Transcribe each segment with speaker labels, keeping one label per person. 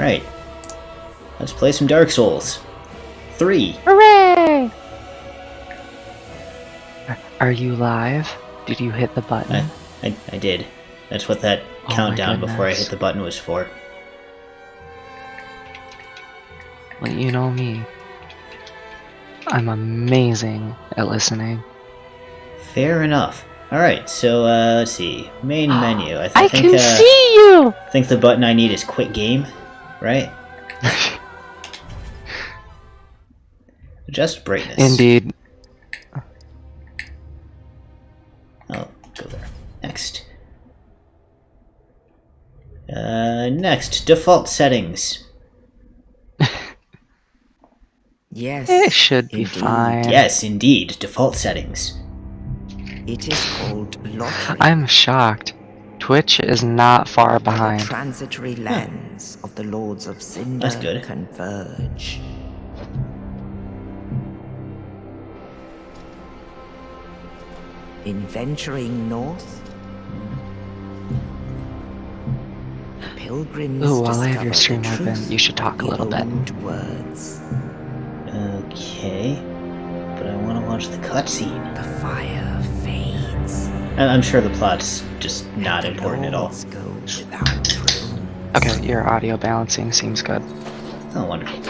Speaker 1: Alright. Let's play some Dark Souls. 3.
Speaker 2: Hooray! Are you live? Did you hit the button?
Speaker 1: I did. That's what that countdown before I hit the button was for.
Speaker 2: Well, you know me. I'm amazing at listening.
Speaker 1: Fair enough. Alright, so let's see. Main menu. I
Speaker 2: can see you!
Speaker 1: I think the button I need is quit game, right? Adjust brightness.
Speaker 2: Indeed.
Speaker 1: Oh, go there. Next. Next, default settings.
Speaker 3: Yes,
Speaker 2: It should be
Speaker 3: indeed.
Speaker 2: fine.
Speaker 1: Yes, indeed, default settings.
Speaker 3: It is called lottery.
Speaker 2: I'm shocked. Twitch is not far
Speaker 3: where
Speaker 2: behind.
Speaker 3: the transitory lands of the Lords of Cinder
Speaker 1: That's good.
Speaker 3: converge. In venturing north, the pilgrims
Speaker 2: Ooh, while I have your
Speaker 3: discover
Speaker 2: stream
Speaker 3: the
Speaker 2: open,
Speaker 3: truth
Speaker 2: you should talk a
Speaker 3: of
Speaker 2: little
Speaker 3: the
Speaker 2: bit.
Speaker 3: old words.
Speaker 1: Okay. But I want to watch the cutscene.
Speaker 3: The fire fades.
Speaker 1: I'm sure the plot's just not
Speaker 3: and the
Speaker 1: important at all.
Speaker 3: lords go without thrones.
Speaker 2: Okay, your audio balancing seems good.
Speaker 1: Oh, wonderful.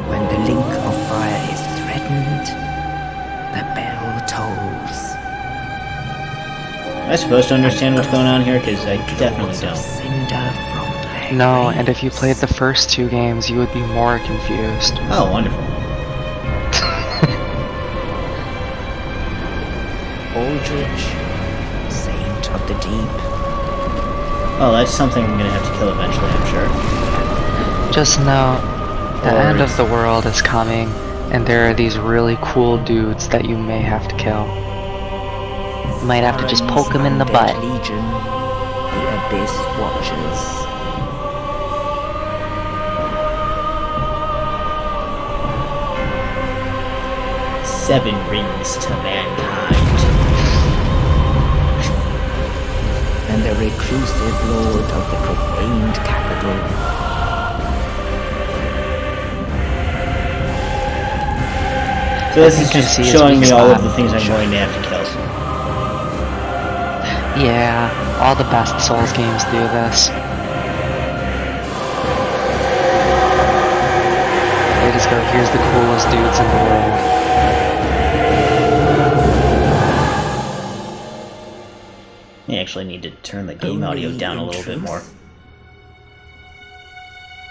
Speaker 3: When the link of fire is threatened, the bell tolls.
Speaker 1: Am I supposed to understand what's going on here? Because I definitely
Speaker 3: Lords of
Speaker 1: don't.
Speaker 3: Cinder from their
Speaker 2: No, and if you
Speaker 3: graves.
Speaker 2: played the first two games, you would be more confused.
Speaker 1: Oh, wonderful.
Speaker 3: Aldrich, Saint of the Deep,
Speaker 1: Oh, that's something I'm gonna have to kill eventually, I'm sure.
Speaker 2: Just know, the
Speaker 1: Or
Speaker 2: end of
Speaker 1: it's-
Speaker 2: the world is coming, and there are these really cool dudes that you may have to kill. You might have to just poke them in the
Speaker 3: Undead
Speaker 2: butt.
Speaker 3: Legion, the Abyss Watchers.
Speaker 1: Seven rings to mankind.
Speaker 3: And the reclusive lord of the profaned capital.
Speaker 1: So this
Speaker 2: I
Speaker 1: is
Speaker 2: think I
Speaker 1: just
Speaker 2: see his
Speaker 1: showing
Speaker 2: weak
Speaker 1: me all of
Speaker 2: spot.
Speaker 1: the things I'm going to have to kill.
Speaker 2: Yeah, all the best Souls games do this. They just go, here's the coolest dudes in the world.
Speaker 1: I actually need to turn the game audio
Speaker 3: Only
Speaker 1: down a
Speaker 3: in
Speaker 1: little bit
Speaker 3: truth,
Speaker 1: more.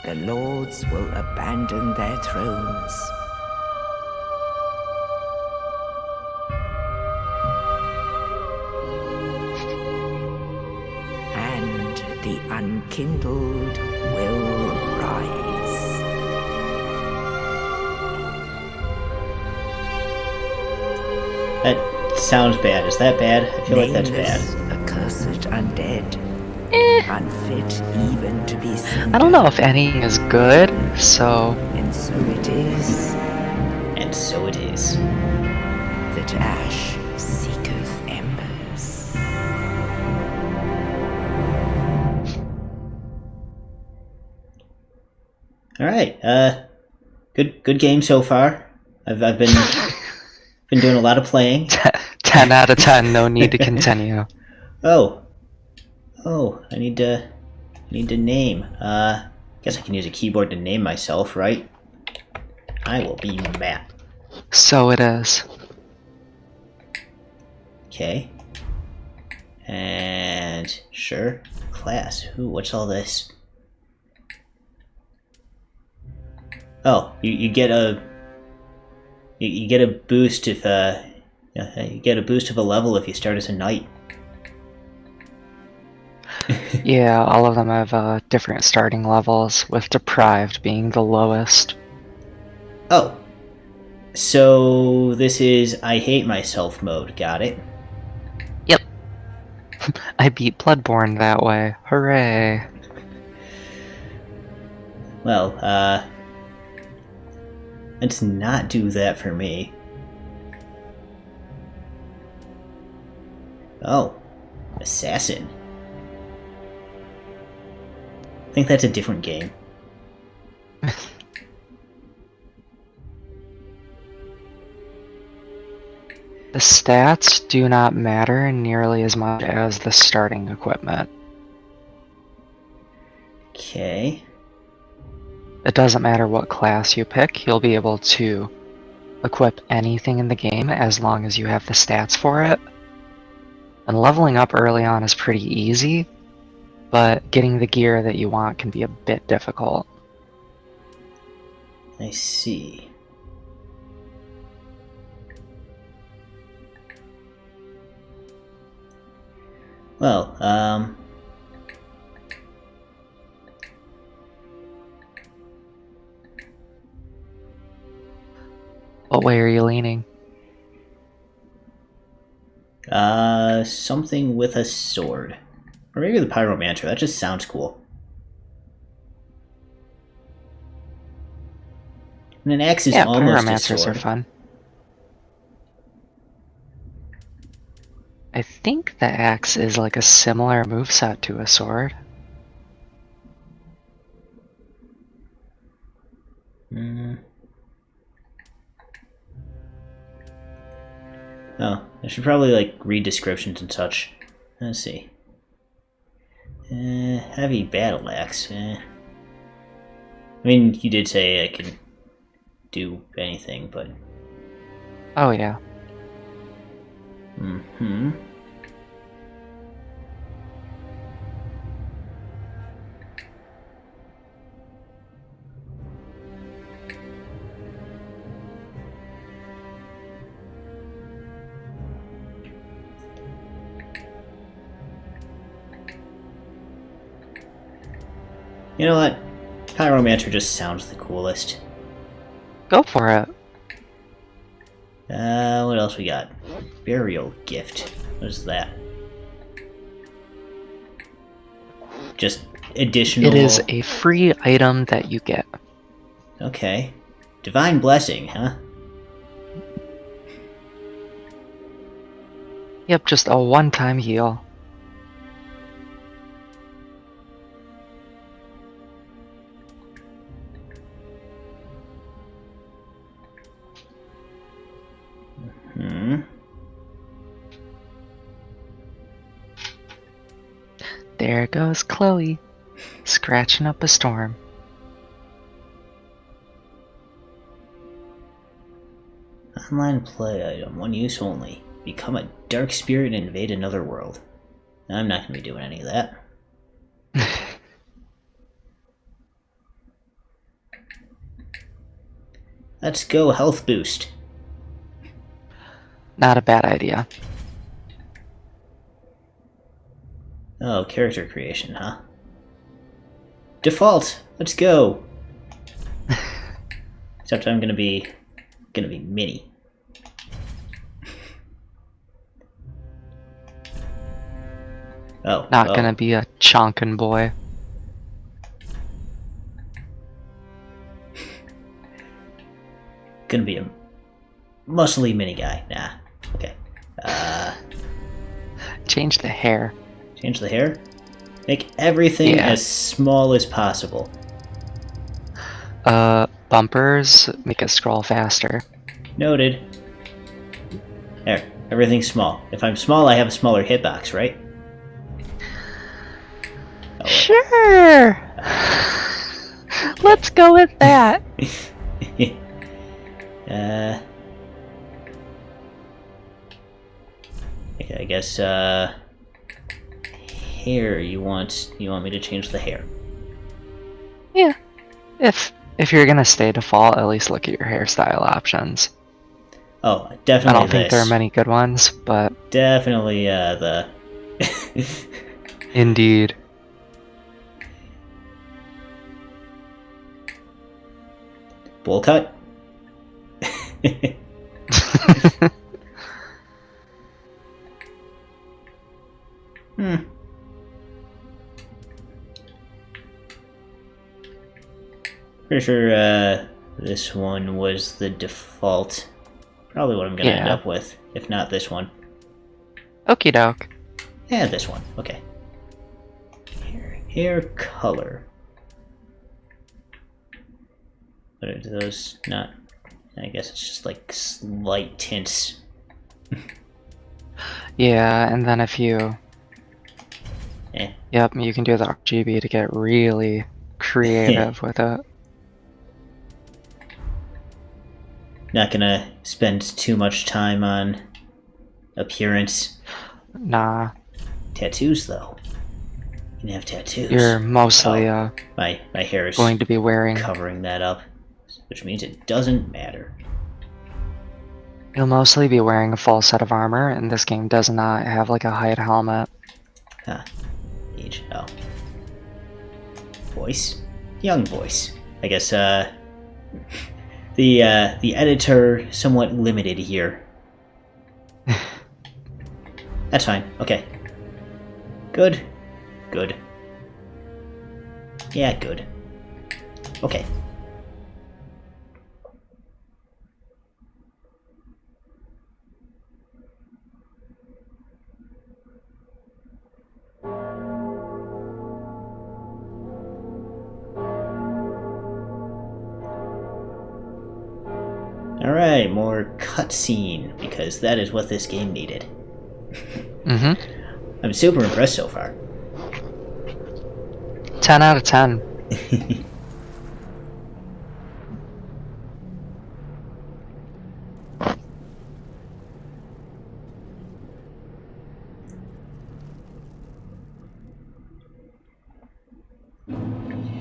Speaker 3: The lords will abandon their thrones. And the unkindled will rise.
Speaker 1: That sounds bad. Is that bad? I feel like that's bad.
Speaker 3: Nameless, accursed undead. Unfit even to be seen.
Speaker 2: I don't know if any is good, so
Speaker 3: And so it is
Speaker 1: And so it is.
Speaker 3: that ash seeketh embers.
Speaker 1: Alright, good game so far. I've been doing a lot of playing.
Speaker 2: 10 out of 10, no need to continue.
Speaker 1: Oh, I need to name. Guess I can use a keyboard to name myself, right? I will be Matt.
Speaker 2: So it is.
Speaker 1: Okay. And sure, class. Ooh, what's all this? Oh, you get a you get a boost if you get a boost of a level if you start as a knight.
Speaker 2: Yeah, all of them have different starting levels, with Deprived being the lowest.
Speaker 1: Oh, so this is I hate myself mode. Got it.
Speaker 2: Yep. I beat Bloodborne that way. Hooray.
Speaker 1: Well, Let's not do that for me. Oh, assassin. I think that's a different game.
Speaker 2: The stats do not matter nearly as much as the starting equipment.
Speaker 1: Okay.
Speaker 2: It doesn't matter what class you pick, you'll be able to equip anything in the game as long as you have the stats for it. And leveling up early on is pretty easy, but getting the gear that you want can be a bit difficult.
Speaker 1: I see. Well,
Speaker 2: What way are you leaning?
Speaker 1: something with a sword. Or maybe the pyromancer, that just sounds cool. And an axe is
Speaker 2: Yeah,
Speaker 1: almost a
Speaker 2: pyromancers
Speaker 1: sword.
Speaker 2: are fun. I think the axe is like a similar moveset to a sword.
Speaker 1: Mm. Oh, I should probably like read descriptions and such. Let's see. Heavy battle axe. I mean, you did say I can do anything, but.
Speaker 2: Oh yeah.
Speaker 1: Hmm. You know what? Pyromancer just sounds the coolest.
Speaker 2: Go for it.
Speaker 1: What else we got? Burial gift. What is that? Just additional.
Speaker 2: It is a free item that you get.
Speaker 1: Okay. Divine blessing, huh?
Speaker 2: Yep, just a one-time heal.
Speaker 1: Hmm.
Speaker 2: There goes Chloe, scratching up a storm.
Speaker 1: Online play item, one use only. Become a dark spirit and invade another world. I'm not gonna be doing any of that. Let's go health boost.
Speaker 2: Not a bad idea.
Speaker 1: Oh, character creation, huh? Default. Let's go. Except I'm gonna be mini. Oh,
Speaker 2: Not gonna be a chonkin' boy.
Speaker 1: Gonna be a muscly mini guy. Nah. Okay.
Speaker 2: Change the hair.
Speaker 1: Change the hair. Make everything
Speaker 2: Yeah.
Speaker 1: as small as possible.
Speaker 2: Bumpers make it scroll faster.
Speaker 1: Noted. There. Everything's small. If I'm small, I have a smaller hitbox, right? Oh,
Speaker 2: Sure! Let's go with that.
Speaker 1: Okay, I guess, hair, you want me to change the hair?
Speaker 2: Yeah. If you're gonna stay default, at least look at your hairstyle options.
Speaker 1: Oh,
Speaker 2: I
Speaker 1: definitely
Speaker 2: don't think there are many good ones, but
Speaker 1: Definitely, the...
Speaker 2: indeed.
Speaker 1: Bowl cut? Hmm. Pretty sure, This one was the default. Probably what I'm gonna end
Speaker 2: Yeah.
Speaker 1: up with, if not this one.
Speaker 2: Okie doke.
Speaker 1: Yeah, this one. Okay. Hair color. But are those not... I guess it's just like slight tints.
Speaker 2: Yeah, and then if you...
Speaker 1: Eh.
Speaker 2: Yep, you can do the RGB to get really creative with it.
Speaker 1: Not gonna spend too much time on appearance.
Speaker 2: Nah,
Speaker 1: Tattoos, though. You can have tattoos.
Speaker 2: you're mostly
Speaker 1: My hair is
Speaker 2: going to be wearing...
Speaker 1: covering that up, which means it doesn't matter.
Speaker 2: You'll mostly be wearing a full set of armor, and this game does not have like a hide helmet.
Speaker 1: Huh. Age. Oh. Voice? Young voice. I guess, the editor somewhat limited here. That's fine. Okay. Good. Good. Yeah, good. Okay. Alright, more cutscene, because that is what this game needed.
Speaker 2: Mm-hmm.
Speaker 1: I'm super impressed so far.
Speaker 2: 10 out of 10.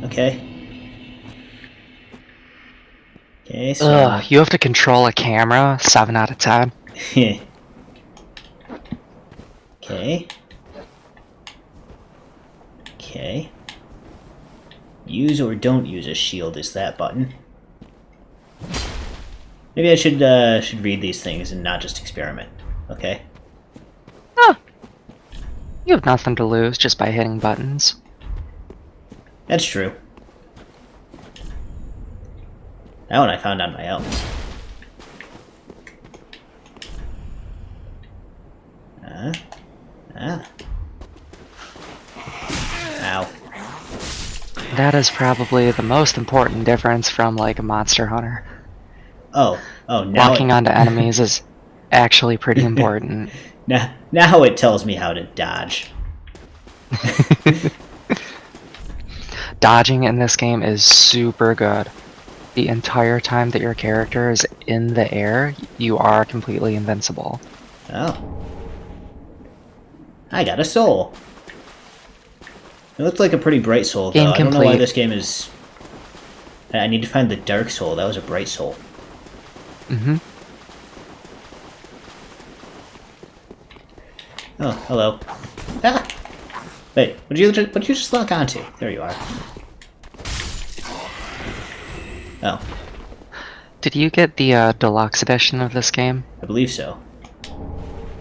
Speaker 1: Okay. Okay, so...
Speaker 2: Ugh, you have to control a camera. 7 out of 10.
Speaker 1: Okay. Okay. Use or don't use a shield is that button. Maybe I should read these things and not just experiment. Okay.
Speaker 2: Oh, you have nothing to lose just by hitting buttons.
Speaker 1: That's true. That one I found on my own. Ow.
Speaker 2: That is probably the most important difference from like a Monster Hunter.
Speaker 1: Oh, now
Speaker 2: Walking onto enemies is actually pretty important.
Speaker 1: now it tells me how to dodge.
Speaker 2: Dodging in this game is super good. The entire time that your character is in the air, you are completely invincible.
Speaker 1: Oh. I got a soul. It looked like a pretty bright soul, though.
Speaker 2: Game
Speaker 1: I don't know why
Speaker 2: complete.
Speaker 1: this game is... I need to find the dark soul. That was a bright soul.
Speaker 2: Mm-hmm.
Speaker 1: Oh, hello. Ah! Wait, what'd you just lock onto? There you are. Oh,
Speaker 2: Did you get the deluxe edition of this game?
Speaker 1: I believe so.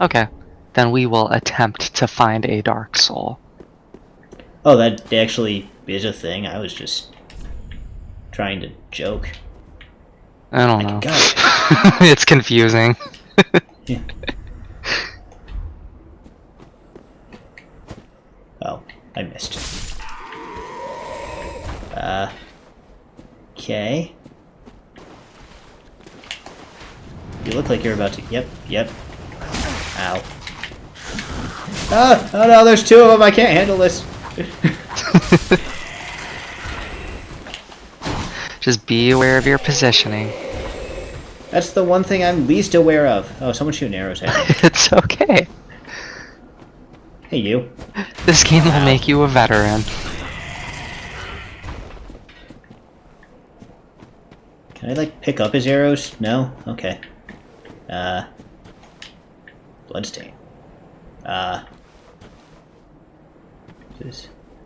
Speaker 2: Okay, then we will attempt to find a dark soul.
Speaker 1: Oh, that actually is a thing. I was just trying to joke.
Speaker 2: I don't
Speaker 1: I
Speaker 2: know.
Speaker 1: can go.
Speaker 2: It's confusing.
Speaker 1: Yeah. Oh, I missed. Okay. You look like you're about to... Yep. Ow. Oh no, there's two of them. I can't handle this.
Speaker 2: Just be aware of your positioning.
Speaker 1: That's the one thing I'm least aware of. Oh, someone's shooting arrows at me.
Speaker 2: It's okay.
Speaker 1: Hey, you.
Speaker 2: This game will
Speaker 1: Ow.
Speaker 2: make you a veteran.
Speaker 1: Can I, like, pick up his arrows? No? Okay. Bloodstain.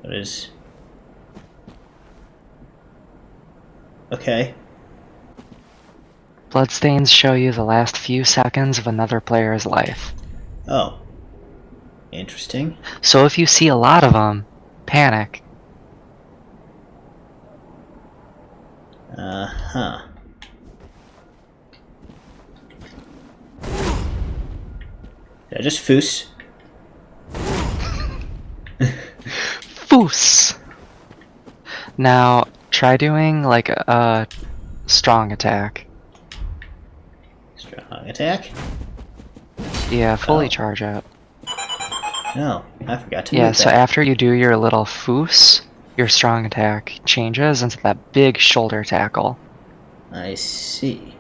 Speaker 1: What is... Okay.
Speaker 2: Bloodstains show you the last few seconds of another player's life.
Speaker 1: Oh. Interesting.
Speaker 2: So if you see a lot of them, panic.
Speaker 1: Huh. Did I just foos?
Speaker 2: Foos! Now, try doing like a strong attack.
Speaker 1: Strong attack?
Speaker 2: Yeah, fully
Speaker 1: Oh.
Speaker 2: charge up.
Speaker 1: No, I forgot to
Speaker 2: Yeah,
Speaker 1: move
Speaker 2: so
Speaker 1: that.
Speaker 2: after you do your little foos, your strong attack changes into that big shoulder tackle.
Speaker 1: I see.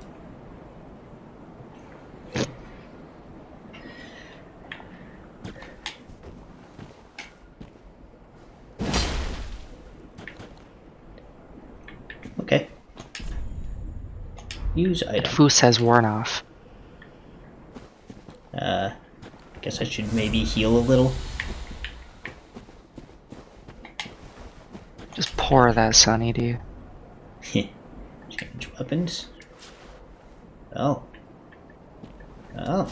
Speaker 1: Okay. Use item.
Speaker 2: Foos has worn off.
Speaker 1: Guess I should maybe heal a little.
Speaker 2: Just pour that Sunny D.
Speaker 1: Change weapons. Oh. Oh.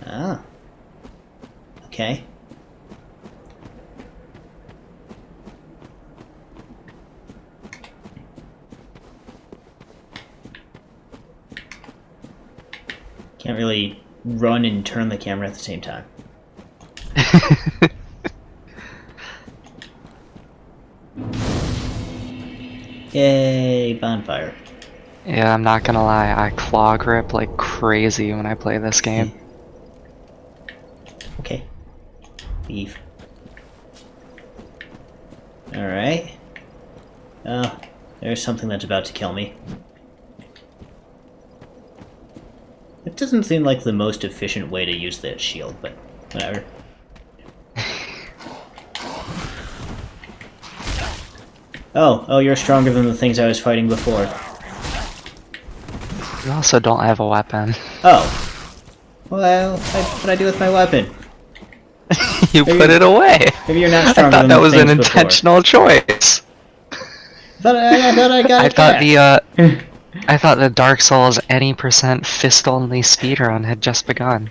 Speaker 1: Ah. Okay. Can't really run and turn the camera at the same time. Yay, bonfire.
Speaker 2: Yeah, I'm not gonna lie, I claw grip like crazy when I play this game.
Speaker 1: Okay. Leave. Alright. Oh, there's something that's about to kill me. It doesn't seem like the most efficient way to use that shield, but whatever. Oh, you're stronger than the things I was fighting before.
Speaker 2: You also don't have a weapon.
Speaker 1: Oh. Well, what'd I do with my weapon?
Speaker 2: You put it away!
Speaker 1: Maybe you're not
Speaker 2: I
Speaker 1: stronger
Speaker 2: thought
Speaker 1: than
Speaker 2: that
Speaker 1: the
Speaker 2: was an
Speaker 1: things before.
Speaker 2: intentional choice.
Speaker 1: I thought I got it back.
Speaker 2: I thought the Dark Souls any percent fist only speedrun had just begun.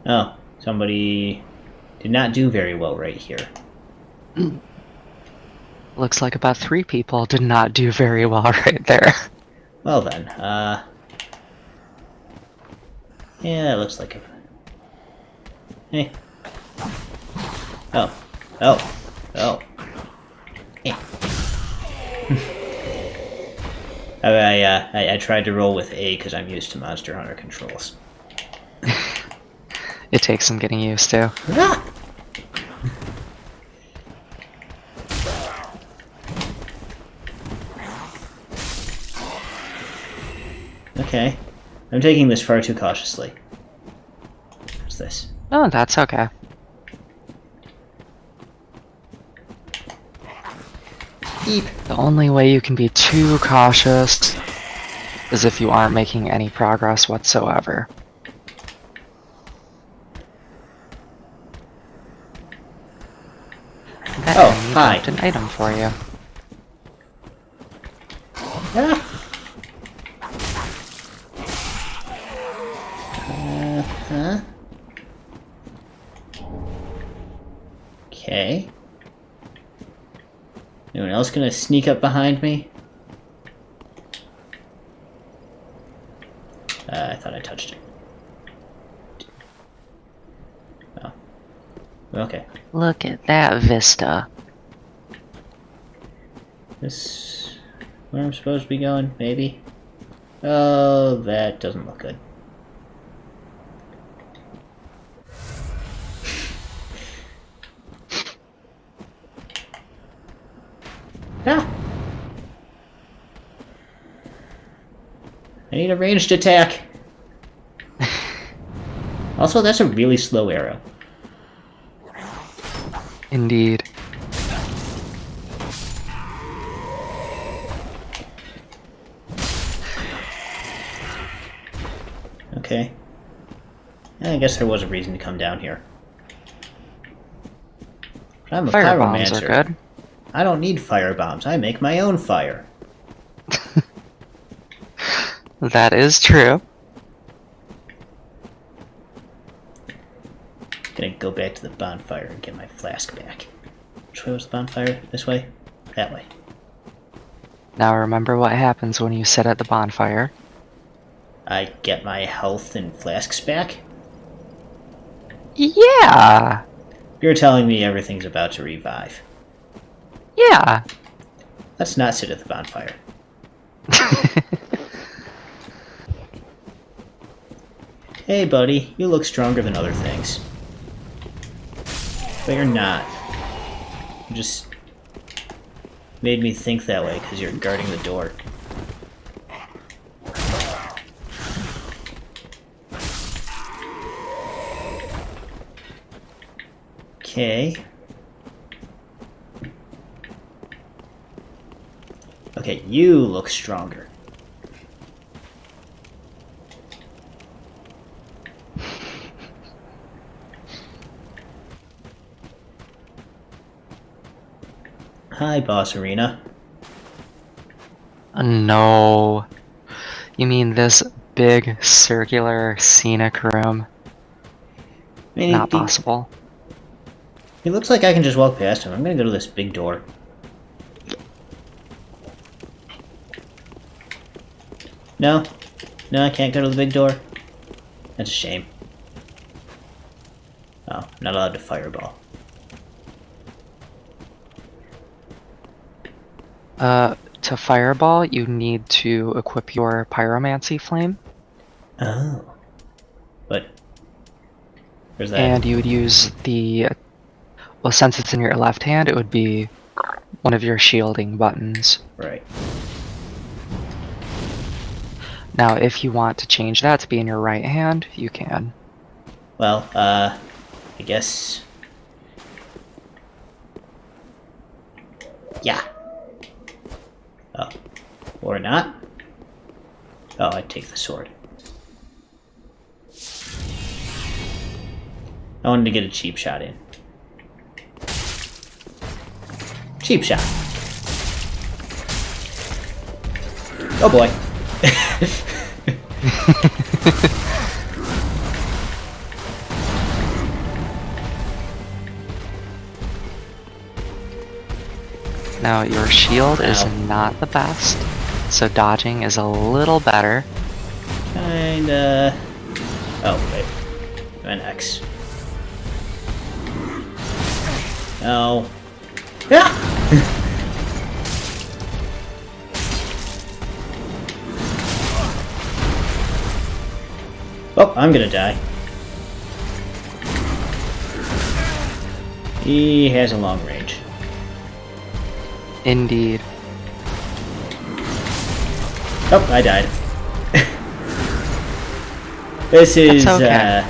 Speaker 1: Oh, somebody did not do very well right here.
Speaker 2: Looks like about 3 people did not do very well right there.
Speaker 1: Well then, yeah, that looks like a... Hey. Oh. Eh. I tried to roll with A because I'm used to Monster Hunter controls.
Speaker 2: It takes some getting used to.
Speaker 1: Ah! Okay. I'm taking this far too cautiously. What's this?
Speaker 2: Oh, that's okay.
Speaker 1: Eep.
Speaker 2: The only way you can be too cautious is if you aren't making any progress whatsoever. That
Speaker 1: Oh,
Speaker 2: enemy
Speaker 1: hi.
Speaker 2: dropped an item for you.
Speaker 1: Ah. Huh? Okay. Anyone else gonna sneak up behind me? I thought I touched it. Oh. Okay.
Speaker 2: Look at that vista.
Speaker 1: This... where I'm supposed to be going, maybe? Oh, that doesn't look good. Ah! I need a ranged attack! Also, that's a really slow arrow.
Speaker 2: Indeed.
Speaker 1: Okay. I guess there was a reason to come down here. But I'm a
Speaker 2: Fire bombs are
Speaker 1: pyromancer.
Speaker 2: good.
Speaker 1: I don't need fire bombs. I make my own fire.
Speaker 2: That is true.
Speaker 1: Gonna go back to the bonfire and get my flask back. Which way was the bonfire? This way? That way.
Speaker 2: Now remember what happens when you sit at the bonfire.
Speaker 1: I get my health and flasks back?
Speaker 2: Yeah!
Speaker 1: You're telling me everything's about to revive.
Speaker 2: Yeah!
Speaker 1: Let's not sit at the bonfire. Hey, buddy, you look stronger than other things. But you're not. You just made me think that way because you're guarding the door. Okay. Okay, you look stronger. Hi, Boss Arena.
Speaker 2: No. You mean this big, circular, scenic room?
Speaker 1: I mean,
Speaker 2: Not possible.
Speaker 1: he looks like I can just walk past him. I'm gonna go to this big door. No? No, I can't go to the big door? That's a shame. Oh, I'm not allowed to fireball.
Speaker 2: To fireball, you need to equip your pyromancy flame.
Speaker 1: Oh. But... where's that?
Speaker 2: And you would use the... well, since it's in your left hand, it would be one of your shielding buttons.
Speaker 1: Right.
Speaker 2: Now, if you want to change that to be in your right hand, you can.
Speaker 1: Well, I guess... yeah. Oh. Or not? Oh, I'd take the sword. I wanted to get a cheap shot in. Cheap shot. Oh boy.
Speaker 2: Now, your shield is
Speaker 1: Ow.
Speaker 2: not the best, so dodging is a little better.
Speaker 1: Kinda... oh, wait. An X. No. Ah! Oh, I'm gonna die. He has a long range.
Speaker 2: Indeed.
Speaker 1: Oh, I died. This is,
Speaker 2: That's okay.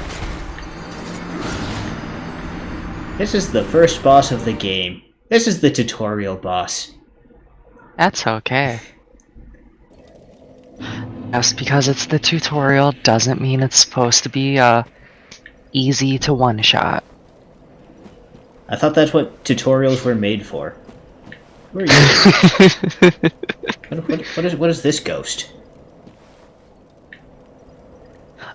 Speaker 1: This is the first boss of the game. This is the tutorial boss.
Speaker 2: That's okay. Just because it's the tutorial doesn't mean it's supposed to be easy to one-shot.
Speaker 1: I thought that's what tutorials were made for. Who are you? What is this ghost?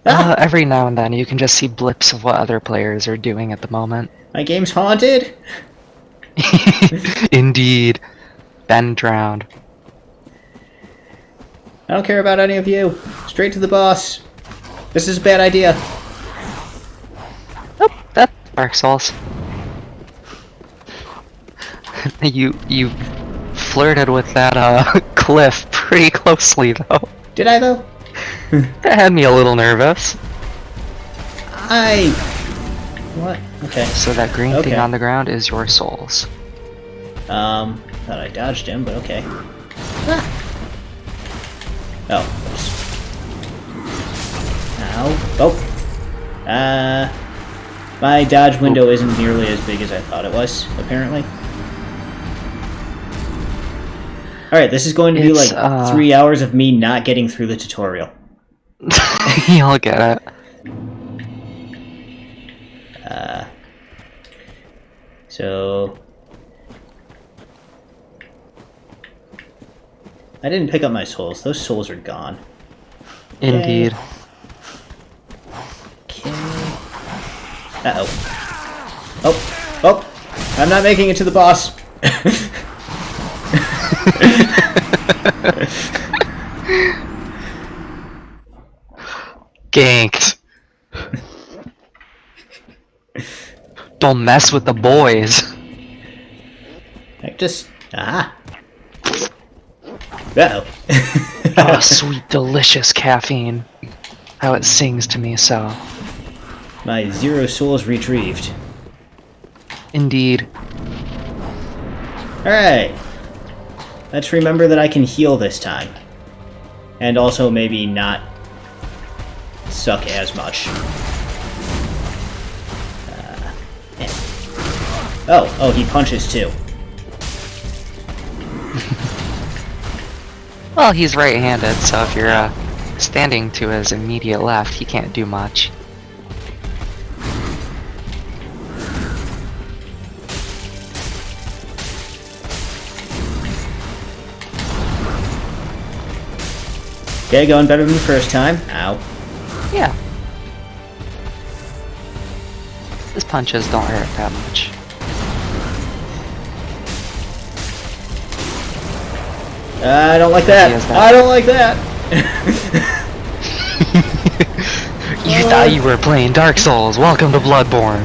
Speaker 1: Ah!
Speaker 2: Every now and then you can just see blips of what other players are doing at the moment.
Speaker 1: My game's haunted?
Speaker 2: Indeed. Ben drowned.
Speaker 1: I don't care about any of you. Straight to the boss. This is a bad idea.
Speaker 2: Oh, that's Dark Souls. You flirted with that cliff pretty closely though.
Speaker 1: Did I though?
Speaker 2: That had me a little nervous.
Speaker 1: What? Okay.
Speaker 2: So that green
Speaker 1: Okay.
Speaker 2: thing on the ground is your souls.
Speaker 1: Thought I dodged him, but okay. Ah. Oh, oops. Ow. Oh. My dodge window isn't nearly as big as I thought it was, apparently. Alright, this is going to be
Speaker 2: It's,
Speaker 1: like 3 hours of me not getting through the tutorial.
Speaker 2: You'll get it.
Speaker 1: So... I didn't pick up my souls. Those souls are gone.
Speaker 2: Indeed.
Speaker 1: Okay. Uh-oh. Oh! Oh! I'm not making it to the boss!
Speaker 2: Ganked. Don't mess with the boys.
Speaker 1: I just... Ah! Uh-oh.
Speaker 2: Oh, sweet, delicious caffeine. How it sings to me so.
Speaker 1: My 0 souls retrieved.
Speaker 2: Indeed.
Speaker 1: Alright. Let's remember that I can heal this time. And also maybe not suck as much. Oh, he punches too.
Speaker 2: Well, he's right-handed, so if you're standing to his immediate left, he can't do much.
Speaker 1: Okay, going better than the first time. Ow.
Speaker 2: Yeah. His punches don't hurt that much.
Speaker 1: I don't like that. I don't like that.
Speaker 2: You thought you were playing Dark Souls. Welcome to Bloodborne.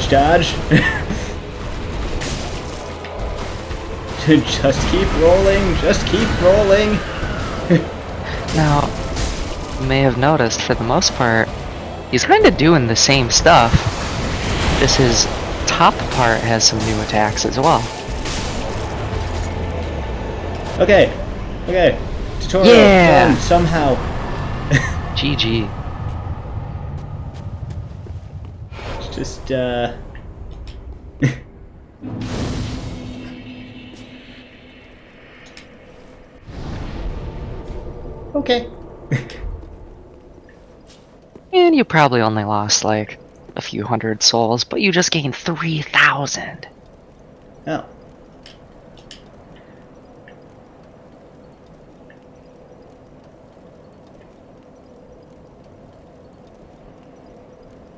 Speaker 1: Dodge. Just keep rolling.
Speaker 2: Now, you may have noticed, for the most part, he's kind of doing the same stuff. Just his top part has some new attacks as well.
Speaker 1: Okay. Tutorial done somehow.
Speaker 2: GG.
Speaker 1: Just, Okay.
Speaker 2: And you probably only lost, like, a few hundred souls, but you just gained 3,000.
Speaker 1: Oh.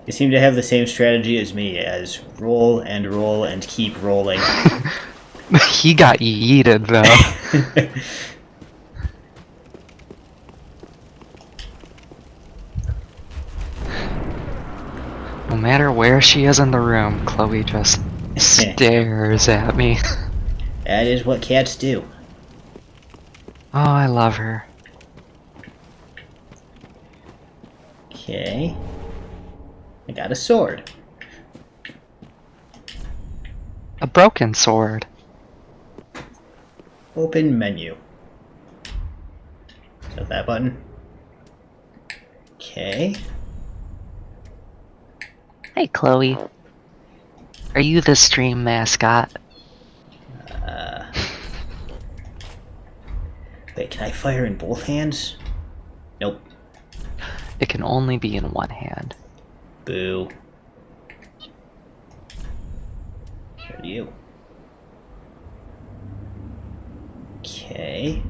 Speaker 1: You seem to have the same strategy as me, as roll and keep rolling.
Speaker 2: He got yeeted, though. No matter where she is in the room, Chloe just stares at me.
Speaker 1: That is what cats do.
Speaker 2: Oh, I love her.
Speaker 1: Okay. I got a sword.
Speaker 2: A broken sword.
Speaker 1: Open menu. Is that that button? Okay.
Speaker 2: Hey, Chloe. Are you the stream mascot?
Speaker 1: Wait, can I fire in both hands? Nope.
Speaker 2: It can only be in one hand.
Speaker 1: Boo. Where are you? Okay.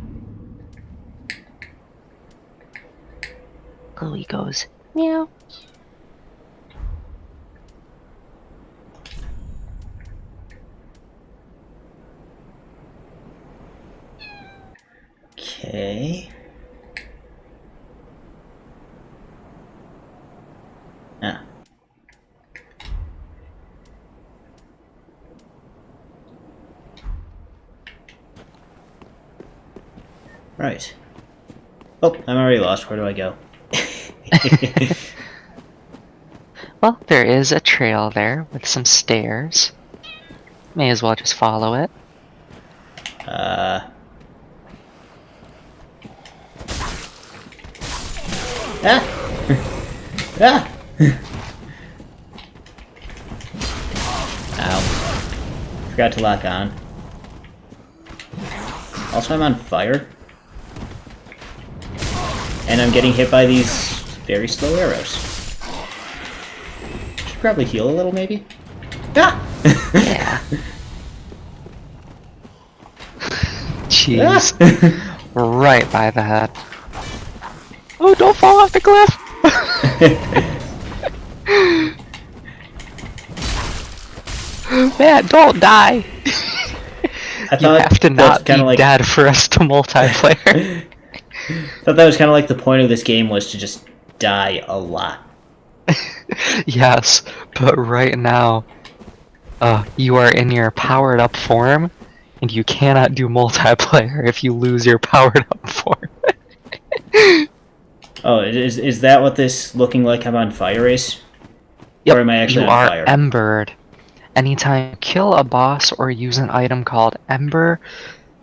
Speaker 2: Chloe goes, meow.
Speaker 1: Okay. Ah. Right. Oh, I'm already lost. Where do I go?
Speaker 2: Well, there is a trail there with some stairs. May as well just follow it.
Speaker 1: Ah! Ah! Ow. Forgot to lock on. Also, I'm on fire. And I'm getting hit by these very slow arrows. Should probably heal a little, maybe? Ah!
Speaker 2: Yeah. Jeez.
Speaker 1: Ah!
Speaker 2: Right by the head. Oh, don't fall off the cliff! Man, don't die!
Speaker 1: I
Speaker 2: You
Speaker 1: thought
Speaker 2: have to
Speaker 1: that's
Speaker 2: not
Speaker 1: kind
Speaker 2: be
Speaker 1: of like.
Speaker 2: dead for us to multiplayer.
Speaker 1: Thought that was kind of like the point of this game was to just die a lot.
Speaker 2: Yes, but right now, you are in your powered up form, and you cannot do multiplayer if you lose your powered up form.
Speaker 1: Oh, is that what this looking like I'm on fire is? Or
Speaker 2: Yep,
Speaker 1: am I actually
Speaker 2: you
Speaker 1: on
Speaker 2: are
Speaker 1: fire?
Speaker 2: embered. Anytime you kill a boss or use an item called Ember,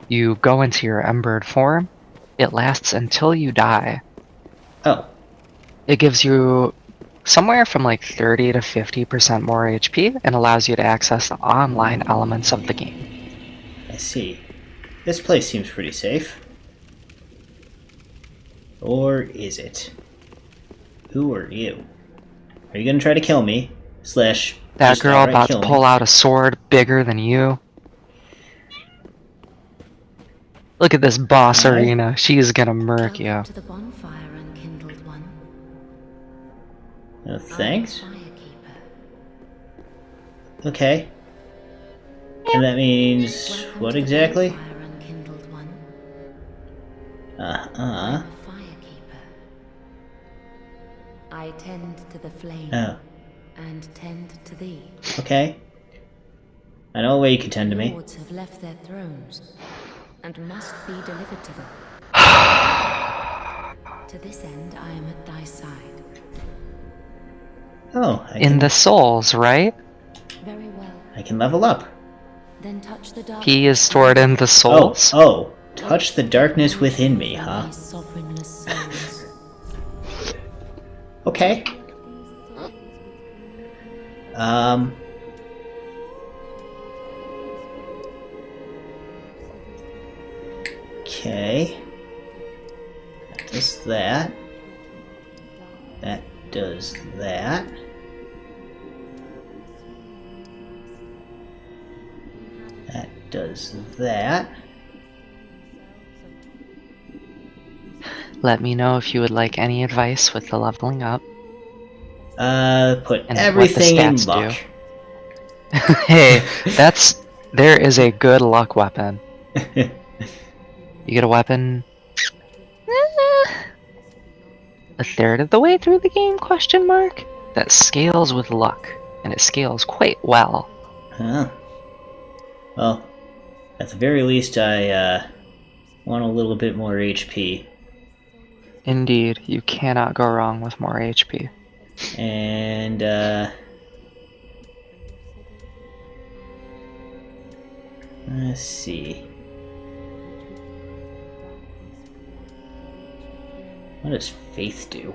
Speaker 2: you go into your embered form. It lasts until you die.
Speaker 1: Oh,
Speaker 2: It gives you somewhere from like 30 to 50% more HP and allows you to access the online elements of the game.
Speaker 1: I see. This place seems pretty safe. Or is it? Who are you? Are you gonna try to kill me? Slash,
Speaker 2: That
Speaker 1: just
Speaker 2: girl
Speaker 1: outright
Speaker 2: about to
Speaker 1: kill
Speaker 2: pull
Speaker 1: me?
Speaker 2: out a sword bigger than you. Look at this boss
Speaker 1: Hi.
Speaker 2: arena. She's gonna murk
Speaker 4: Welcome
Speaker 2: you.
Speaker 4: to the bonfire, unkindled one.
Speaker 1: No,
Speaker 4: I am a
Speaker 1: thanks.
Speaker 4: firekeeper.
Speaker 1: Okay. And that means
Speaker 4: Welcome
Speaker 1: what
Speaker 4: to the
Speaker 1: exactly?
Speaker 4: bonfire, unkindled one. I
Speaker 1: Uh-uh.
Speaker 4: am a firekeeper. I tend to the flame
Speaker 1: Oh,
Speaker 4: and tend to thee.
Speaker 1: okay. I know a way you can tend to me.
Speaker 4: Lords have left their thrones and must be delivered to them. To this end, I am at thy side.
Speaker 1: Oh,
Speaker 2: In the souls, right?
Speaker 4: Very well.
Speaker 1: I can level up.
Speaker 4: Then touch the dark.
Speaker 2: He is stored in the souls.
Speaker 1: Oh. Touch the darkness within me,
Speaker 4: From
Speaker 1: huh?
Speaker 4: these sovereignless souls.
Speaker 1: Okay. Okay. That does that. That does that. That does that.
Speaker 2: Let me know if you would like any advice with the leveling up.
Speaker 1: Put
Speaker 2: And
Speaker 1: everything
Speaker 2: what the
Speaker 1: in
Speaker 2: stats
Speaker 1: luck.
Speaker 2: Hey, there is a good luck weapon. You get a weapon a third of the way through the game, question mark? That scales with luck, and it scales quite well.
Speaker 1: Huh. Well, at the very least, I want a little bit more HP.
Speaker 2: Indeed, you cannot go wrong with more HP.
Speaker 1: And, let's see. What does faith do?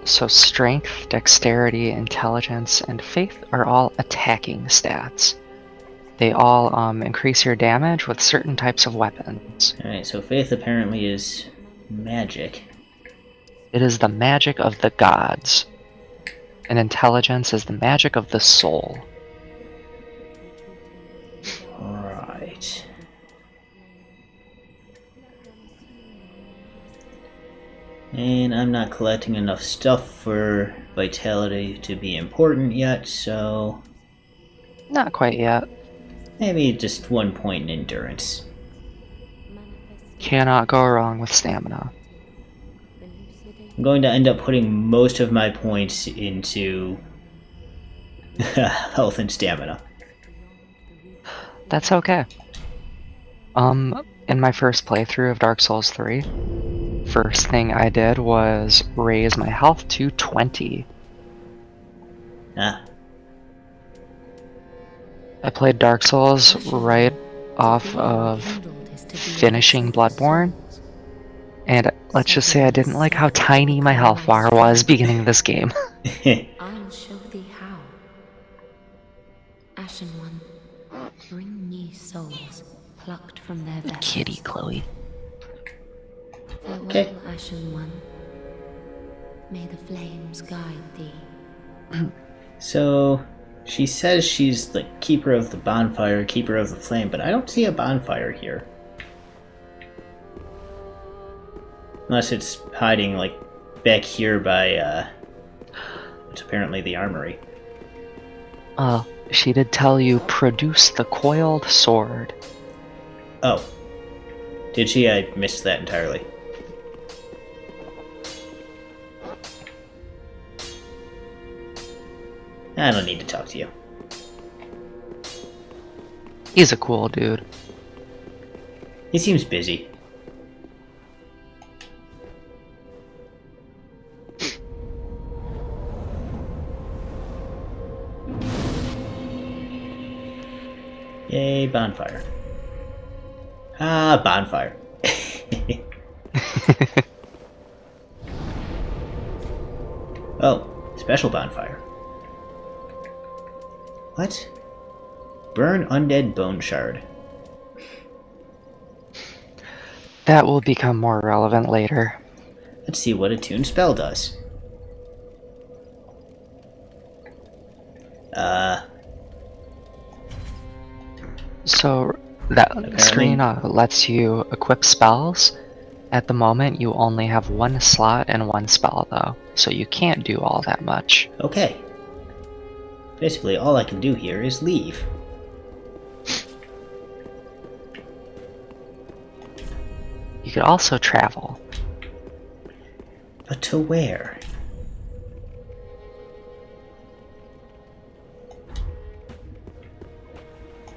Speaker 2: So strength, dexterity, intelligence, and faith are all attacking stats. They all increase your damage with certain types of weapons.
Speaker 1: Alright, so faith apparently is magic.
Speaker 2: It is the magic of the gods. And intelligence is the magic of the soul.
Speaker 1: Right. And I'm not collecting enough stuff for vitality to be important yet, so
Speaker 2: Not quite yet.
Speaker 1: maybe just 1 point in endurance.
Speaker 2: Cannot go wrong with stamina.
Speaker 1: I'm going to end up putting most of my points into health and stamina.
Speaker 2: That's okay. In my first playthrough of Dark Souls 3, first thing I did was raise my health to 20.
Speaker 1: Ah,
Speaker 2: I played Dark Souls right off of finishing Bloodborne, and let's just say I didn't like how tiny my health bar was beginning this game.
Speaker 4: I'll show thee how. Ashen one, bring me souls plucked from their vessels.
Speaker 2: Kitty, Chloe.
Speaker 4: Farewell,
Speaker 1: Okay.
Speaker 4: Ashen one. May the flames guide thee.
Speaker 1: so She says she's the keeper of the bonfire, keeper of the flame, but I don't see a bonfire here. Unless it's hiding, like, back here by, it's apparently the armory.
Speaker 2: She did tell you, produce the coiled sword.
Speaker 1: Oh. Did she? I missed that entirely. I don't need to talk to you.
Speaker 2: He's a cool dude.
Speaker 1: He seems busy. Yay, bonfire. Ah, bonfire. Oh, special bonfire. What? Burn undead bone shard.
Speaker 2: That will become more relevant later.
Speaker 1: Let's see what a tune spell does.
Speaker 2: So that
Speaker 1: Apparently.
Speaker 2: screen lets you equip spells. At the moment, you only have one slot and one spell, though, so you can't do all that much.
Speaker 1: Okay. Basically, all I can do here is leave.
Speaker 2: You could also travel.
Speaker 1: But to where?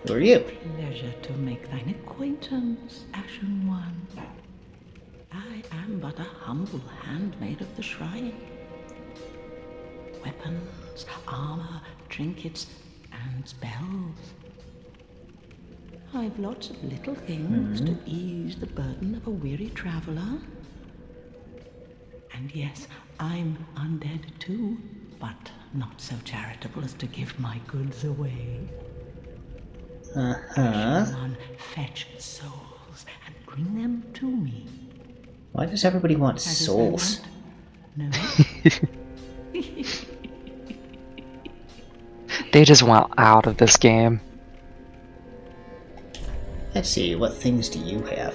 Speaker 1: Who are you?
Speaker 3: Pleasure to make thine acquaintance, Ashen One. I am but a humble handmaid of the shrine. Weapons, armor, trinkets, and spells. I've lots of little things to ease the burden of a weary traveler. And yes, I'm undead too, but not so charitable as to give my goods away. Ashen One, fetch souls and bring them to me.
Speaker 1: Why does everybody want
Speaker 3: As is thy
Speaker 1: souls?
Speaker 3: wont? No?
Speaker 2: They just want out of this game.
Speaker 1: Let's see, what things do you have?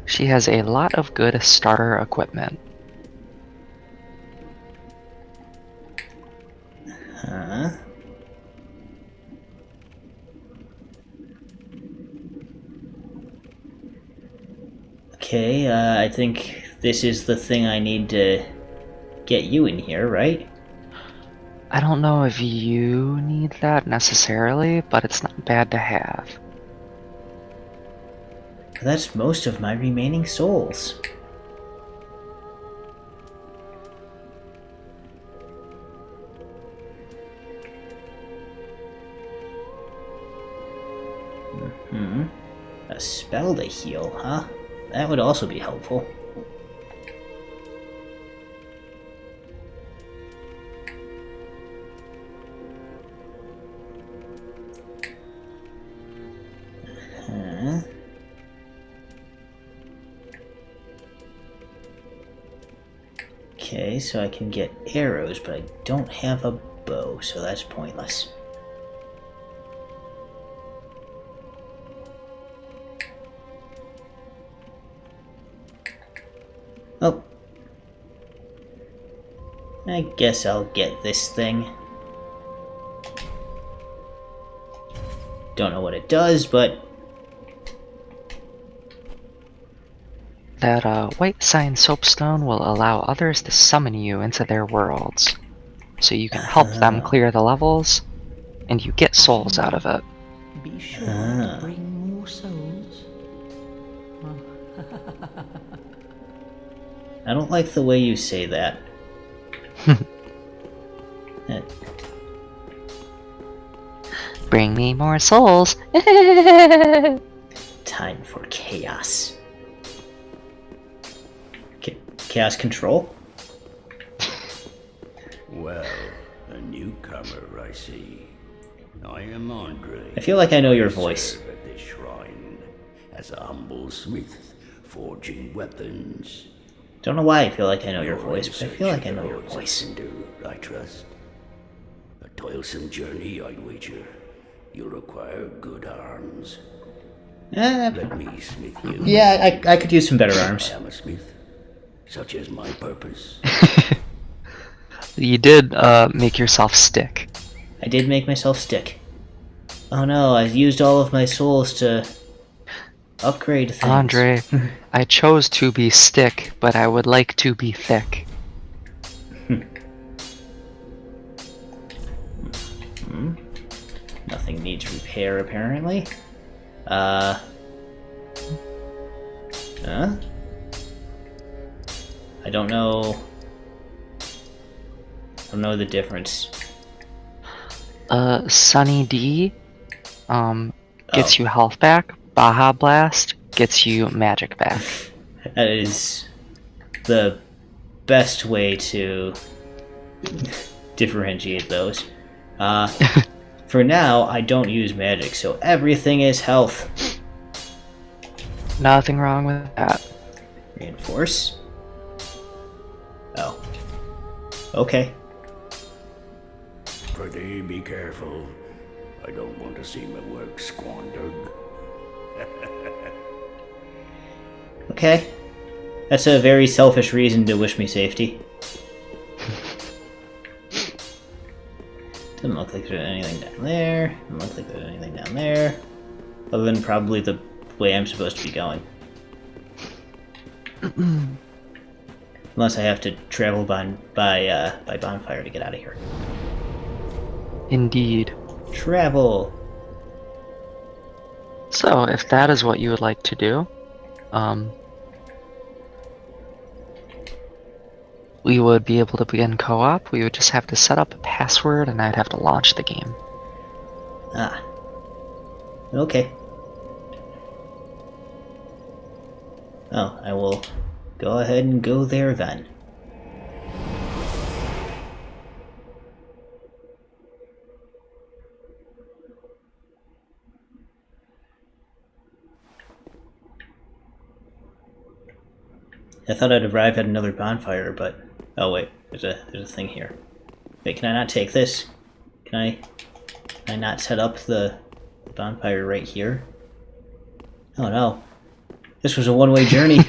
Speaker 2: She has a lot of good starter equipment.
Speaker 1: Huh? Okay, I think this is the thing I need to get you in here, right?
Speaker 2: I don't know if you need that necessarily, but it's not bad to have.
Speaker 1: That's most of my remaining souls. A spell to heal, huh? That would also be helpful. Okay, so I can get arrows, but I don't have a bow, so that's pointless. Oh. I guess I'll get this thing. Don't know what it does, but...
Speaker 2: That white sign soapstone will allow others to summon you into their worlds. So you can help them clear the levels, and you get souls out of it.
Speaker 3: Be sure to bring more souls.
Speaker 1: I don't like the way you say that.
Speaker 2: Bring me more souls!
Speaker 1: Time for chaos. Chaos control?
Speaker 5: Well, a newcomer, I see. I am Andre.
Speaker 1: I feel like I know your voice.
Speaker 5: Serve at this shrine as a humble smith, forging weapons.
Speaker 1: Don't know why I feel like I know your
Speaker 5: You're
Speaker 1: voice,
Speaker 5: in
Speaker 1: but I feel like I
Speaker 5: search
Speaker 1: know
Speaker 5: of
Speaker 1: your
Speaker 5: those I
Speaker 1: voice.
Speaker 5: can do, I trust. toilsome journey, I'd wager. You'll require good arms.
Speaker 1: Eh,
Speaker 5: Let me smith you.
Speaker 1: yeah, I could use some better
Speaker 5: I
Speaker 1: arms.
Speaker 5: am a smith. Such is my purpose.
Speaker 2: You did make yourself stick.
Speaker 1: I did make myself stick. Oh no, I used all of my souls to upgrade things.
Speaker 2: Andre, I chose to be stick, but I would like to be thick.
Speaker 1: Nothing needs repair, apparently. Huh? I don't know. I don't know the difference.
Speaker 2: Sunny D, gets
Speaker 1: Oh.
Speaker 2: you health back. Baja Blast gets you magic back.
Speaker 1: That is the best way to differentiate those. For now, I don't use magic, so everything is health.
Speaker 2: Nothing wrong with that.
Speaker 1: Reinforce. Oh. Okay.
Speaker 5: Pretty be careful. I don't want to see my work squandered.
Speaker 1: Okay. That's a very selfish reason to wish me safety. Doesn't look like there's anything down there. Doesn't look like there's anything down there. Other than probably the way I'm supposed to be going. Unless I have to travel by bonfire to get out of here.
Speaker 2: Indeed.
Speaker 1: Travel!
Speaker 2: So, if that is what you would like to do, we would be able to begin co-op. We would just have to set up a password and I'd have to launch the game.
Speaker 1: Ah. Okay. Oh, I will go ahead and go there then. I thought I'd arrive at another bonfire, but oh wait, there's a thing here. Wait, can I not take this? Can I not set up the bonfire right here? Oh no. This was a one-way journey.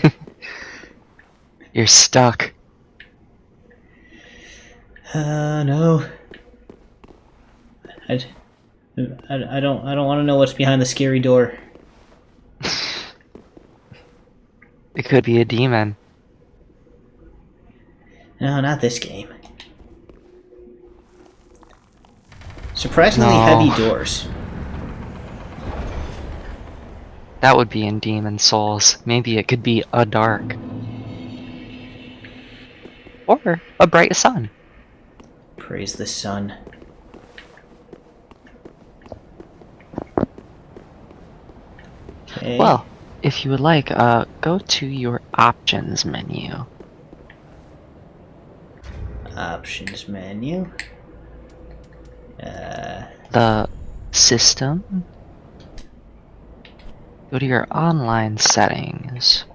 Speaker 2: You're stuck.
Speaker 1: No. I don't want to know what's behind the scary door.
Speaker 2: It could be a demon.
Speaker 1: No, not this game. Surprisingly
Speaker 2: No.
Speaker 1: heavy doors.
Speaker 2: That would be in Demon Souls. Maybe it could be a dark. Or a bright sun.
Speaker 1: Praise the sun. Okay.
Speaker 2: Well, if you would like, go to your options menu.
Speaker 1: Options menu.
Speaker 2: The system. Go to your online settings.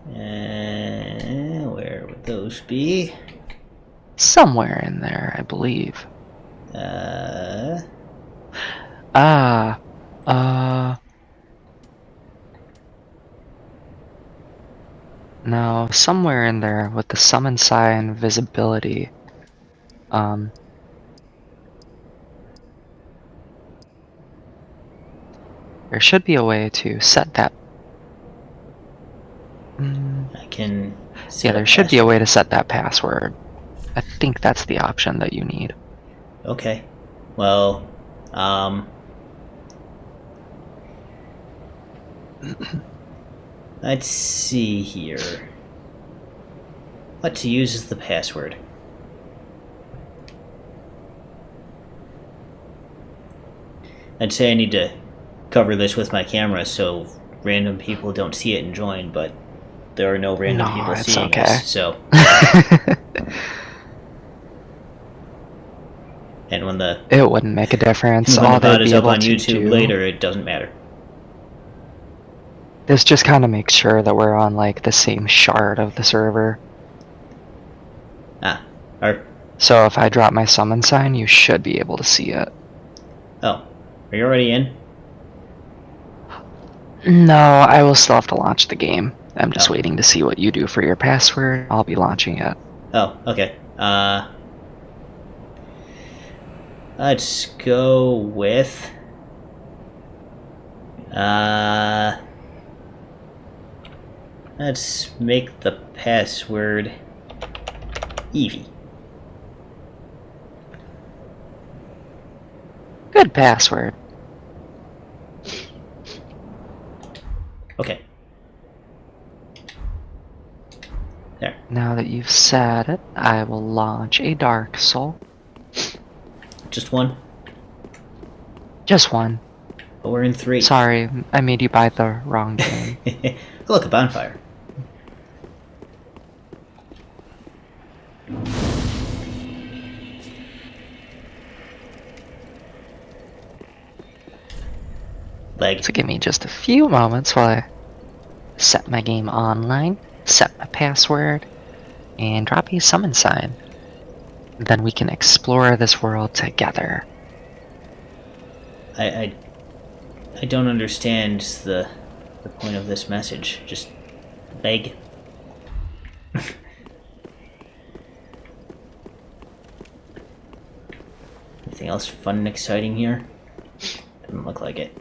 Speaker 1: Where would those be?
Speaker 2: Somewhere in there, I believe. No, somewhere in there with the summon sign visibility. There should be a way to set that.
Speaker 1: I can.
Speaker 2: Yeah, there should be a way to set that password. I think that's the option that you need.
Speaker 1: Okay. Well, let's see here. What to use as the password? I'd say I need to cover this with my camera so random people don't see it and join, but there are no random people
Speaker 2: it's
Speaker 1: seeing
Speaker 2: okay.
Speaker 1: us, so. And when the
Speaker 2: It wouldn't make a difference.
Speaker 1: when
Speaker 2: All
Speaker 1: the VOD
Speaker 2: they'd
Speaker 1: is
Speaker 2: be
Speaker 1: up
Speaker 2: able
Speaker 1: on
Speaker 2: to
Speaker 1: YouTube
Speaker 2: do.
Speaker 1: later, it doesn't matter.
Speaker 2: This just kind of makes sure that we're on like the same shard of the server.
Speaker 1: Ah,
Speaker 2: So if I drop my summon sign, you should be able to see it.
Speaker 1: Oh, are you already in?
Speaker 2: No, I will still have to launch the game. I'm just
Speaker 1: Oh.
Speaker 2: waiting to see what you do for your password. I'll be launching it.
Speaker 1: Oh, okay. Let's go with... Let's make the password Evie.
Speaker 2: Good password.
Speaker 1: Okay. There.
Speaker 2: Now that you've said it, I will launch a Dark Soul.
Speaker 1: Just one?
Speaker 2: Just one.
Speaker 1: But we're in 3.
Speaker 2: Sorry, I made you buy the wrong game.
Speaker 1: Look, a bonfire. Leg.
Speaker 2: So give me just a few moments while I set my game online, set my password, and drop a summon sign. Then we can explore this world together.
Speaker 1: I don't understand the point of this message. Just leg. Anything else fun and exciting here? Doesn't look like it.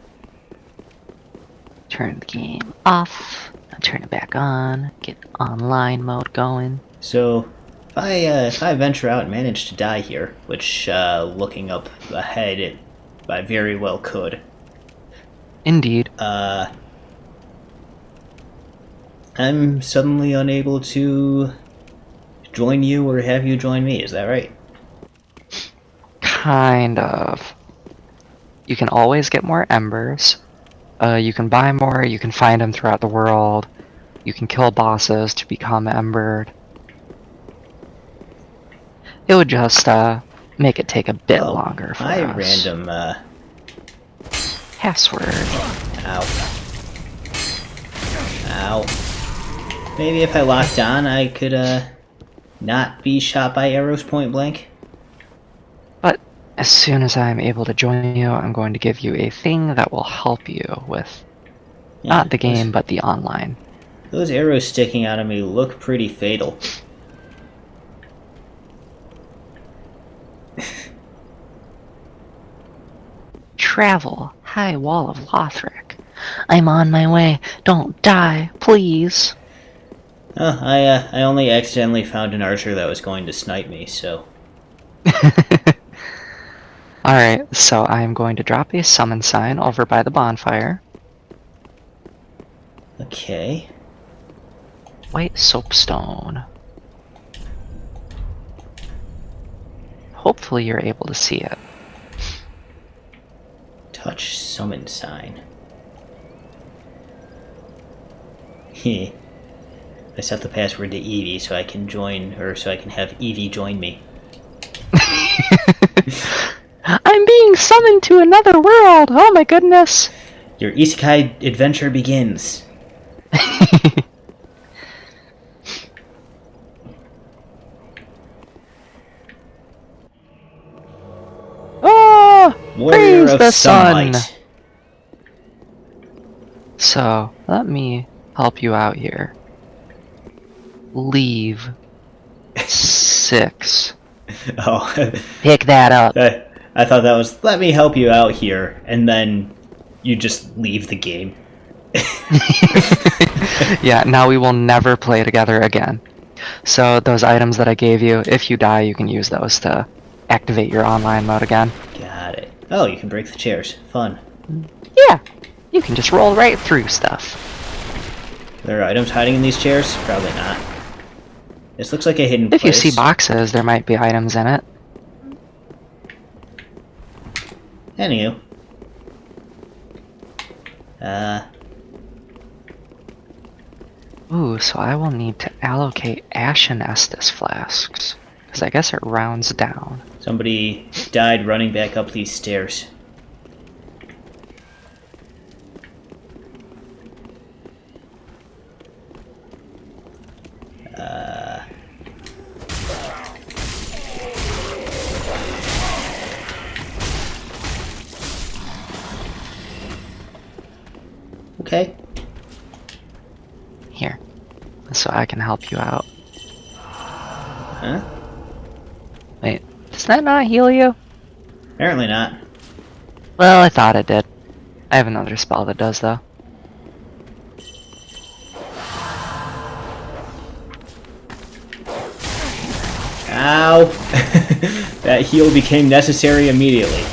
Speaker 2: Turn the game off, turn it back on, get online mode going.
Speaker 1: So, if I venture out and manage to die here, which, looking up ahead, I very well could.
Speaker 2: Indeed.
Speaker 1: I'm suddenly unable to join you or have you join me, is that right?
Speaker 2: Kind of. You can always get more embers. You can buy more, you can find them throughout the world. You can kill bosses to become embered. It would just make it take a bit longer for
Speaker 1: my
Speaker 2: us.
Speaker 1: random,
Speaker 2: Password.
Speaker 1: Ow. Ow. Maybe if I locked on, I could, not be shot by arrows point blank?
Speaker 2: But as soon as I'm able to join you, I'm going to give you a thing that will help you with not the game, but the online.
Speaker 1: Those arrows sticking out of me look pretty fatal.
Speaker 2: Travel, high wall of Lothric. I'm on my way. Don't die, please.
Speaker 1: Oh, I only accidentally found an archer that was going to snipe me, so...
Speaker 2: Alright, so I'm going to drop a summon sign over by the bonfire.
Speaker 1: Okay.
Speaker 2: White soapstone. Hopefully you're able to see it.
Speaker 1: Touch summon sign. Heh. I set the password to Evie so I can join, or so I can have Evie join me.
Speaker 2: I'm being summoned to another world! Oh my goodness!
Speaker 1: Your isekai adventure begins.
Speaker 2: Oh!
Speaker 1: Warrior
Speaker 2: Praise
Speaker 1: of
Speaker 2: the sun!
Speaker 1: sunlight.
Speaker 2: So, let me help you out here. Leave 6.
Speaker 1: Oh.
Speaker 2: Pick that up.
Speaker 1: I thought that was, let me help you out here, and then you just leave the game.
Speaker 2: Yeah, now we will never play together again. So those items that I gave you, if you die, you can use those to activate your online mode again.
Speaker 1: Got it. Oh, you can break the chairs. Fun.
Speaker 2: Yeah, you can just roll right through stuff.
Speaker 1: There are items hiding in these chairs? Probably not. This looks like a hidden
Speaker 2: If
Speaker 1: place.
Speaker 2: you see boxes, there might be items in it.
Speaker 1: Anywho.
Speaker 2: Ooh, so I will need to allocate Ashen Estus flasks. Because I guess it rounds down.
Speaker 1: Somebody died running back up these stairs. Okay.
Speaker 2: Here. So I can help you out.
Speaker 1: Huh?
Speaker 2: Wait, does that not heal you?
Speaker 1: Apparently not.
Speaker 2: Well, I thought it did. I have another spell that does, though.
Speaker 1: Ow! That heal became necessary immediately.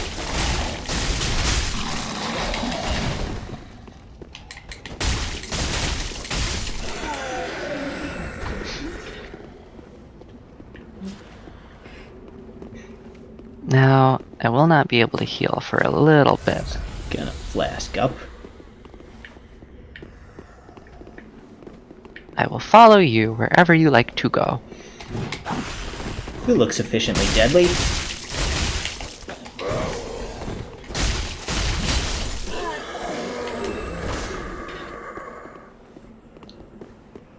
Speaker 2: Now, I will not be able to heal for a little bit.
Speaker 1: Gonna flask up.
Speaker 2: I will follow you wherever you like to go.
Speaker 1: You look sufficiently deadly.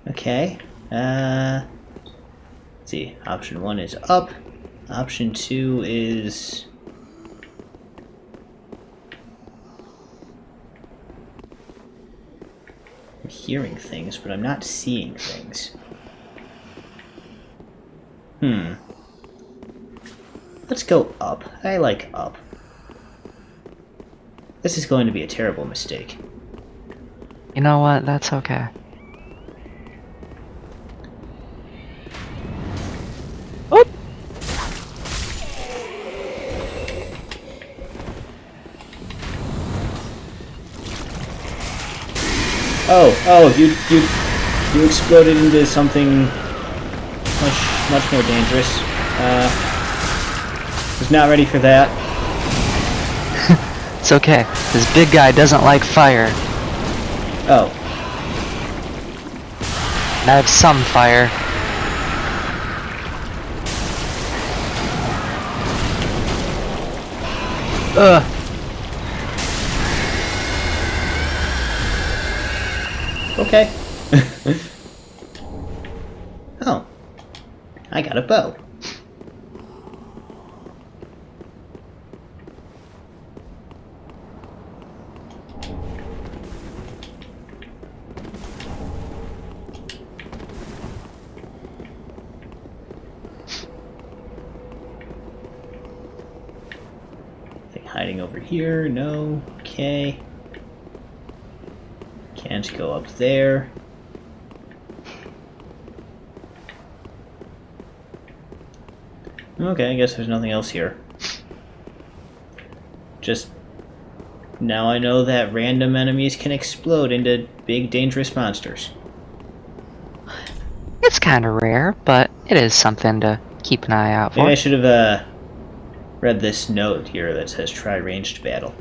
Speaker 1: Okay. Let's see. Option 1 is up. Option 2 is... I'm hearing things, but I'm not seeing things. Let's go up. I like up. This is going to be a terrible mistake.
Speaker 2: You know what? That's okay. Oop!
Speaker 1: Oh, you exploded into something much more dangerous. Was not ready for that.
Speaker 2: It's okay. This big guy doesn't like fire.
Speaker 1: Oh,
Speaker 2: And I have some fire. Ugh.
Speaker 1: okay. Oh, I got a bow. Hiding over here, no, okay. Can't go up there. Okay, I guess there's nothing else here. Just, now I know that random enemies can explode into big dangerous monsters.
Speaker 2: It's kind of rare, but it is something to keep an eye out for.
Speaker 1: Maybe I should have, read this note here that says try ranged battle.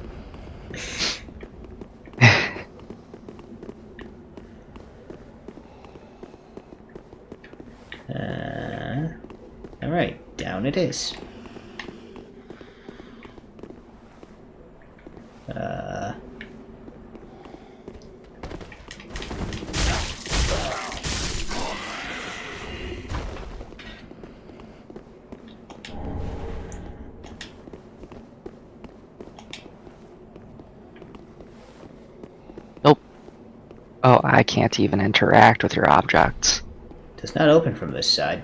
Speaker 1: Alright, down it is.
Speaker 2: Nope. Oh, I can't even interact with your objects.
Speaker 1: Does not open from this side.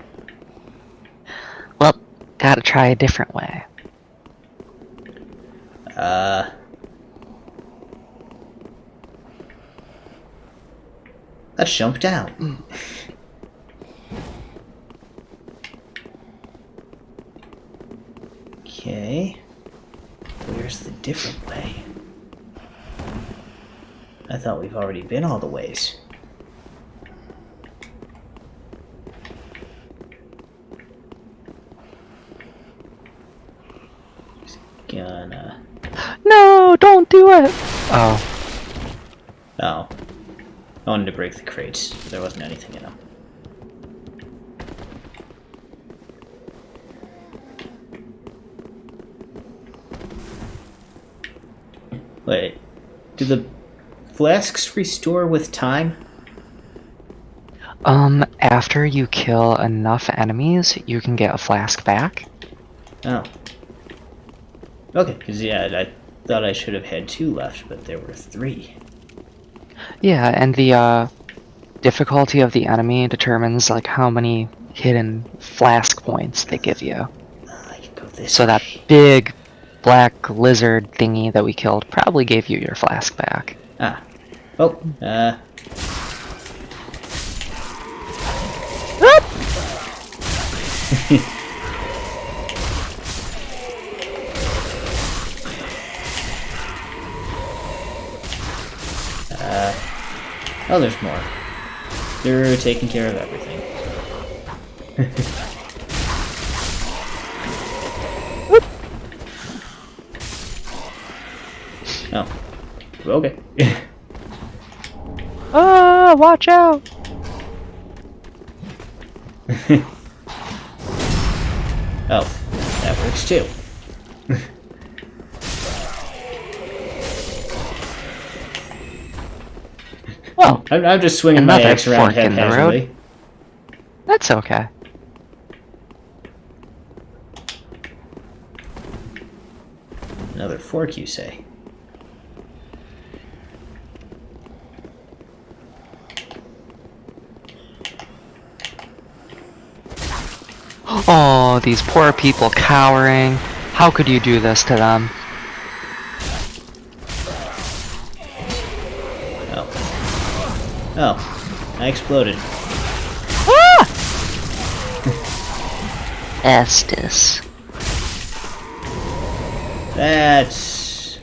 Speaker 2: Well, gotta try a different way.
Speaker 1: Let's jump down. Okay. Where's the different way? I thought we've already been all the ways. Just gonna...
Speaker 2: No, don't do it! Oh.
Speaker 1: Oh. I wanted to break the crates, but there wasn't anything in them. Wait. Do the flasks restore with time?
Speaker 2: After you kill enough enemies, you can get a flask back.
Speaker 1: Oh. Okay, because yeah, I thought I should have had 2 left, but there were 3.
Speaker 2: Yeah, and the difficulty of the enemy determines like how many hidden flask points they give you.
Speaker 1: I can go this
Speaker 2: So
Speaker 1: way.
Speaker 2: that big black lizard thingy that we killed probably gave you your flask back.
Speaker 1: Ah. Oh, oh, there's more. They're taking care of everything. Oh. Okay.
Speaker 2: Ah, watch out!
Speaker 1: Oh, that works too.
Speaker 2: Well,
Speaker 1: I'm just swinging my
Speaker 2: another
Speaker 1: axe around
Speaker 2: fork in the road.
Speaker 1: haphazardly.
Speaker 2: That's okay.
Speaker 1: Another fork, you say?
Speaker 2: Oh, these poor people cowering. How could you do this to them?
Speaker 1: Oh. Oh. I exploded.
Speaker 2: Estes.
Speaker 1: That's...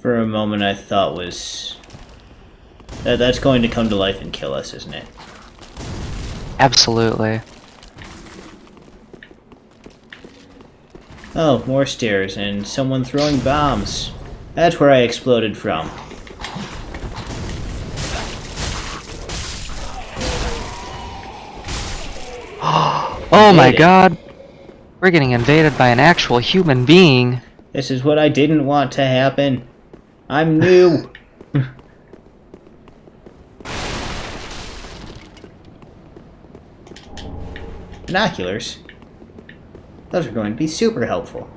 Speaker 1: For a moment I thought was... That's going to come to life and kill us, isn't it?
Speaker 2: Absolutely.
Speaker 1: Oh, more stairs, and someone throwing bombs. That's where I exploded from.
Speaker 2: Oh my
Speaker 1: Invaded.
Speaker 2: god! We're getting invaded by an actual human being.
Speaker 1: This is what I didn't want to happen. I'm new. Binoculars. Those are going to be super helpful.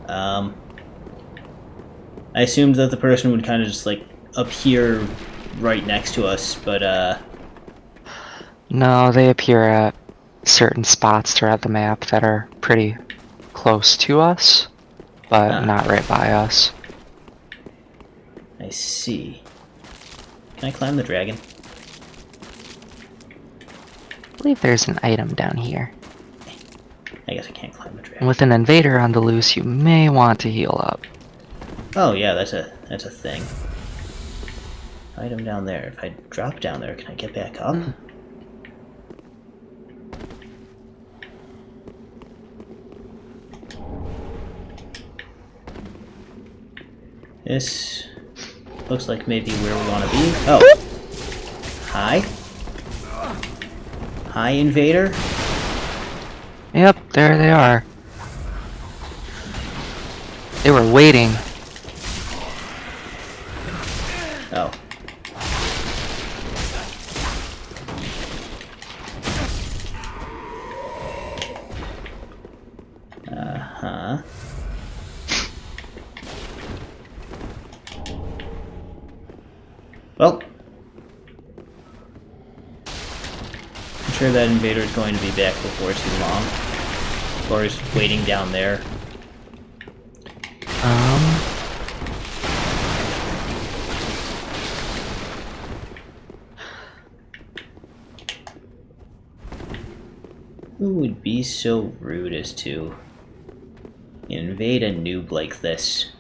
Speaker 1: I assumed that the person would kind of just like appear right next to us, but
Speaker 2: No, they appear at certain spots throughout the map that are pretty close to us, but not right by us.
Speaker 1: I see. Can I climb the dragon?
Speaker 2: I believe there's an item down here.
Speaker 1: I guess I can't climb the dragon.
Speaker 2: And with an invader on the loose, you may want to heal up.
Speaker 1: Oh yeah, that's a thing. Item down there. If I drop down there, can I get back up? This looks like maybe where we want to be. Oh. Hi. Hi, invader.
Speaker 2: Yep, there they are. They were waiting.
Speaker 1: Oh. Uh-huh. Well. I'm sure that invader is going to be back before too long. Or is waiting down there. Who would be so rude as to invade a noob like this?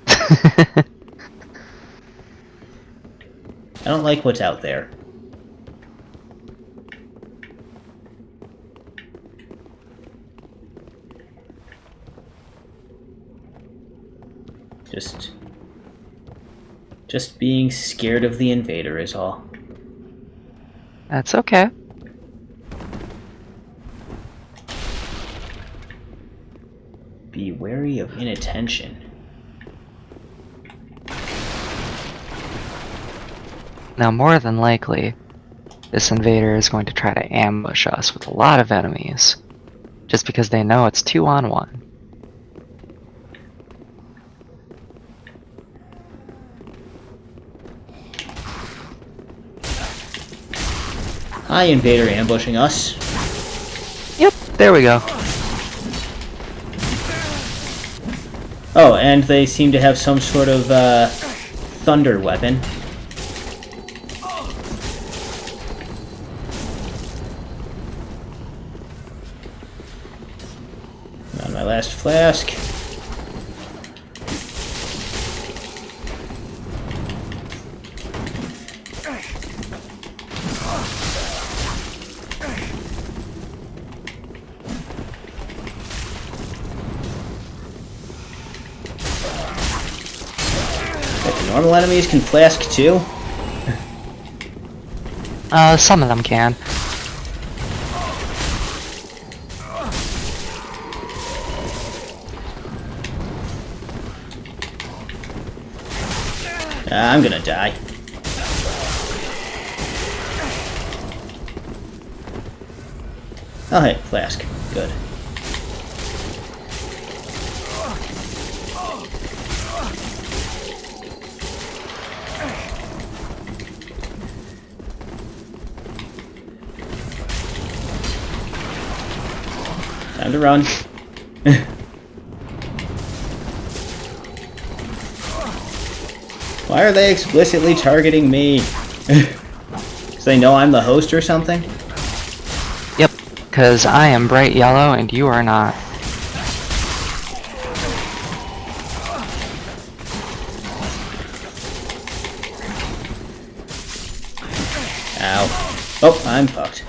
Speaker 1: I don't like what's out there. Just being scared of the invader is all.
Speaker 2: That's okay.
Speaker 1: Be wary of inattention.
Speaker 2: Now, more than likely, this invader is going to try to ambush us with a lot of enemies, just because they know it's 2-on-1.
Speaker 1: Hi, invader ambushing us.
Speaker 2: Yep, there we go.
Speaker 1: Oh, and they seem to have some sort of thunder weapon. On my last flask. Normal enemies can flask too?
Speaker 2: Some of them can.
Speaker 1: I'm gonna die. Oh hey, flask. Good. Time to run. Why are they explicitly targeting me? Because they know I'm the host or something?
Speaker 2: Yep, because I am bright yellow and you are not.
Speaker 1: Ow. Oh, I'm fucked.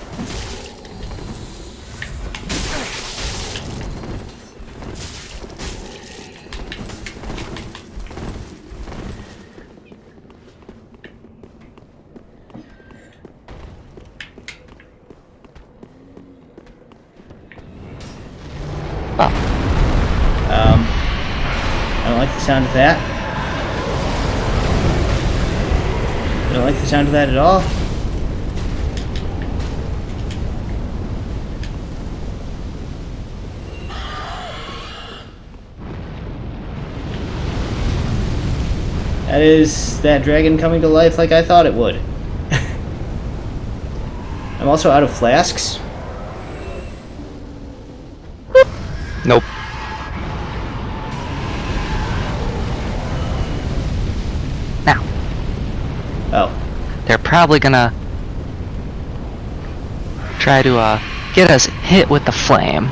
Speaker 1: I don't like the sound of that. I don't like the sound of that at all. That is that dragon coming to life like I thought it would. I'm also out of flasks.
Speaker 2: Nope. Now,
Speaker 1: Oh.
Speaker 2: they're probably gonna try to get us hit with the flame.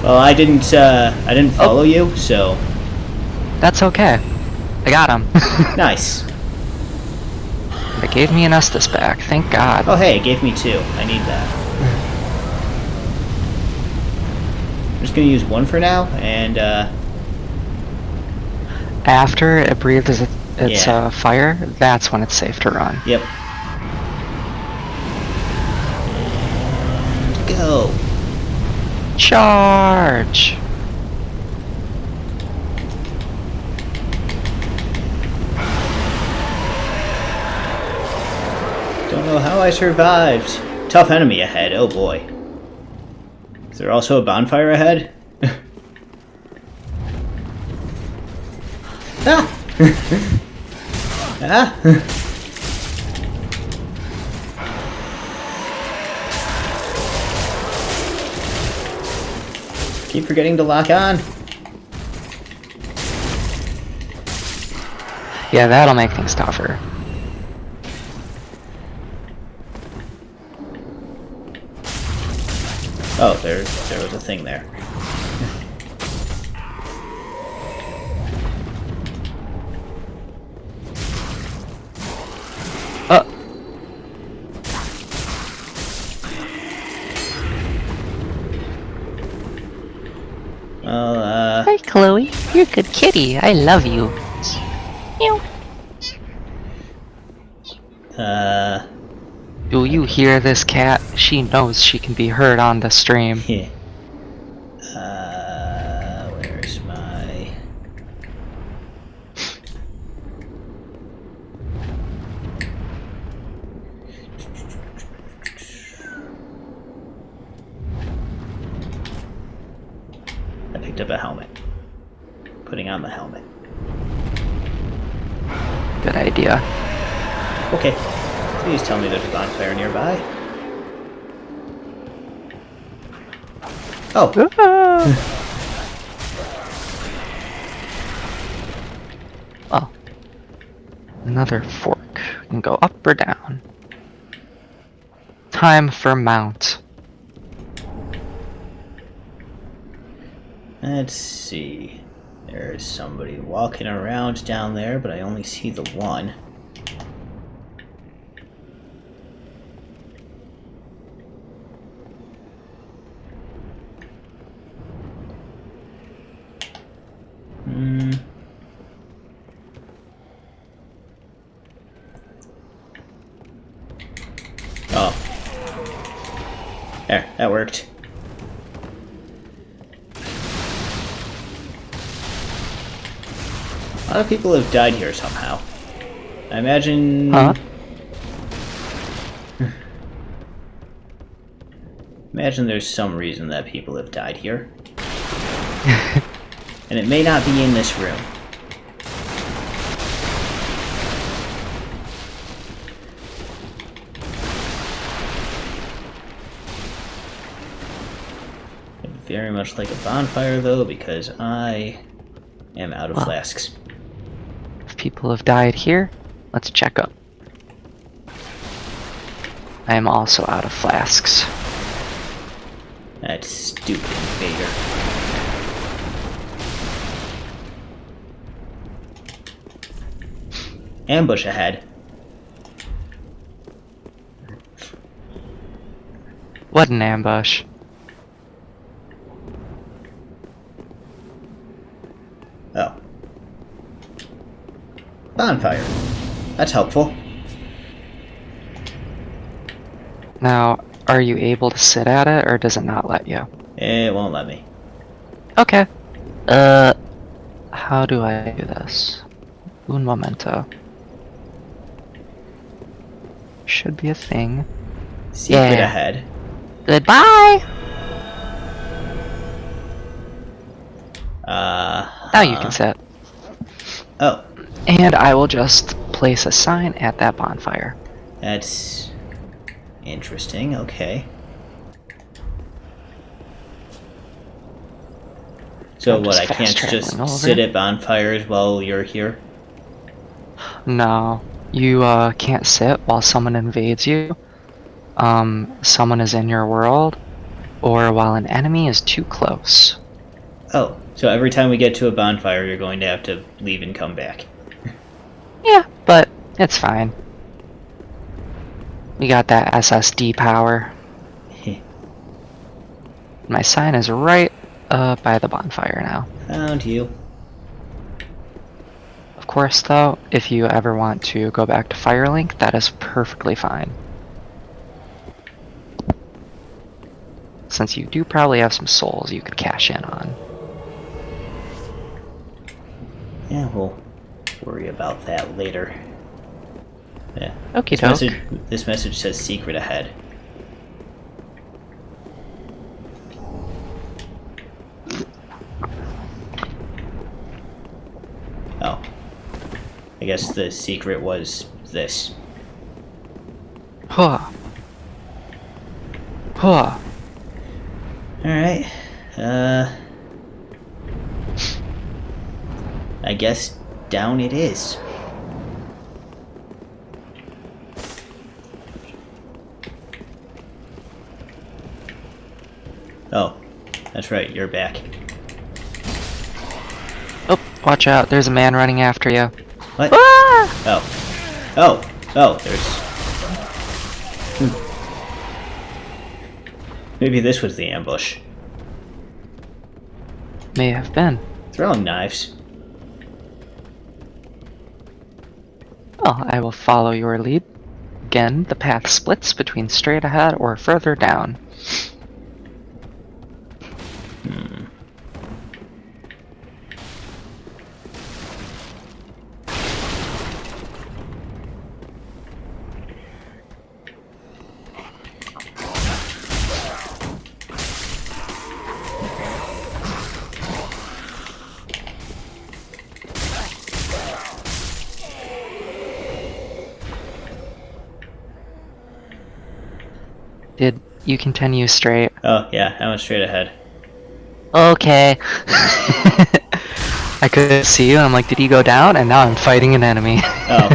Speaker 1: Well, I didn't follow you, so
Speaker 2: That's okay. I got him.
Speaker 1: nice.
Speaker 2: They gave me an Estus back, thank God.
Speaker 1: Oh hey, it gave me 2. I need that. I'm just gonna use 1 for now, and
Speaker 2: After it breathes its
Speaker 1: Yeah.
Speaker 2: fire, that's when it's safe to run.
Speaker 1: yep. And go.
Speaker 2: Charge!
Speaker 1: Don't know how I survived. Tough enemy ahead, oh boy. Is there also a bonfire ahead? Ah! Ah! Keep forgetting to lock on.
Speaker 2: Yeah, that'll make things tougher.
Speaker 1: Oh, there was a thing there. Well,
Speaker 2: Hi, Chloe. You're a good kitty. I love you. Meow. Do you hear this cat? She knows she can be heard on the stream.
Speaker 1: yeah. Where's my... I picked up a helmet. Putting on the helmet.
Speaker 2: Good idea.
Speaker 1: Okay. Please tell me there's a bonfire nearby. Oh,
Speaker 2: Oh. Another fork. We can go up or down. Time for mount.
Speaker 1: let's see. There's somebody walking around down there, but I only see the one. Oh. There, that worked. A lot of people have died here somehow. I imagine...
Speaker 2: Huh?
Speaker 1: Imagine there's some reason that people have died here. And it may not be in this room. I'd very much like a bonfire though, because I am out of
Speaker 2: Wow.
Speaker 1: flasks.
Speaker 2: If people have died here, let's check up. I am also out of flasks.
Speaker 1: That stupid invader. Ambush ahead.
Speaker 2: What an ambush.
Speaker 1: Oh. Bonfire. That's helpful.
Speaker 2: Now, are you able to sit at it, or does it not let you?
Speaker 1: It won't let me.
Speaker 2: Okay. How do I do this? Un momento. Should be a thing.
Speaker 1: Secret
Speaker 2: Yeah.
Speaker 1: ahead.
Speaker 2: Goodbye! Now you can sit.
Speaker 1: Oh,
Speaker 2: And I will just place a sign at that bonfire.
Speaker 1: that's interesting. Okay. So
Speaker 2: I'm
Speaker 1: what?
Speaker 2: just
Speaker 1: I can't
Speaker 2: fast
Speaker 1: just
Speaker 2: traveling over.
Speaker 1: sit at bonfires while you're here.
Speaker 2: No, you can't sit while someone invades you, someone is in your world, or while an enemy is too close.
Speaker 1: Oh, so every time we get to a bonfire, you're going to have to leave and come back.
Speaker 2: Yeah, but it's fine. We got that SSD power. My sign is right by the bonfire now.
Speaker 1: Found you.
Speaker 2: Of course, though, if you ever want to go back to Firelink, that is perfectly fine. Since you do probably have some souls you could cash in on.
Speaker 1: Yeah, we'll worry about that later. Yeah.
Speaker 2: Okie doke.
Speaker 1: This message says secret ahead. Oh. I guess the secret was this.
Speaker 2: Huh. Huh.
Speaker 1: Alright. I guess down it is. Oh, that's right, you're back.
Speaker 2: Oh, watch out, there's a man running after you.
Speaker 1: What?
Speaker 2: Ah!
Speaker 1: Oh, there's... Maybe this was the ambush.
Speaker 2: May have been.
Speaker 1: Throwing knives.
Speaker 2: Well, I will follow your lead. Again, the path splits between straight ahead or further down. Did you continue straight?
Speaker 1: Oh, yeah, I went straight ahead.
Speaker 2: Okay. I couldn't see you. I'm like, did he go down? And now I'm fighting an enemy.
Speaker 1: Oh.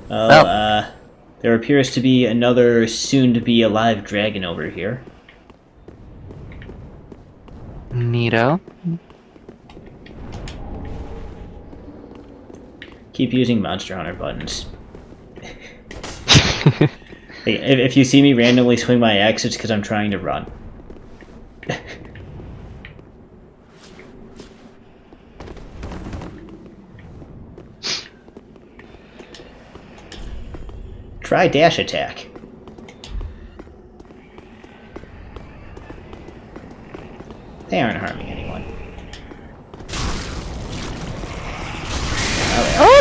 Speaker 1: Well, there appears to be another soon-to-be-alive dragon over here.
Speaker 2: Neato.
Speaker 1: Keep using Monster Hunter buttons. Hey, if you see me randomly swing my axe, it's because I'm trying to run. Try dash attack. They aren't harming anyone.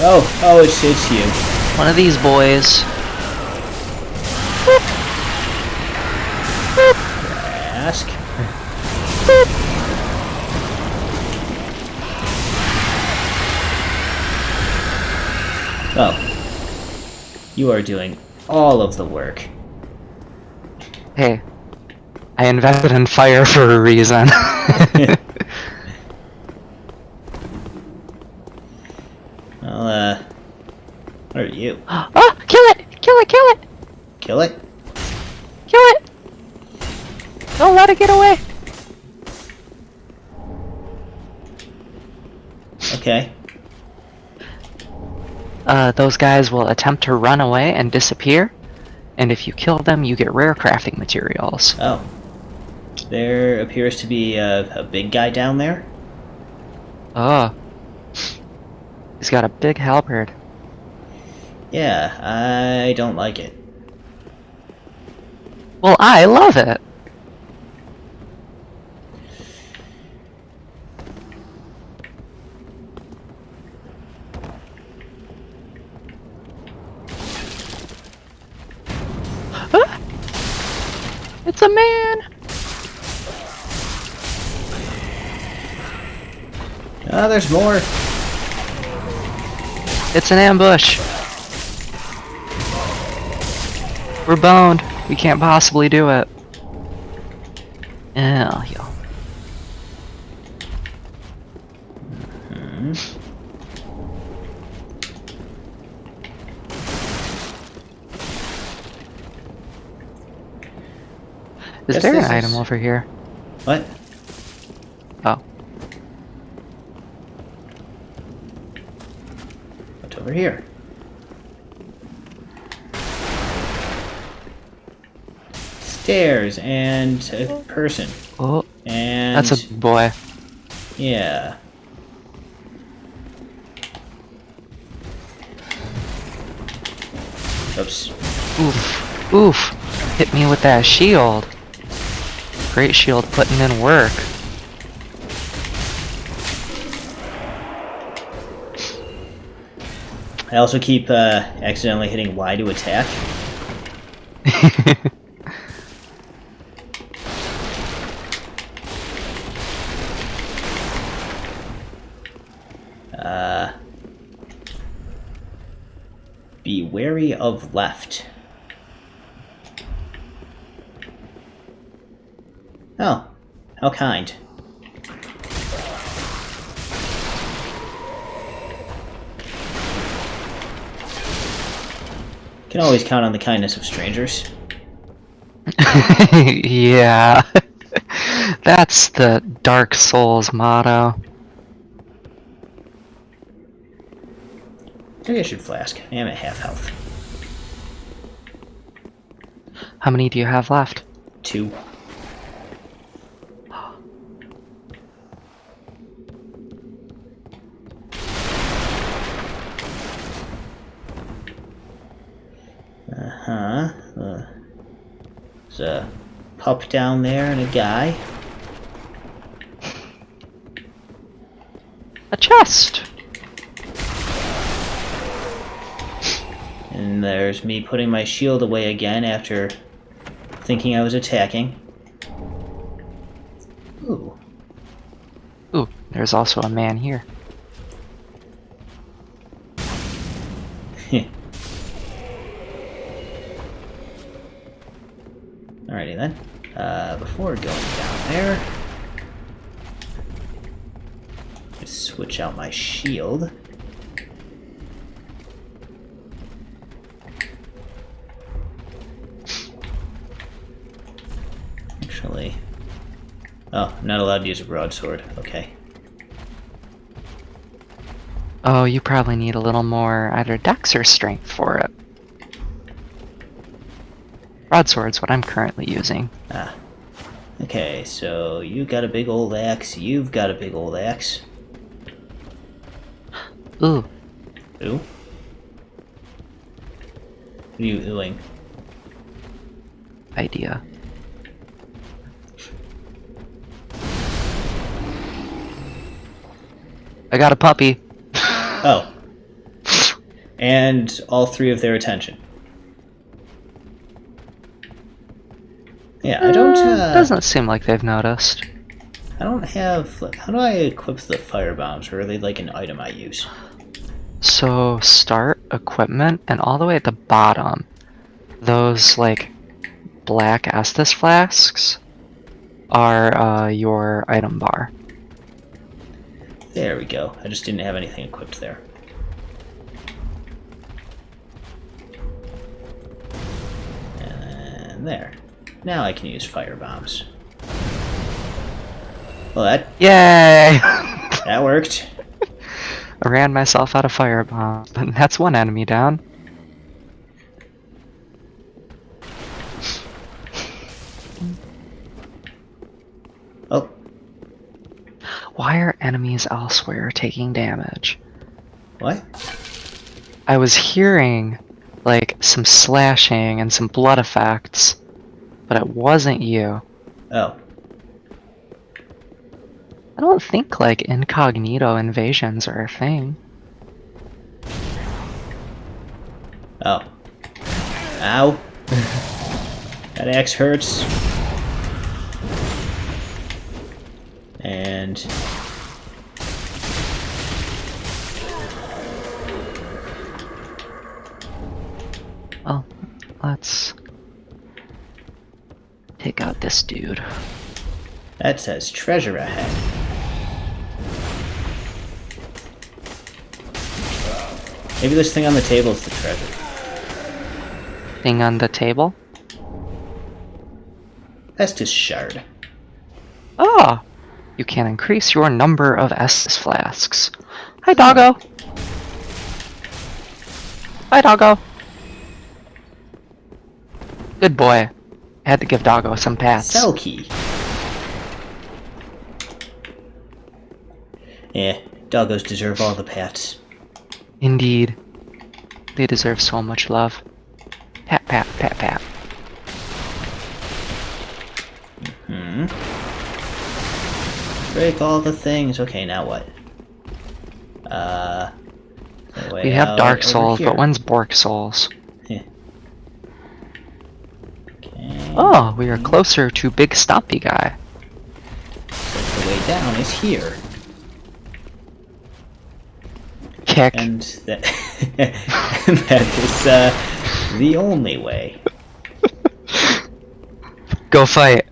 Speaker 1: Oh, it's you.
Speaker 2: One of these boys.
Speaker 1: Ask. Oh. You are doing all of the work.
Speaker 2: Hey, I invested in fire for a reason.
Speaker 1: Well, what are you?
Speaker 2: Oh, kill it! Kill it! Kill it!
Speaker 1: Kill it?
Speaker 2: Kill it! Don't let it get away!
Speaker 1: Okay.
Speaker 2: Those guys will attempt to run away and disappear, and if you kill them, you get rare crafting materials.
Speaker 1: Oh. There appears to be a big guy down there.
Speaker 2: Oh. He's got a big halberd.
Speaker 1: Yeah, I don't like it.
Speaker 2: Well, I love it! Ah! It's a man!
Speaker 1: Ah, there's more.
Speaker 2: It's an ambush! We're boned. We can't possibly do it. Yeah, I'll heal.
Speaker 1: Hmm.
Speaker 2: Is
Speaker 1: Guess
Speaker 2: there an
Speaker 1: this
Speaker 2: item
Speaker 1: is-
Speaker 2: over here?
Speaker 1: What?
Speaker 2: Oh.
Speaker 1: What's over here? Stairs and a person.
Speaker 2: Oh,
Speaker 1: And
Speaker 2: that's a boy.
Speaker 1: yeah. Oops.
Speaker 2: Oof. Oof. Hit me with that shield. Great shield putting in work.
Speaker 1: I also keep accidentally hitting Y to attack. Be wary of left. Oh, how kind. Can always count on the kindness of strangers.
Speaker 2: Yeah. That's the Dark Souls motto.
Speaker 1: Maybe I should flask. I am at half health.
Speaker 2: How many do you have left?
Speaker 1: 2. There's a pup down there and a guy.
Speaker 2: A chest!
Speaker 1: And there's me putting my shield away again after thinking I was attacking. Ooh.
Speaker 2: Ooh, there's also a man here.
Speaker 1: Before going down there, just switch out my shield. Actually, oh, I'm not allowed to use a broadsword. Okay.
Speaker 2: Oh, you probably need a little more either dex or strength for it. Broadsword's what I'm currently using.
Speaker 1: Ah. Okay, so you got a big old axe, you've got a big old axe.
Speaker 2: Ooh,
Speaker 1: Ooh? What are you oohing?
Speaker 2: idea. I got a puppy.
Speaker 1: Oh. And all three of their attention. Yeah, I don't,
Speaker 2: Doesn't seem like they've noticed.
Speaker 1: I don't have, how do I equip the fire bombs, or are they like an item I use?
Speaker 2: So start equipment, and all the way at the bottom, those like black Estus flasks are your item bar.
Speaker 1: There we go. I just didn't have anything equipped there. And there. Now I can use fire bombs. Well,
Speaker 2: Yay!
Speaker 1: that worked.
Speaker 2: I ran myself out of fire bombs, but that's one enemy down.
Speaker 1: Oh,
Speaker 2: Why are enemies elsewhere taking damage?
Speaker 1: what?
Speaker 2: I was hearing like some slashing and some blood effects, but it wasn't you.
Speaker 1: Oh,
Speaker 2: I don't think like incognito invasions are a thing.
Speaker 1: oh. Ow. That axe hurts. And...
Speaker 2: Well, let's take out this dude.
Speaker 1: that says treasure ahead. Maybe this thing on the table is the treasure.
Speaker 2: Thing on the table.
Speaker 1: That's just shard.
Speaker 2: Ah! You can increase your number of Estus flasks. Hi, doggo! Hi, doggo! Good boy. I had to give doggo some pats.
Speaker 1: Cell key. Yeah, doggos deserve all the pats.
Speaker 2: Indeed. They deserve so much love. Pat, pat, pat, pat.
Speaker 1: Hmm. Break all the things. Okay, now what?
Speaker 2: We have Dark Souls, but when's Bork Souls?
Speaker 1: Yeah. Okay.
Speaker 2: Oh, we are closer to Big Stompy Guy.
Speaker 1: The way down is here.
Speaker 2: Kick.
Speaker 1: And that, and that is the only way.
Speaker 2: Go fight.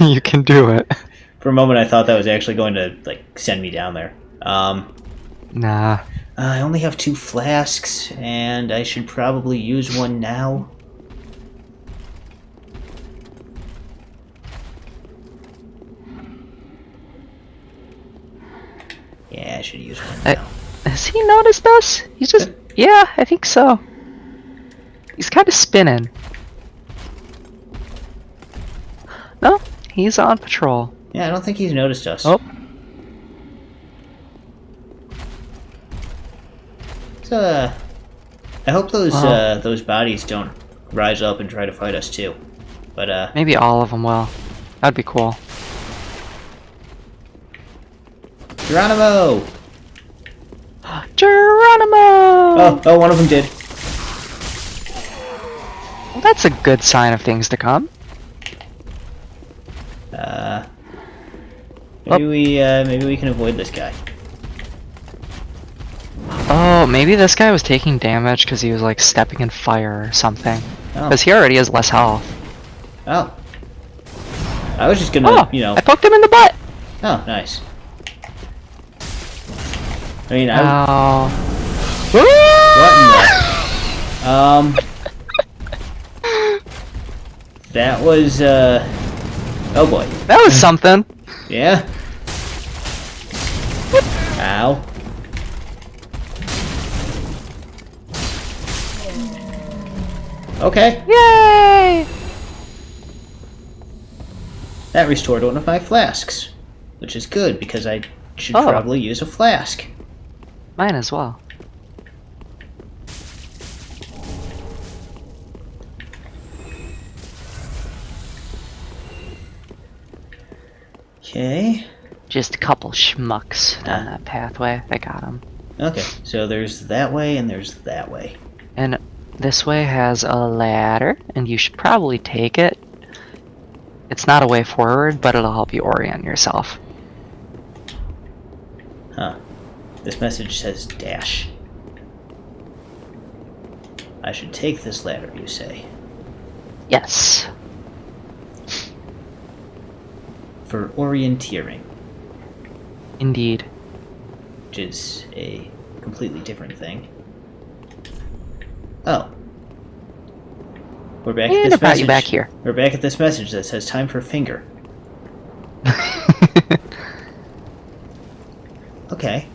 Speaker 2: You can do it.
Speaker 1: For a moment I thought that was actually going to like send me down there.
Speaker 2: Nah.
Speaker 1: I only have 2 flasks, and I should probably use one now. Yeah, I should use one now.
Speaker 2: Has he noticed us? He's just... Yeah, I think so. He's kind of spinning. No, he's on patrol.
Speaker 1: Yeah, I don't think he's noticed us.
Speaker 2: Oh.
Speaker 1: So, I hope those those bodies don't rise up and try to fight us too. But
Speaker 2: Maybe all of them will. That'd be cool.
Speaker 1: Geronimo!
Speaker 2: Geronimo!
Speaker 1: Oh, one of them did.
Speaker 2: Well, that's a good sign of things to come.
Speaker 1: Maybe we can avoid this guy.
Speaker 2: Oh, maybe this guy was taking damage because he was like stepping in fire or something.
Speaker 1: Oh.
Speaker 2: Because he already has less health.
Speaker 1: Oh. I was just gonna,
Speaker 2: Oh,
Speaker 1: you know...
Speaker 2: I poked him in the butt!
Speaker 1: Oh, nice. I mean,
Speaker 2: Oh.
Speaker 1: What in the... That was, oh boy.
Speaker 2: That was something.
Speaker 1: Yeah? Ow. Okay.
Speaker 2: Yay!
Speaker 1: That restored one of my flasks. Which is good, because I should
Speaker 2: Oh.
Speaker 1: probably use a flask.
Speaker 2: Mine as well.
Speaker 1: Okay.
Speaker 2: Just a couple schmucks down that pathway. I got them.
Speaker 1: Okay, so there's that way and there's that way.
Speaker 2: And this way has a ladder, and you should probably take it. It's not a way forward, but it'll help you orient yourself.
Speaker 1: Huh. This message says dash. I should take this ladder, you say?
Speaker 2: Yes.
Speaker 1: For orienteering,
Speaker 2: Indeed.
Speaker 1: which is a completely different thing. Oh. We're back at
Speaker 2: And
Speaker 1: this
Speaker 2: I brought
Speaker 1: message.
Speaker 2: you back here.
Speaker 1: We're back at this message that says time for finger. Okay.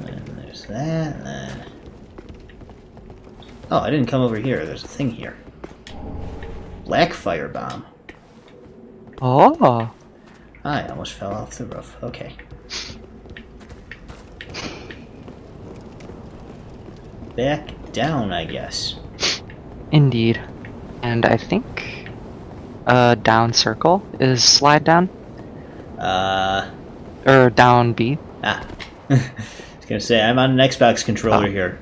Speaker 1: And there's that, and then... Oh, I didn't come over here. There's a thing here. Black firebomb.
Speaker 2: Oh.
Speaker 1: I almost fell off the roof. Okay. Back down, I guess.
Speaker 2: Indeed. And I think down circle is slide down. Or down B.
Speaker 1: I was gonna say, I'm on an Xbox controller here.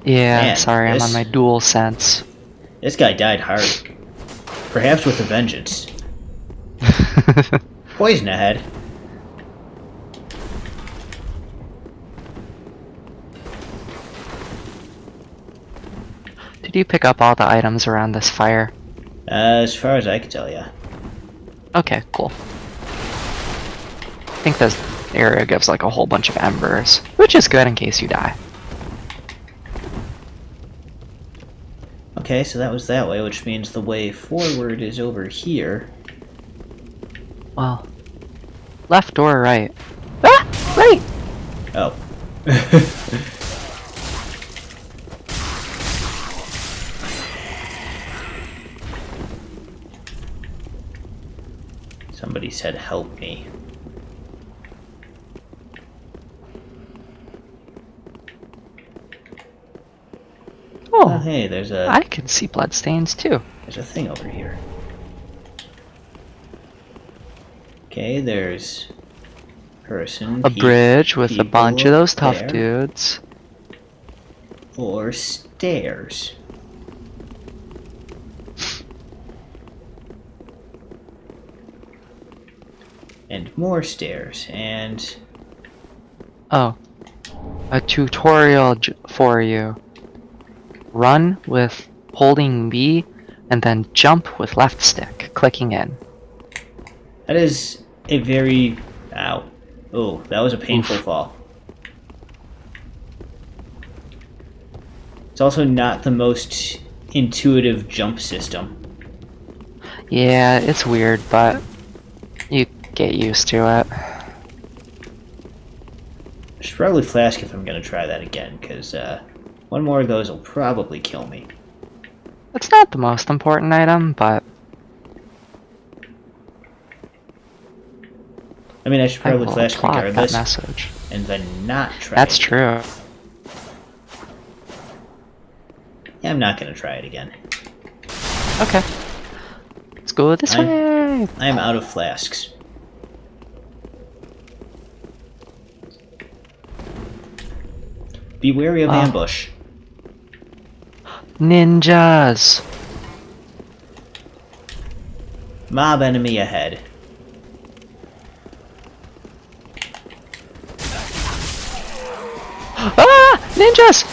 Speaker 2: Yeah,
Speaker 1: Man,
Speaker 2: sorry,
Speaker 1: this-
Speaker 2: I'm on my dual sense.
Speaker 1: This guy died hard. Perhaps with a vengeance. Poison ahead.
Speaker 2: Did you pick up all the items around this fire?
Speaker 1: As far as I can tell, yeah.
Speaker 2: Okay, cool. I think this area gives like a whole bunch of embers, which is good in case you die.
Speaker 1: Okay, so that was that way, which means the way forward is over here.
Speaker 2: Well, left or right? Ah! Right!
Speaker 1: Oh. Somebody said help me. Oh,
Speaker 2: Oh,
Speaker 1: hey, there's
Speaker 2: I can see bloodstains too.
Speaker 1: a thing over here. Okay, there's person,
Speaker 2: A bridge with a bunch of
Speaker 1: people
Speaker 2: those tough
Speaker 1: there.
Speaker 2: dudes.
Speaker 1: Or stairs. And more stairs, and
Speaker 2: Oh, a tutorial for you. Run with holding B, and then jump with left stick, clicking in.
Speaker 1: that is a very... Ow. Oh, that was a painful
Speaker 2: Oof.
Speaker 1: fall. It's also not the most intuitive jump system.
Speaker 2: Yeah, it's weird, but you get used to it.
Speaker 1: I should probably flask if I'm gonna try that again, because one more of those will probably kill me.
Speaker 2: It's not the most important item, but
Speaker 1: I mean, I should
Speaker 2: I
Speaker 1: probably
Speaker 2: will
Speaker 1: flask
Speaker 2: plot that
Speaker 1: regardless,
Speaker 2: message.
Speaker 1: and then not try
Speaker 2: That's
Speaker 1: it.
Speaker 2: true.
Speaker 1: Yeah, I'm not gonna try it again.
Speaker 2: Okay. Let's go this way.
Speaker 1: I am out of flasks. Be wary of ambush.
Speaker 2: Ninjas.
Speaker 1: Mob enemy ahead.
Speaker 2: Ah! Ninjas!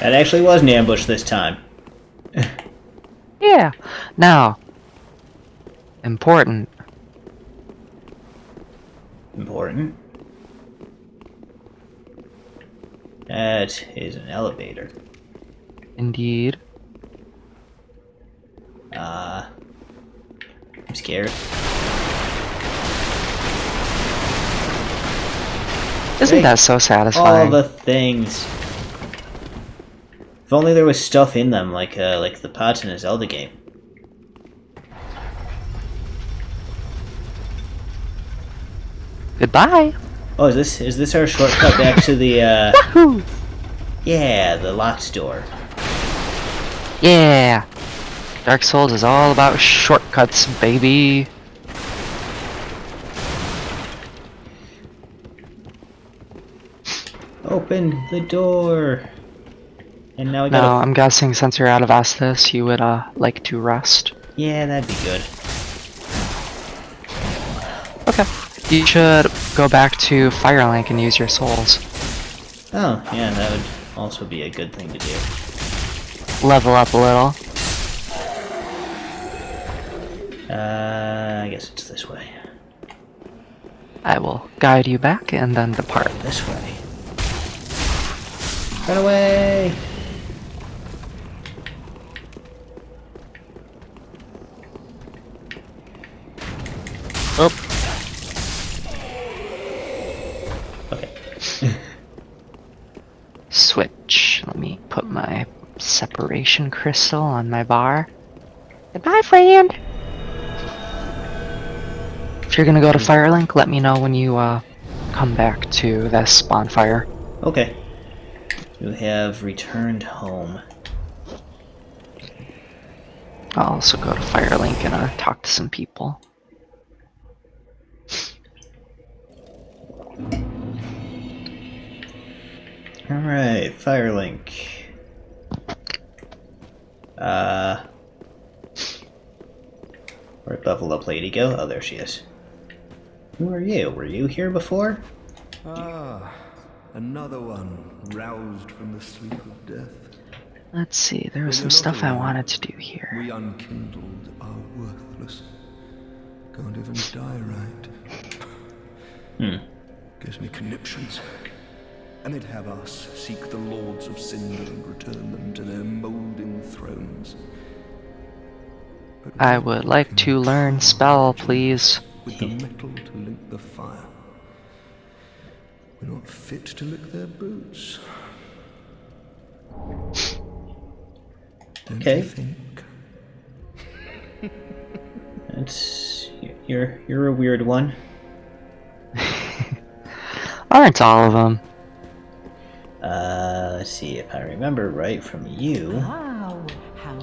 Speaker 1: That actually was an ambush this time.
Speaker 2: Yeah. Now, important.
Speaker 1: Important. That is an elevator.
Speaker 2: Indeed.
Speaker 1: I'm scared.
Speaker 2: Isn't
Speaker 1: Hey,
Speaker 2: that so
Speaker 1: all
Speaker 2: satisfying?
Speaker 1: the things. If only there was stuff in them, like the pots in a Zelda game.
Speaker 2: Goodbye.
Speaker 1: Oh, is this our shortcut back to the
Speaker 2: Wahoo!
Speaker 1: yeah, the locked door?
Speaker 2: Yeah. Dark Souls is all about shortcuts, baby.
Speaker 1: Open the door. And now we
Speaker 2: No,
Speaker 1: gotta.
Speaker 2: I'm guessing since you're out of Estus, you would like to rest.
Speaker 1: Yeah, that'd be good.
Speaker 2: Okay. You should go back to Firelink and use your souls.
Speaker 1: Oh, yeah, that would also be a good thing to do.
Speaker 2: Level up a little.
Speaker 1: I guess it's this way.
Speaker 2: I will guide you back and then depart.
Speaker 1: This way. Run away!
Speaker 2: Oh.
Speaker 1: Okay.
Speaker 2: Switch. Let me put my separation crystal on my bar. Goodbye, friend! If you're gonna go to Firelink, let me know when you come back to this bonfire.
Speaker 1: Okay. You have returned home.
Speaker 2: I'll also go to Firelink and talk to some people.
Speaker 1: Alright, Firelink. Where'd level up lady go? Oh, there she is. Who are you? Were you here before?
Speaker 6: Ah, another one roused from the sleep of death.
Speaker 2: Let's see, there was
Speaker 6: When
Speaker 2: some
Speaker 6: you're not
Speaker 2: stuff I
Speaker 6: around,
Speaker 2: wanted to do here.
Speaker 6: We unkindled are worthless. Can't even die right. Gives me conniptions. And they'd have us seek the lords of Cinder and return them to their moulding thrones. But
Speaker 2: I
Speaker 6: we're
Speaker 2: would like
Speaker 6: broken
Speaker 2: to learn spell,
Speaker 6: tribes
Speaker 2: please.
Speaker 6: with the metal to link the fire. We're not fit to lick their boots. Don't
Speaker 1: Okay.
Speaker 6: you think?
Speaker 1: That's you're a weird one.
Speaker 2: Aren't all of them?
Speaker 1: Let's see if I remember right from you.
Speaker 3: How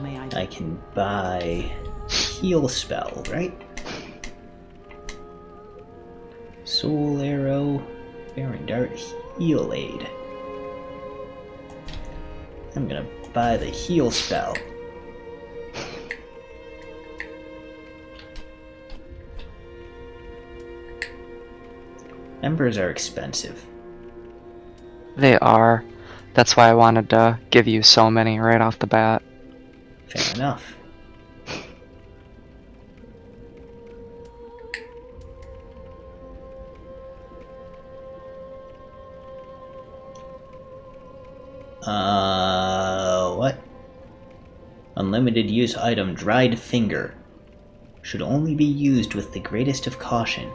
Speaker 3: may I...
Speaker 1: I can buy heal spell, right? Soul arrow, Baron dart, heal aid. I'm gonna buy the heal spell. Embers are expensive.
Speaker 2: They are. That's why I wanted to give you so many right off the bat.
Speaker 1: Fair enough. What? Unlimited use item, dried finger. Should only be used with the greatest of caution.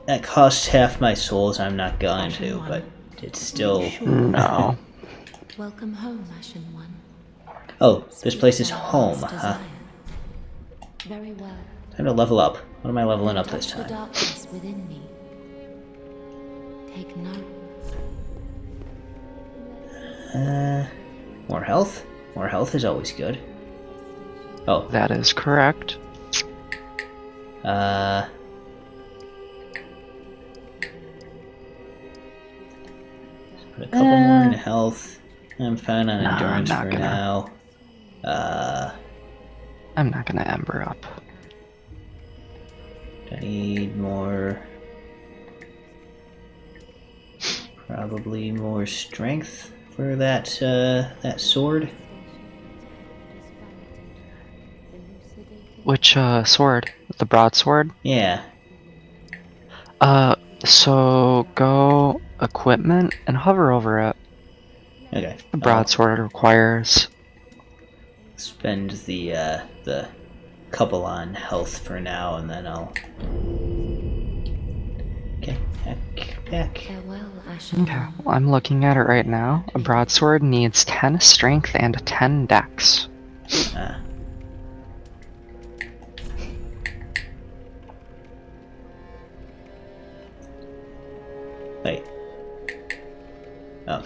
Speaker 1: That costs half my souls, I'm not going to, but it's still...
Speaker 2: No.
Speaker 4: Welcome home, Ashen One.
Speaker 1: Oh, this place is
Speaker 4: Speak my
Speaker 1: home,
Speaker 4: heart's
Speaker 1: huh?
Speaker 4: desire. Very well.
Speaker 1: Time to level up. What am I leveling up this
Speaker 4: Touch the
Speaker 1: time?
Speaker 4: darkness within me. Take note.
Speaker 1: More health? More health is always good. Oh,
Speaker 2: That is correct.
Speaker 1: put a couple more in health. I'm fine on
Speaker 2: No, I'm
Speaker 1: endurance
Speaker 2: not
Speaker 1: for
Speaker 2: gonna.
Speaker 1: now.
Speaker 2: I'm not gonna ember up.
Speaker 1: I need more. Probably more strength for that that sword.
Speaker 2: Which sword? The broadsword?
Speaker 1: Yeah.
Speaker 2: So go equipment and hover over it.
Speaker 1: Okay.
Speaker 2: The
Speaker 1: I'll
Speaker 2: broadsword requires.
Speaker 1: spend the couple on health for now, and then I'll. Okay. Back.
Speaker 4: Farewell, Ashen
Speaker 2: Okay,
Speaker 4: One.
Speaker 2: well, I'm looking at it right now. A broadsword needs 10 strength and 10 dex.
Speaker 1: Ah. Wait. Oh.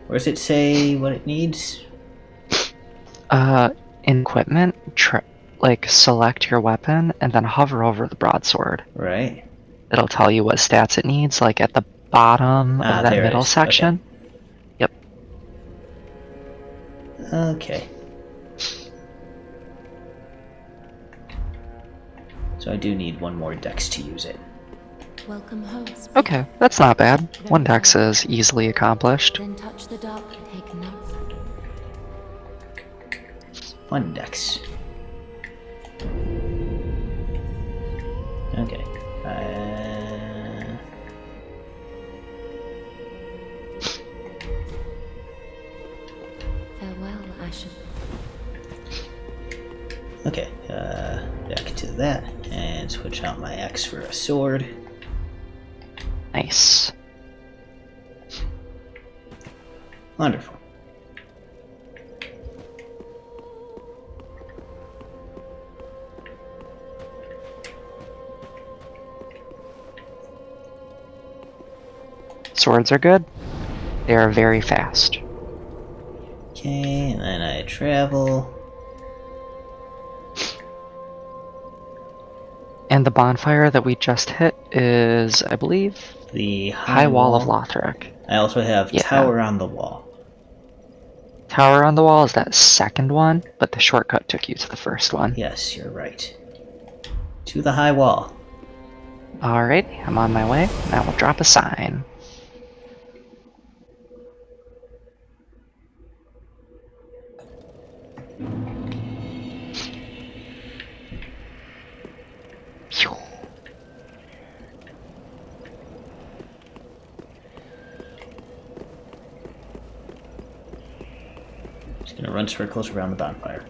Speaker 1: Where does it say what it needs?
Speaker 2: In equipment, like select your weapon and then hover over the broadsword.
Speaker 1: Right.
Speaker 2: It'll tell you what stats it needs, like at the bottom
Speaker 1: Ah,
Speaker 2: of that
Speaker 1: there it
Speaker 2: middle
Speaker 1: is.
Speaker 2: section. Yep.
Speaker 1: Okay. So I do need one more dex to use it.
Speaker 4: Welcome host.
Speaker 2: Okay, that's not bad. One dex is easily accomplished.
Speaker 4: Then touch the dark, take note.
Speaker 1: One dex. Okay.
Speaker 4: Farewell, Ashen.
Speaker 1: Okay. Back to that and switch out my axe for a sword.
Speaker 2: Nice.
Speaker 1: Wonderful.
Speaker 2: Swords are good. They are very fast.
Speaker 1: Okay, and then I travel.
Speaker 2: And the bonfire that we just hit is, I believe,
Speaker 1: The
Speaker 2: High Wall of Lothric.
Speaker 1: I also have
Speaker 2: Yeah.
Speaker 1: Tower on the Wall.
Speaker 2: Tower on the Wall is that second one, but the shortcut took you to the first one.
Speaker 1: Yes, you're right. To the High Wall.
Speaker 2: Alright, I'm on my way. Now we'll drop a sign. Phew.
Speaker 1: Just gonna run circles around the bonfire.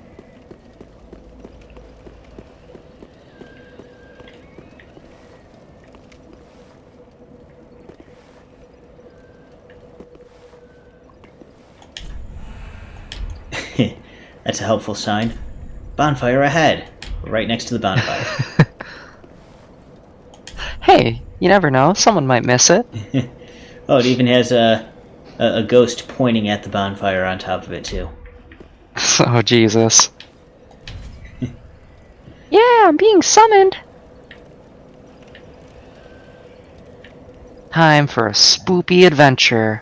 Speaker 1: That's a helpful sign. Bonfire ahead! We're right next to the bonfire.
Speaker 2: Hey, you never know, someone might miss it.
Speaker 1: Oh, it even has a ghost pointing at the bonfire on top of it, too.
Speaker 2: Oh, Jesus. Yeah, I'm being summoned. Time for a spoopy adventure.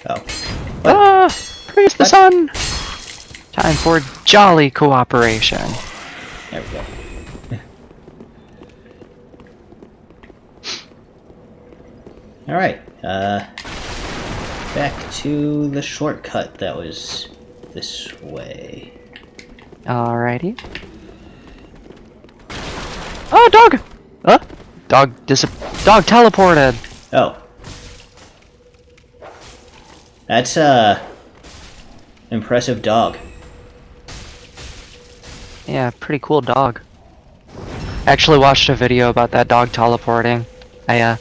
Speaker 1: Oh.
Speaker 2: Ah! Praise the sun! Time for jolly cooperation.
Speaker 1: There we go. Alright, back to the shortcut that was this way.
Speaker 2: Alrighty. Oh, dog! Dog teleported!
Speaker 1: Oh. That's impressive dog.
Speaker 2: Yeah, pretty cool dog. Actually watched a video about that dog teleporting. I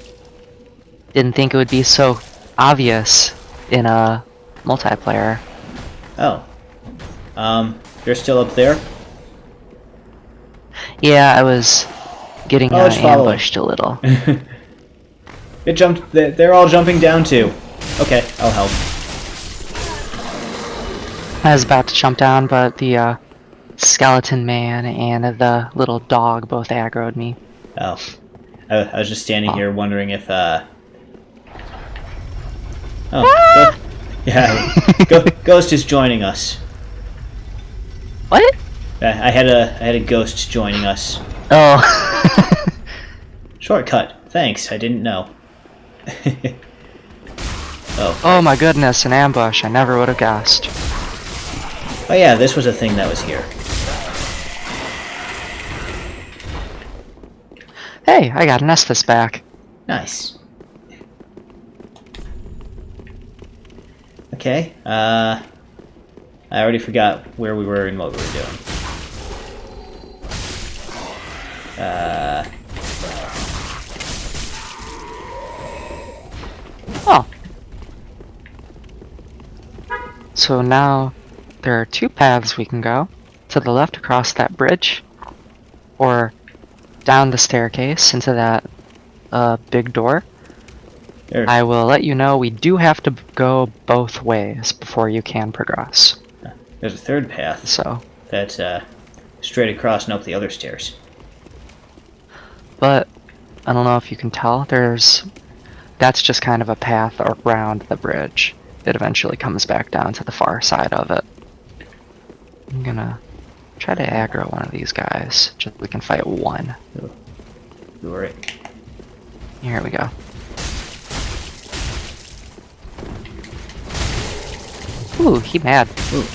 Speaker 2: didn't think it would be so obvious in a multiplayer.
Speaker 1: Oh. You're still up there?
Speaker 2: Yeah, I was getting
Speaker 1: it's following.
Speaker 2: ambushed a little.
Speaker 1: It jumped. They're all jumping down too. Okay, I'll help.
Speaker 2: I was about to jump down, but the skeleton man and the little dog both aggroed me.
Speaker 1: Oh. I was just standing here wondering if, Oh. Yeah. Ghost is joining us.
Speaker 2: What?
Speaker 1: I had a ghost joining us.
Speaker 2: Oh.
Speaker 1: Shortcut. Thanks. I didn't know. Oh.
Speaker 2: Oh my goodness, an ambush. I never would have guessed.
Speaker 1: Oh yeah, this was a thing that was here.
Speaker 2: Hey, I got an Estus back.
Speaker 1: Nice. Okay. I already forgot where we were and what we were doing.
Speaker 2: Oh. So now there are two paths we can go. To the left across that bridge, or down the staircase into that big door.
Speaker 1: There.
Speaker 2: I will let you know we do have to go both ways before you can progress.
Speaker 1: There's a third path.
Speaker 2: So,
Speaker 1: That's straight across and up the other stairs.
Speaker 2: but I don't know if you can tell, that's just kind of a path around the bridge. It eventually comes back down to the far side of it. I'm gonna try to aggro one of these guys, just so we can fight one.
Speaker 1: You were it.
Speaker 2: Here we go. Ooh, he mad.
Speaker 1: Ooh.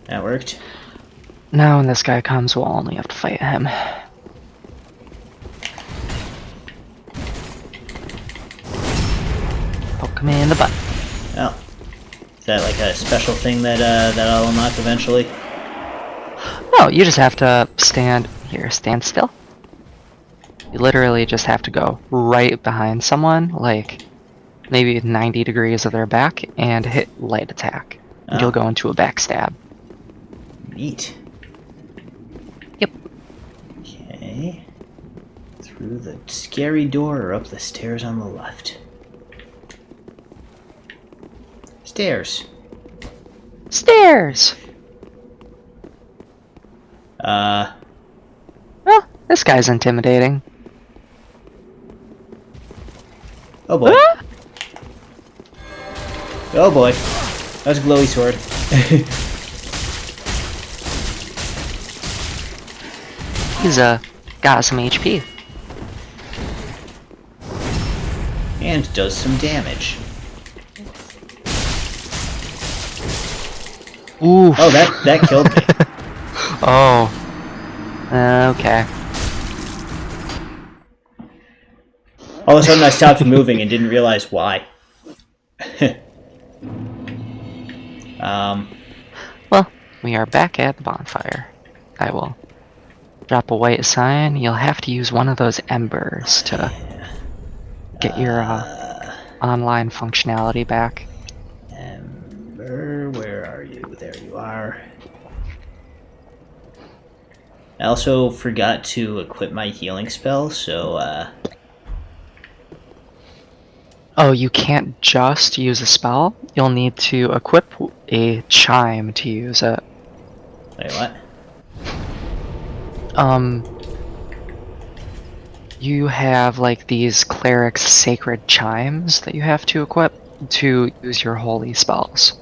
Speaker 1: That worked.
Speaker 2: Now when this guy comes, we'll only have to fight him. Poke him in the butt.
Speaker 1: Oh. Is that like a special thing that that I'll unlock eventually?
Speaker 2: No, you just have to stand still. You literally just have to go right behind someone, like maybe 90 degrees of their back, and hit light attack. And
Speaker 1: Oh.
Speaker 2: you'll go into a backstab.
Speaker 1: Neat.
Speaker 2: Yep.
Speaker 1: Okay. Through the scary door or up the stairs on the left? Stairs.
Speaker 2: Stairs! Well, this guy's intimidating.
Speaker 1: Oh boy.
Speaker 2: Ah!
Speaker 1: Oh boy. That was a glowy sword.
Speaker 2: He's got some HP.
Speaker 1: And does some damage.
Speaker 2: Ooh.
Speaker 1: Oh, that killed me.
Speaker 2: Oh. Okay.
Speaker 1: All of a sudden I stopped moving and didn't realize why.
Speaker 2: Well, we are back at the bonfire. I will drop a white sign. You'll have to use one of those embers to get your online functionality back.
Speaker 1: Ember, where are you? There you are. I also forgot to equip my healing spell, so
Speaker 2: Oh, you can't just use a spell. You'll need to equip a chime to use it.
Speaker 1: wait, what?
Speaker 2: You have like these cleric's sacred chimes that you have to equip to use your holy spells.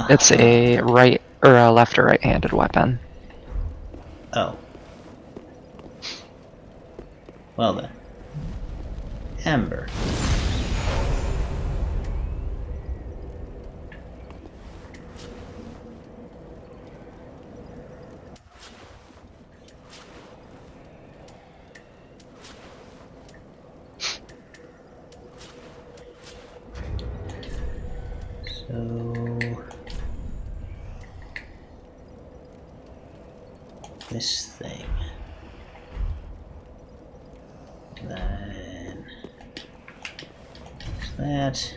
Speaker 2: It's a right or a left or right-handed weapon.
Speaker 1: Oh. Well then. Ember. So this thing. Then that.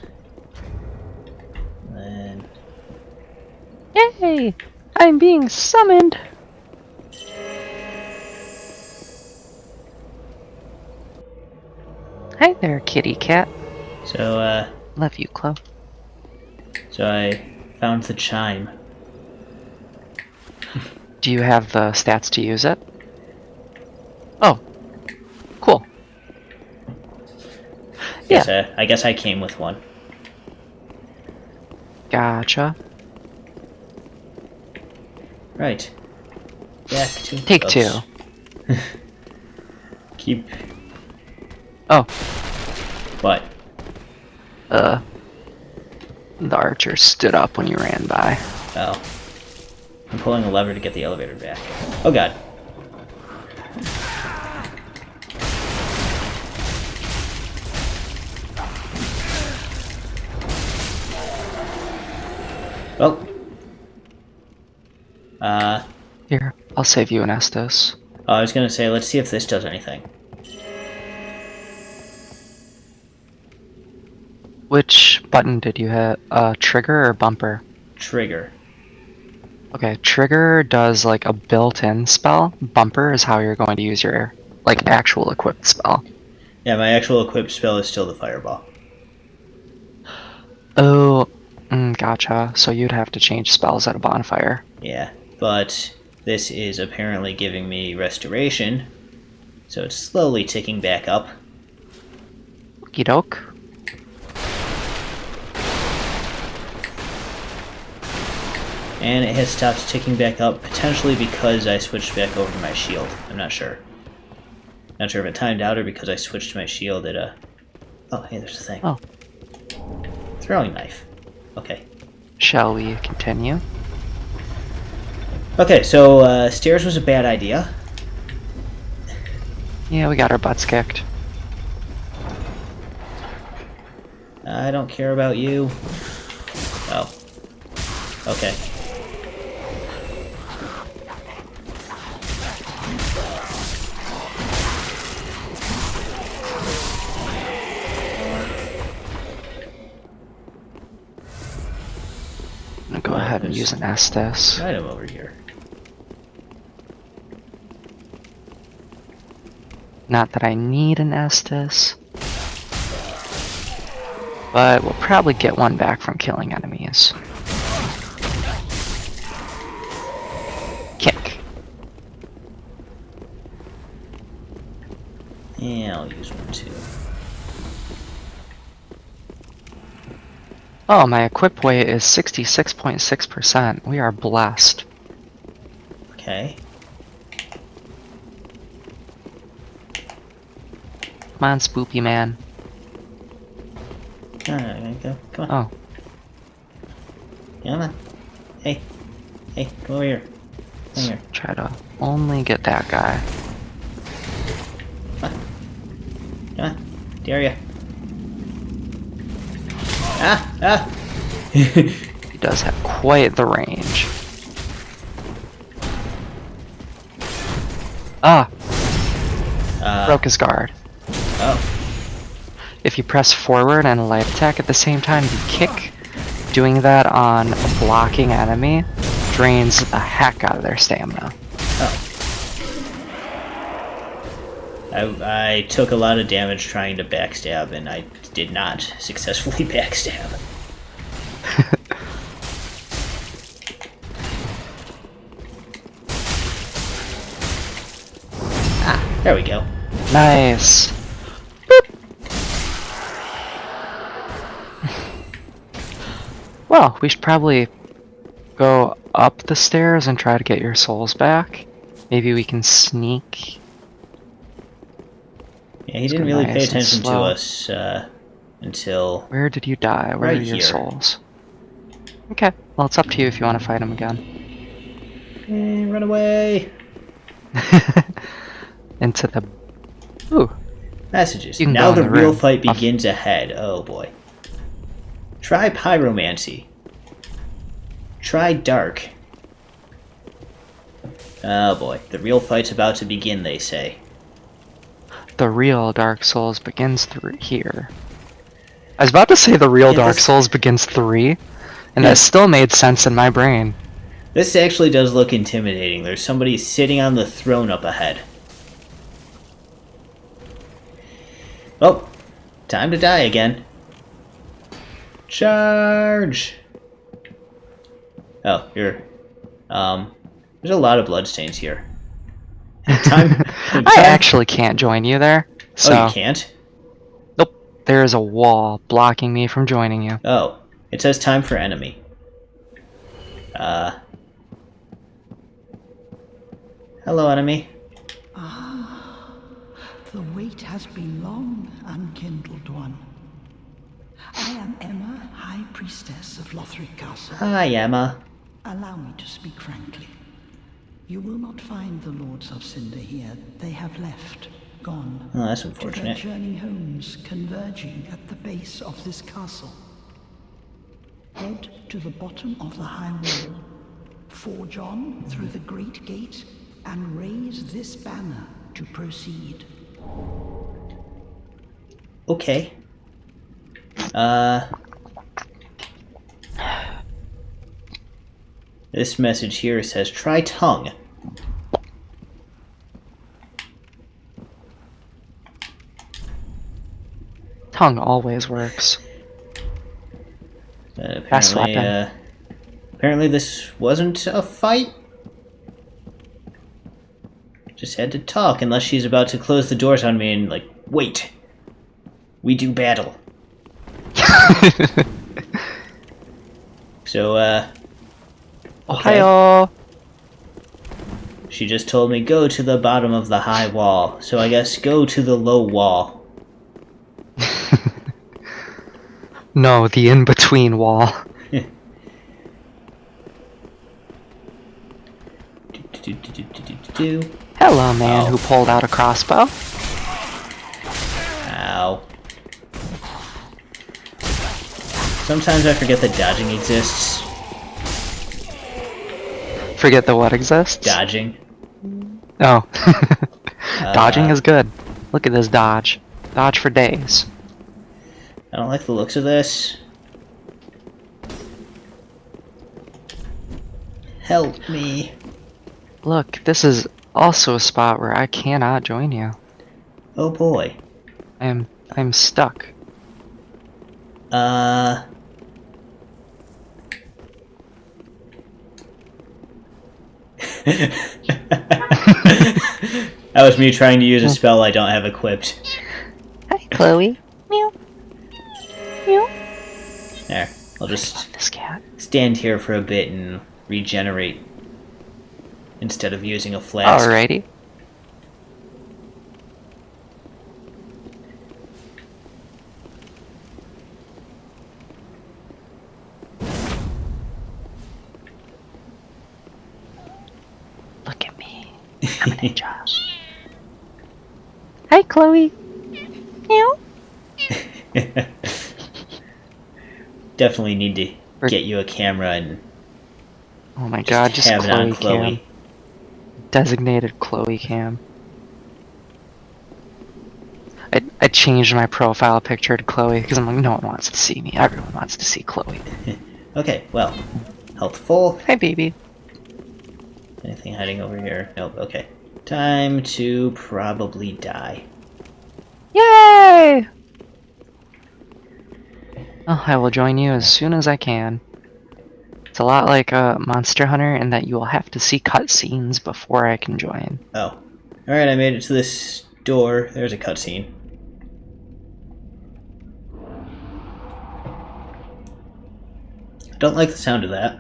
Speaker 1: Then
Speaker 2: Yay! I'm being summoned! Hi there, kitty cat.
Speaker 1: so
Speaker 2: Love you, Chloe.
Speaker 1: so I found the chime.
Speaker 2: Do you have the stats to use it? Oh. Cool.
Speaker 1: I guess I came with one.
Speaker 2: Gotcha.
Speaker 1: Right. Back to
Speaker 2: Take
Speaker 1: oops.
Speaker 2: 2.
Speaker 1: Keep.
Speaker 2: Oh,
Speaker 1: What?
Speaker 2: the archer stood up when you ran by.
Speaker 1: Oh. I'm pulling a lever to get the elevator back. Oh god. Well.
Speaker 2: Here, I'll save you an Estus.
Speaker 1: I was gonna say, let's see if this does anything.
Speaker 2: Which button did you hit? Trigger or bumper?
Speaker 1: Trigger.
Speaker 2: Okay, trigger does like a built-in spell. Bumper is how you're going to use your like actual equipped spell.
Speaker 1: Yeah, my actual equipped spell is still the fireball.
Speaker 2: Oh, gotcha. So you'd have to change spells at a bonfire.
Speaker 1: Yeah, but this is apparently giving me restoration, so it's slowly ticking back up.
Speaker 2: Okie doke.
Speaker 1: And it has stopped ticking back up, potentially because I switched back over to my shield. I'm not sure. Not sure if it timed out or because I switched to my shield at a... Oh, hey, there's a thing.
Speaker 2: Oh.
Speaker 1: Throwing knife. Okay.
Speaker 2: Shall we continue?
Speaker 1: Okay, so stairs was a bad idea.
Speaker 2: Yeah, we got our butts kicked.
Speaker 1: I don't care about you. Oh. Okay.
Speaker 2: I'm gonna go ahead and use an Estus.
Speaker 1: Item over here.
Speaker 2: Not that I need an Estus. But we'll probably get one back from killing enemies. Kick.
Speaker 1: Yeah, I'll use one too.
Speaker 2: Oh, my equip weight is 66.6%. We are blessed.
Speaker 1: Okay.
Speaker 2: Come on, Spoopy Man.
Speaker 1: Alright, go. Come on.
Speaker 2: Oh,
Speaker 1: Come on. Hey. Hey, come over here. Come here.
Speaker 2: try to only get that guy.
Speaker 1: Come on. Dare ya. Ah! Ah!
Speaker 2: He does have quite the range. Ah! Broke his guard.
Speaker 1: Oh.
Speaker 2: If you press forward and light attack at the same time you kick, doing that on a blocking enemy drains the heck out of their stamina.
Speaker 1: Oh. I took a lot of damage trying to backstab, and I did not successfully backstab. Ah, there we go.
Speaker 2: Nice! Well, we should probably go up the stairs and try to get your souls back. Maybe we can sneak.
Speaker 1: Yeah, he didn't really pay
Speaker 2: nice and
Speaker 1: attention to
Speaker 2: slow.
Speaker 1: us until...
Speaker 2: Where did you die? Where
Speaker 1: Right
Speaker 2: are your
Speaker 1: here.
Speaker 2: souls? Okay, well it's up to you if you want to fight him again.
Speaker 1: Run away!
Speaker 2: Into the... Ooh,
Speaker 1: Messages.
Speaker 2: You can
Speaker 1: Now
Speaker 2: go in
Speaker 1: the
Speaker 2: the
Speaker 1: real
Speaker 2: room.
Speaker 1: fight begins ahead. Oh boy. Try pyromancy. Try dark. Oh boy. The real fight's about to begin, they say.
Speaker 2: the real Dark Souls begins through here. I was about to say the real
Speaker 1: Yeah,
Speaker 2: Dark
Speaker 1: this-
Speaker 2: Souls begins 3, and
Speaker 1: Yeah.
Speaker 2: that still made sense in my brain.
Speaker 1: This actually does look intimidating. There's somebody sitting on the throne up ahead. Oh, time to die again. Charge! Oh, you're... there's a lot of bloodstains here. Time...
Speaker 2: I actually can't join you there, so...
Speaker 1: Oh, you can't?
Speaker 2: Nope. there is a wall blocking me from joining you.
Speaker 1: Oh, it says time for enemy. Hello, enemy.
Speaker 3: The wait has been long, unkindled one. I am Emma, High Priestess of Lothric Castle.
Speaker 1: Hi, Emma.
Speaker 3: Allow me to speak frankly. You will not find the Lords of Cinder here. They have left, gone.
Speaker 1: Oh, that's
Speaker 3: To their
Speaker 1: unfortunate.
Speaker 3: journey homes converging at the base of this castle. Head to the bottom of the high wall, forge on through the great gate, and raise this banner to proceed.
Speaker 1: Okay. This message here says, try tongue.
Speaker 2: Tongue always works. Best
Speaker 1: Apparently,
Speaker 2: weapon.
Speaker 1: apparently this wasn't a fight. Just had to talk, unless she's about to close the doors on me and, like, wait. We do battle. So, okay.
Speaker 2: Ohio!
Speaker 1: She just told me go to the bottom of the high wall, so I guess go to the low wall.
Speaker 2: No, the in-between wall. Hello, man
Speaker 1: Oh.
Speaker 2: who pulled out a crossbow.
Speaker 1: Ow. Sometimes I forget that dodging exists.
Speaker 2: Forget the what exists?
Speaker 1: Dodging.
Speaker 2: Oh. Dodging is good. Look at this dodge. Dodge for days.
Speaker 1: I don't like the looks of this. Help me.
Speaker 2: Look, this is also a spot where I cannot join you.
Speaker 1: Oh boy.
Speaker 2: I'm stuck.
Speaker 1: That was me trying to use a spell I don't have equipped.
Speaker 2: Hi, Chloe. Meow. Meow.
Speaker 1: There. I'll just
Speaker 2: This cat.
Speaker 1: stand here for a bit and regenerate instead of using a flask.
Speaker 2: Alrighty. Look at me. I'm a ninja. Hi, Chloe. Meow.
Speaker 1: Definitely need to get you a camera and
Speaker 2: Oh my god, just
Speaker 1: have it on
Speaker 2: Chloe
Speaker 1: Chloe.
Speaker 2: cam. Designated Chloe cam. I changed my profile picture to Chloe because I'm like, no one wants to see me. Everyone wants to see Chloe.
Speaker 1: Okay, well, health full.
Speaker 2: Hi, baby.
Speaker 1: Anything hiding over here? Nope, okay. Time to probably die.
Speaker 2: Yay! Oh, I will join you as soon as I can. It's a lot like Monster Hunter in that you will have to see cutscenes before I can join.
Speaker 1: Oh. Alright, I made it to this door. There's a cutscene. Don't like the sound of that.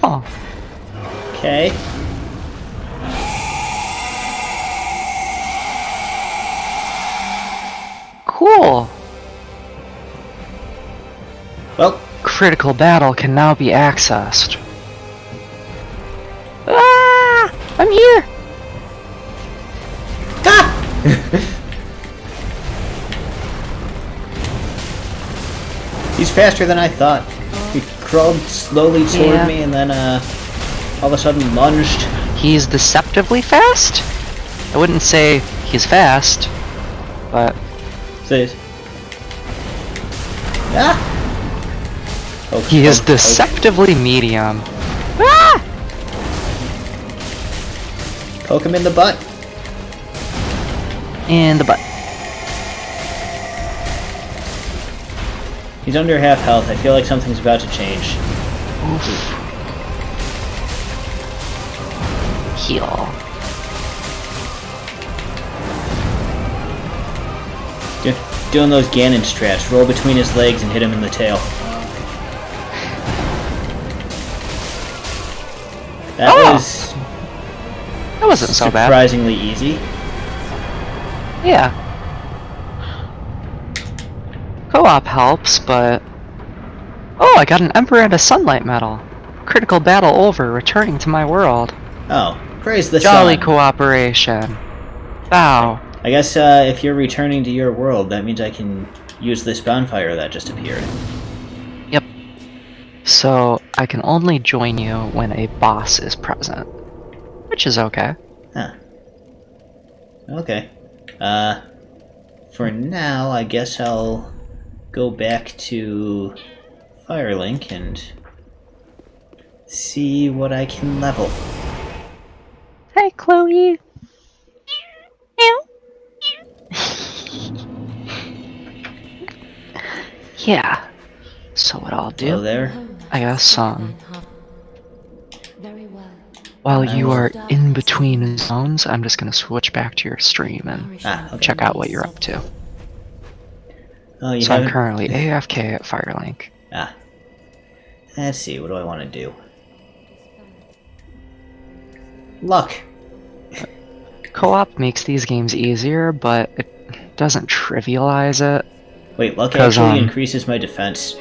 Speaker 2: Oh,
Speaker 1: Okay.
Speaker 2: cool!
Speaker 1: Well,
Speaker 2: Critical battle can now be accessed. Ah! I'm here!
Speaker 1: he's faster than I thought. He crawled slowly toward
Speaker 2: Yeah.
Speaker 1: me and then all of a sudden lunged.
Speaker 2: He's deceptively fast? I wouldn't say he's fast, but
Speaker 1: Says, ah! Poke,
Speaker 2: he is
Speaker 1: poke, poke.
Speaker 2: deceptively medium. Ah!
Speaker 1: Poke him in the butt.
Speaker 2: In the butt.
Speaker 1: He's under half health. I feel like something's about to change.
Speaker 2: Heal.
Speaker 1: Doing those Ganon strats. Roll between his legs and hit him in the tail. That was
Speaker 2: That wasn't so bad.
Speaker 1: surprisingly easy.
Speaker 2: Yeah. Co-op helps, but... Oh, I got an Emperor and a Sunlight medal. Critical battle over, returning to my world.
Speaker 1: Oh, praise the
Speaker 2: Jolly
Speaker 1: sun.
Speaker 2: cooperation. Bow.
Speaker 1: I guess if you're returning to your world, that means I can use this bonfire that just appeared.
Speaker 2: Yep. So, I can only join you when a boss is present. Which is okay.
Speaker 1: Huh. Okay. For now, I guess I'll go back to Firelink and see what I can level.
Speaker 2: Hey, Chloe. Yeah. So what I'll
Speaker 1: Hello
Speaker 2: do,
Speaker 1: there.
Speaker 2: I guess,
Speaker 4: Very well.
Speaker 2: while you are in between zones, I'm just gonna switch back to your stream and
Speaker 1: Okay.
Speaker 2: check out what you're up to.
Speaker 1: Oh, you
Speaker 2: So I'm
Speaker 1: haven't...
Speaker 2: currently AFK at Firelink.
Speaker 1: Ah. Let's see, what do I want to do? Luck!
Speaker 2: Co-op makes these games easier, but it doesn't trivialize it.
Speaker 1: Wait, luck
Speaker 2: 'Cause,
Speaker 1: actually increases my defense.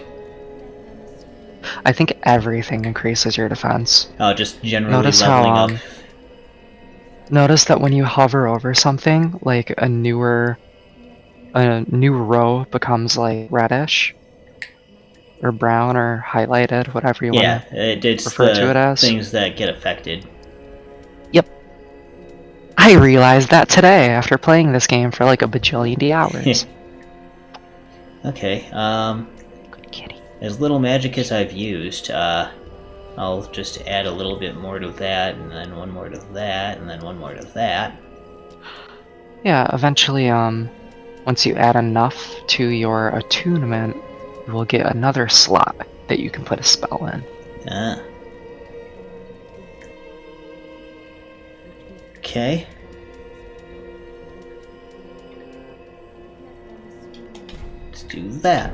Speaker 2: I think everything increases your defense.
Speaker 1: Oh, just generally
Speaker 2: Notice
Speaker 1: leveling
Speaker 2: how,
Speaker 1: up.
Speaker 2: Notice that when you hover over something, like a new row becomes like reddish, or brown, or highlighted, whatever you
Speaker 1: Yeah,
Speaker 2: want to
Speaker 1: it's
Speaker 2: refer to it
Speaker 1: the
Speaker 2: as.
Speaker 1: things that get affected.
Speaker 2: Yep. I realized that today after playing this game for like a bajillion hours.
Speaker 1: Okay,
Speaker 2: Good kitty.
Speaker 1: as little magic as I've used, I'll just add a little bit more to that, and then one more to that, and then one more to that.
Speaker 2: Yeah, eventually, once you add enough to your attunement, you will get another slot that you can put a spell in.
Speaker 1: Ah. Okay. Let's do that.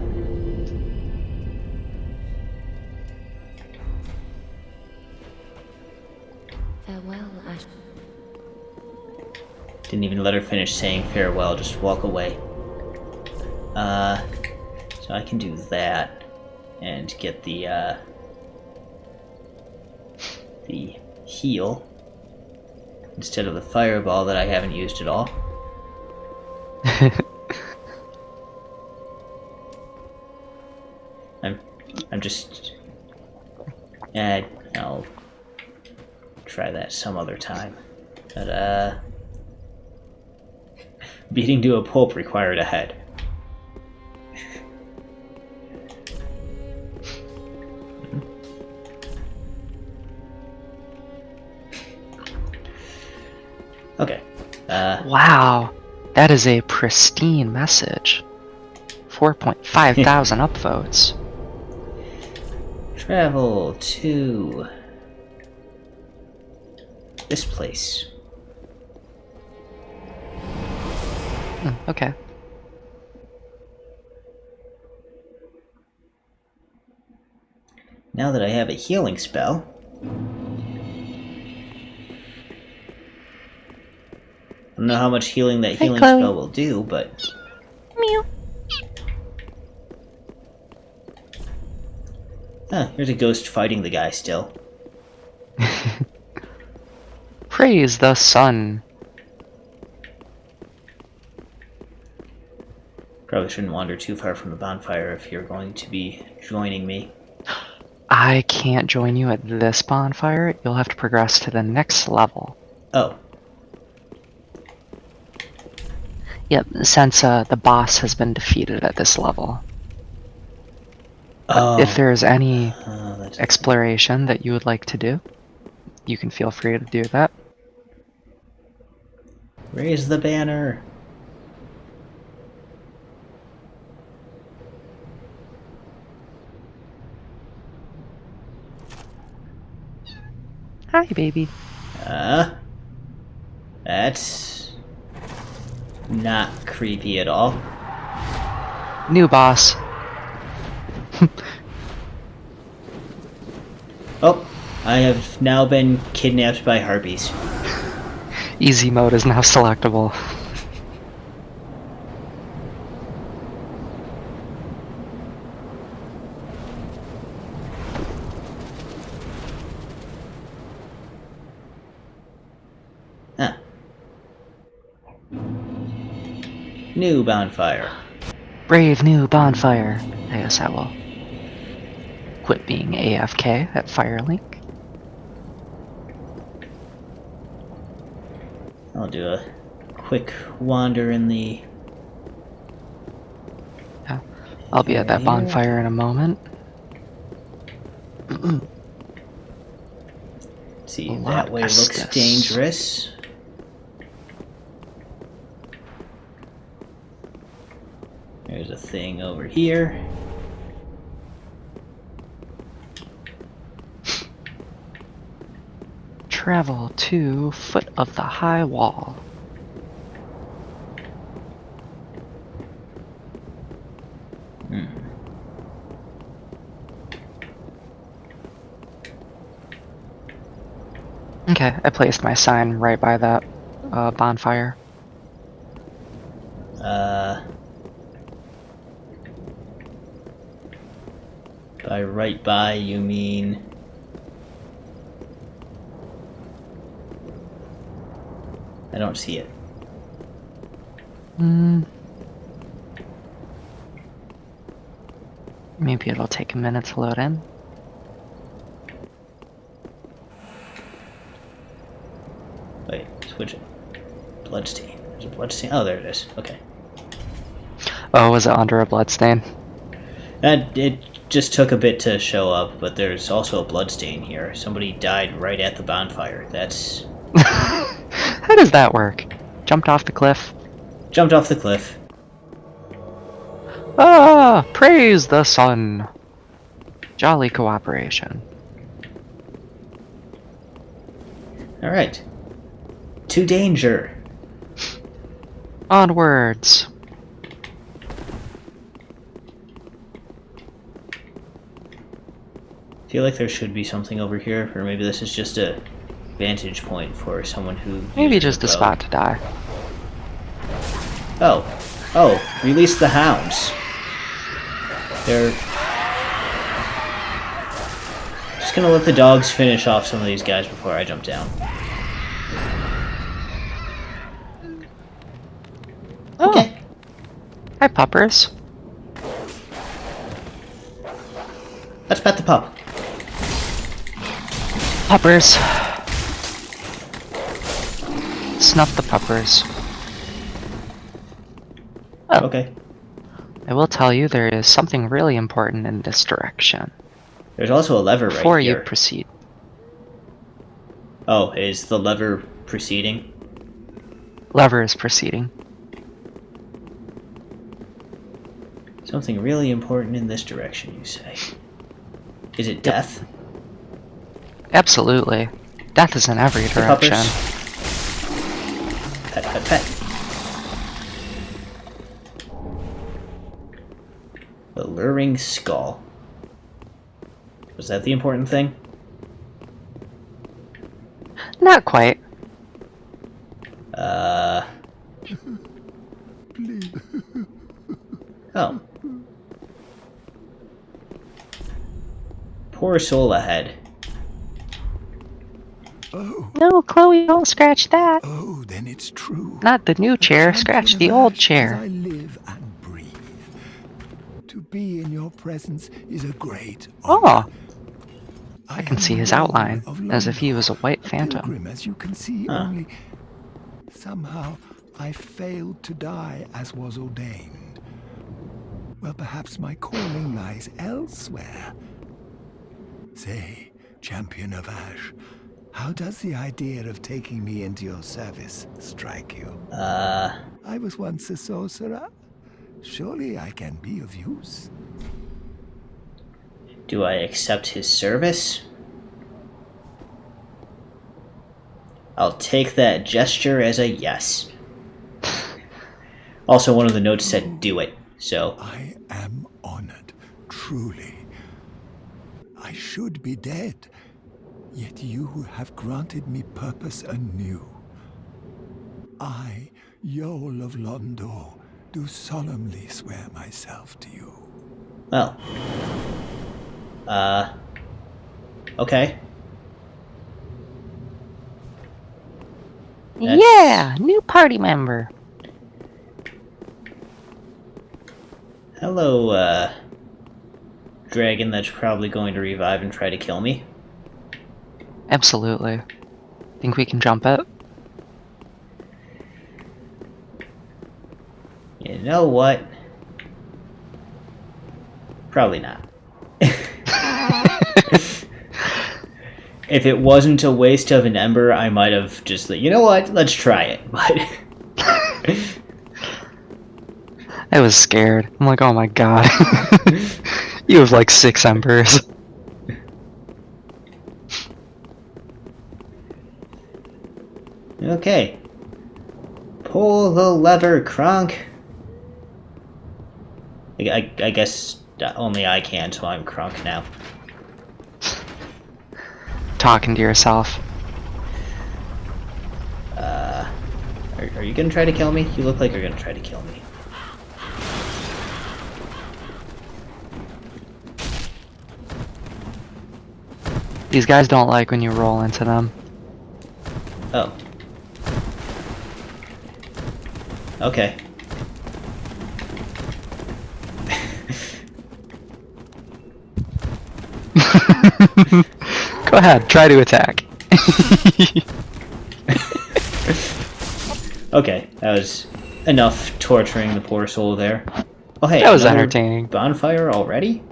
Speaker 4: Farewell, Ash.
Speaker 1: Didn't even let her finish saying farewell, just walk away. So I can do that and get the heal instead of the fireball that I haven't used at all. I'm just... I'll try that some other time. But, beating to a pulp required a head. Okay.
Speaker 2: Wow, that is a pristine message. 4.5 thousand upvotes.
Speaker 1: Travel to this place.
Speaker 2: Okay.
Speaker 1: Now that I have a healing spell, I don't know how much healing that healing
Speaker 2: Chloe.
Speaker 1: spell will do, but...
Speaker 2: Meow.
Speaker 1: Huh, here's a ghost fighting the guy still.
Speaker 2: Praise the sun.
Speaker 1: Probably shouldn't wander too far from the bonfire if you're going to be joining me.
Speaker 2: I can't join you at this bonfire. You'll have to progress to the next level.
Speaker 1: Oh.
Speaker 2: Yep, since the boss has been defeated at this level.
Speaker 1: Oh.
Speaker 2: If there is any
Speaker 1: That's...
Speaker 2: exploration that you would like to do, you can feel free to do that.
Speaker 1: Raise the banner.
Speaker 2: Hi, baby.
Speaker 1: That's not creepy at all.
Speaker 2: New boss.
Speaker 1: Oh, I have now been kidnapped by harpies.
Speaker 2: Easy mode is now selectable.
Speaker 1: Huh. New bonfire.
Speaker 2: Brave new bonfire. I guess I will quit being AFK at Firelink.
Speaker 1: I'll do a quick wander in the...
Speaker 2: Yeah. I'll be at that
Speaker 1: Here.
Speaker 2: bonfire in a moment.
Speaker 1: See,
Speaker 2: Lot
Speaker 1: that way looks
Speaker 2: Estes.
Speaker 1: dangerous. There's a thing over here.
Speaker 2: Travel to foot of the high wall. Okay, I placed my sign right by that bonfire.
Speaker 1: By right by, you mean... I don't see it.
Speaker 2: Maybe it'll take a minute to load in.
Speaker 1: Wait, switch it. Bloodstain. There's a bloodstain. Oh, there it is. Okay.
Speaker 2: Oh, was it under a bloodstain?
Speaker 1: It just took a bit to show up, but there's also a bloodstain here. Somebody died right at the bonfire. That's...
Speaker 2: How does that work? Jumped off the cliff?
Speaker 1: Jumped off the cliff.
Speaker 2: Ah! Praise the sun! Jolly cooperation.
Speaker 1: Alright. To danger.
Speaker 2: Onwards!
Speaker 1: I feel like there should be something over here, or maybe this is just a vantage point for someone who...
Speaker 2: Maybe
Speaker 1: uses
Speaker 2: just a
Speaker 1: bow.
Speaker 2: spot to die.
Speaker 1: Oh. Oh, release the hounds. They're... Just gonna let the dogs finish off some of these guys before I jump down.
Speaker 2: Oh.
Speaker 1: Okay.
Speaker 2: Hi, puppers.
Speaker 1: Let's pet the pup.
Speaker 2: Puppers. Snuff the puppers. Oh.
Speaker 1: Okay.
Speaker 2: I will tell you there is something really important in this direction.
Speaker 1: There's also a lever right
Speaker 2: Before you
Speaker 1: here.
Speaker 2: proceed.
Speaker 1: Oh, is the lever proceeding?
Speaker 2: Lever is proceeding.
Speaker 1: Something really important in this direction, you say. Is it death?
Speaker 2: Absolutely. Death is in every
Speaker 1: Hey,
Speaker 2: direction.
Speaker 1: puppers. Pet, pet, pet. The luring skull. Was that the important thing?
Speaker 2: Not quite.
Speaker 1: Oh. Poor soul ahead.
Speaker 6: Oh,
Speaker 2: No, Chloe, don't scratch that.
Speaker 6: oh, then it's true.
Speaker 2: Not the new chair, scratch the old chair.
Speaker 6: I live and breathe. To be in your presence is a great honor.
Speaker 2: Oh, I can see his outline, as if he was a white phantom.
Speaker 6: Pilgrim, as you can see,
Speaker 1: Huh.
Speaker 6: only somehow I failed to die as was ordained. Well, perhaps my calling lies elsewhere. Say, champion of Ash, how does the idea of taking me into your service strike you? I was once a sorcerer. Surely I can be of use.
Speaker 1: Do I accept his service? I'll take that gesture as a yes. Also, one of the notes said, do it, so...
Speaker 6: I am honored, truly. I should be dead, yet you have granted me purpose anew. I, Yol of Londo, do solemnly swear myself to you.
Speaker 1: Well. Okay. That's-
Speaker 2: Yeah, new party member.
Speaker 1: Hello, dragon that's probably going to revive and try to kill me.
Speaker 2: Absolutely. Think we can jump it?
Speaker 1: You know what? Probably not. If it wasn't a waste of an ember, I might have just like, you know what? Let's try it. But
Speaker 2: I was scared. I'm like, oh my god. You have like 6 embers.
Speaker 1: okay. Pull the lever, Kronk. I guess only I can, so I'm Kronk now.
Speaker 2: Talking to yourself.
Speaker 1: Are you gonna try to kill me? You look like you're gonna try to kill me.
Speaker 2: These guys don't like when you roll into them.
Speaker 1: Oh. Okay.
Speaker 2: Go ahead, try to attack.
Speaker 1: Okay, that was enough torturing the poor soul there. Oh hey,
Speaker 2: That was
Speaker 1: another
Speaker 2: entertaining.
Speaker 1: bonfire already?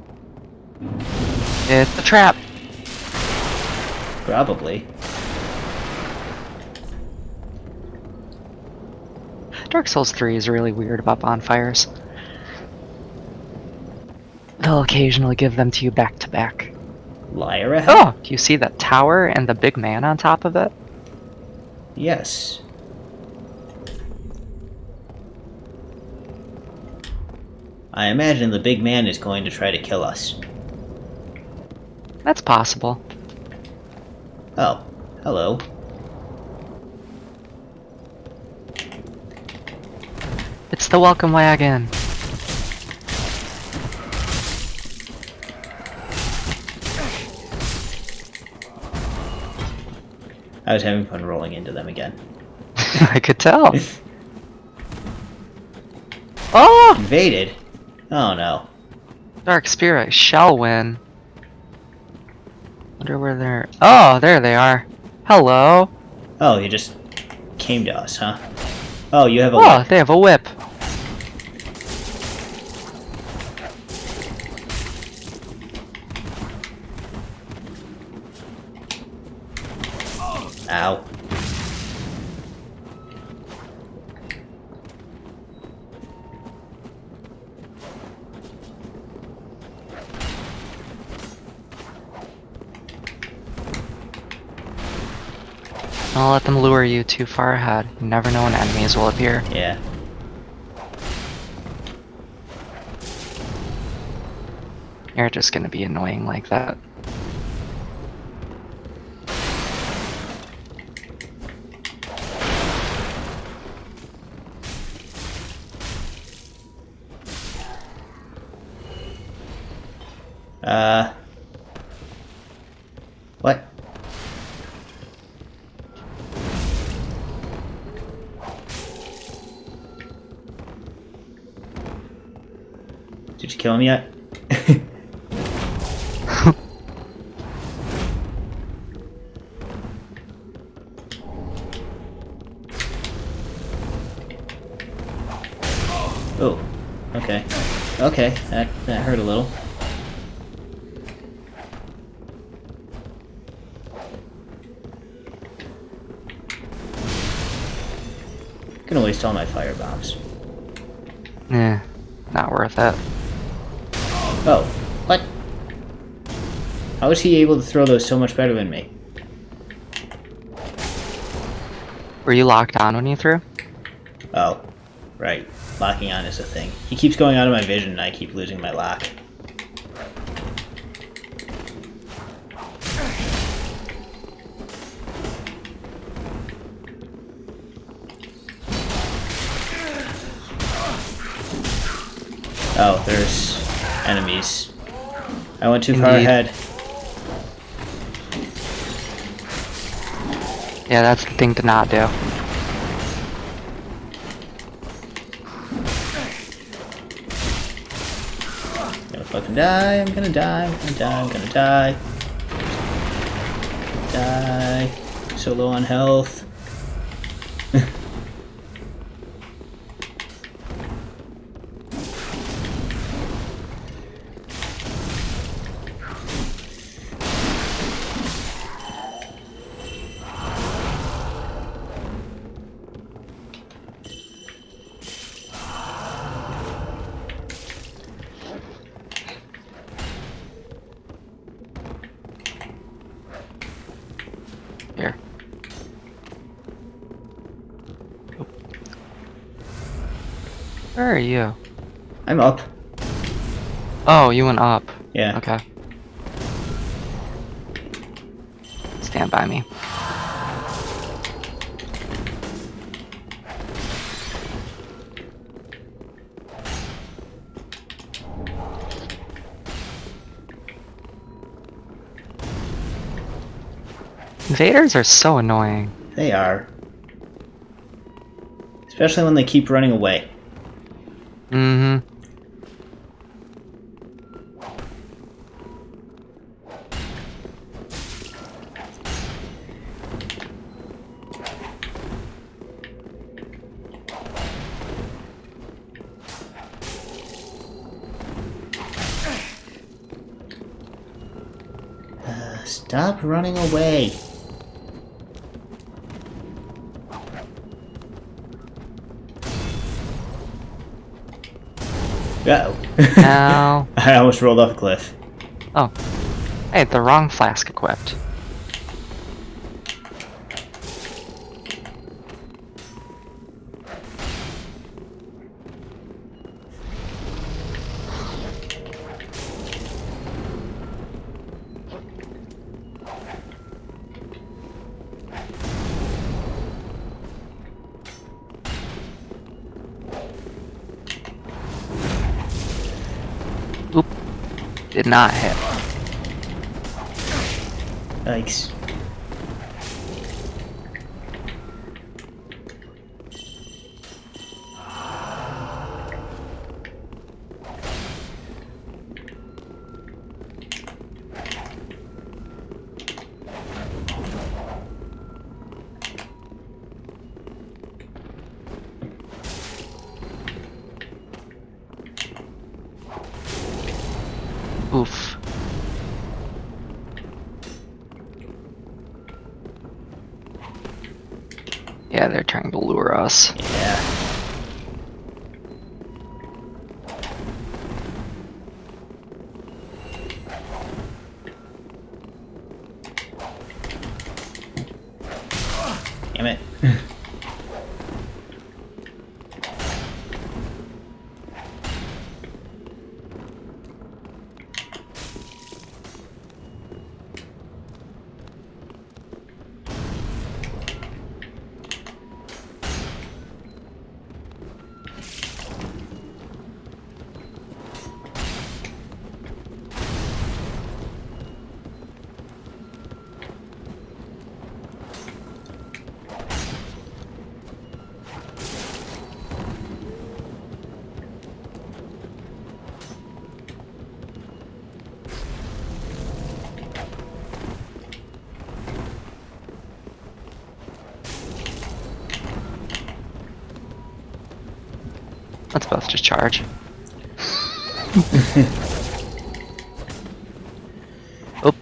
Speaker 2: It's a trap.
Speaker 1: Probably.
Speaker 2: Dark Souls 3 is really weird about bonfires. They'll occasionally give them to you back to back.
Speaker 1: Liar ahead?
Speaker 2: Oh, do you see that tower and the big man on top of it?
Speaker 1: Yes. I imagine the big man is going to try to kill us.
Speaker 2: That's possible.
Speaker 1: Oh, hello.
Speaker 2: It's the welcome wagon.
Speaker 1: I was having fun rolling into them again.
Speaker 2: I could tell. Oh!
Speaker 1: Invaded? Oh no.
Speaker 2: Dark Spirit shall win. Wonder where they're... Oh, there they are. Hello.
Speaker 1: Oh, you just came to us, huh? Oh, you have a
Speaker 2: Oh,
Speaker 1: whip.
Speaker 2: they have a whip.
Speaker 1: Ow.
Speaker 2: Don't let them lure you too far ahead. You never know when enemies will appear.
Speaker 1: Yeah.
Speaker 2: You're just gonna be annoying like that.
Speaker 1: What? Did you kill him yet? Oh, okay. Okay, that hurt a little. Gonna waste all my fire bombs.
Speaker 2: Eh, not worth it.
Speaker 1: Oh, what? How is he able to throw those so much better than me?
Speaker 2: Were you locked on when you threw?
Speaker 1: Oh, right. Locking on is a thing. He keeps going out of my vision and I keep losing my lock. Oh, there's enemies. I went too far
Speaker 2: Indeed.
Speaker 1: ahead.
Speaker 2: Yeah, that's the thing to not do.
Speaker 1: I'm gonna fucking die, I'm gonna die, I'm gonna die, I'm gonna die. Die. So low on health.
Speaker 2: Here. Where are you?
Speaker 1: I'm up.
Speaker 2: Oh, you went up.
Speaker 1: Yeah.
Speaker 2: Okay. Stand by me. Invaders are so annoying.
Speaker 1: They are. Especially when they keep running away.
Speaker 2: Mm-hmm.
Speaker 1: Stop running away. Uh-oh.
Speaker 2: Now.
Speaker 1: I almost rolled off a cliff.
Speaker 2: Oh. I had the wrong flask equipped. Oop. Did not hit.
Speaker 1: Yikes.
Speaker 2: Oof. Yeah, they're trying to lure us.
Speaker 1: Yeah. Damn it.
Speaker 2: Let's both just charge. Oh,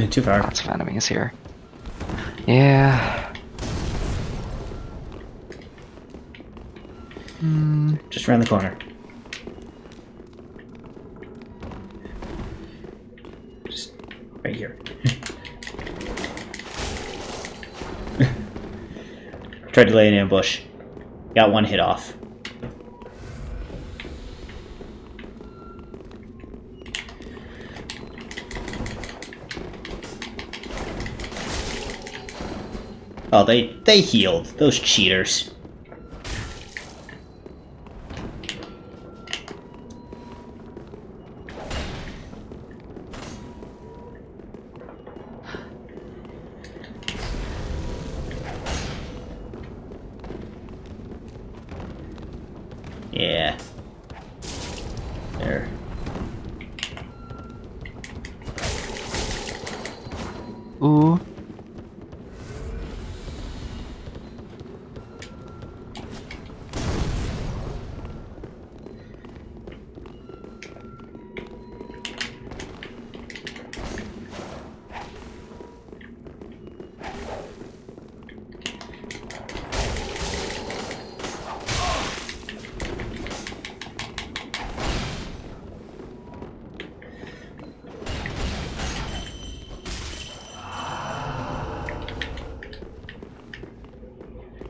Speaker 1: Too far.
Speaker 2: lots of enemies here. Yeah.
Speaker 1: Just around the corner. Just right here. Tried to lay an ambush. Got one hit off. Oh, they healed. Those cheaters. Yeah. There.
Speaker 2: Ooh.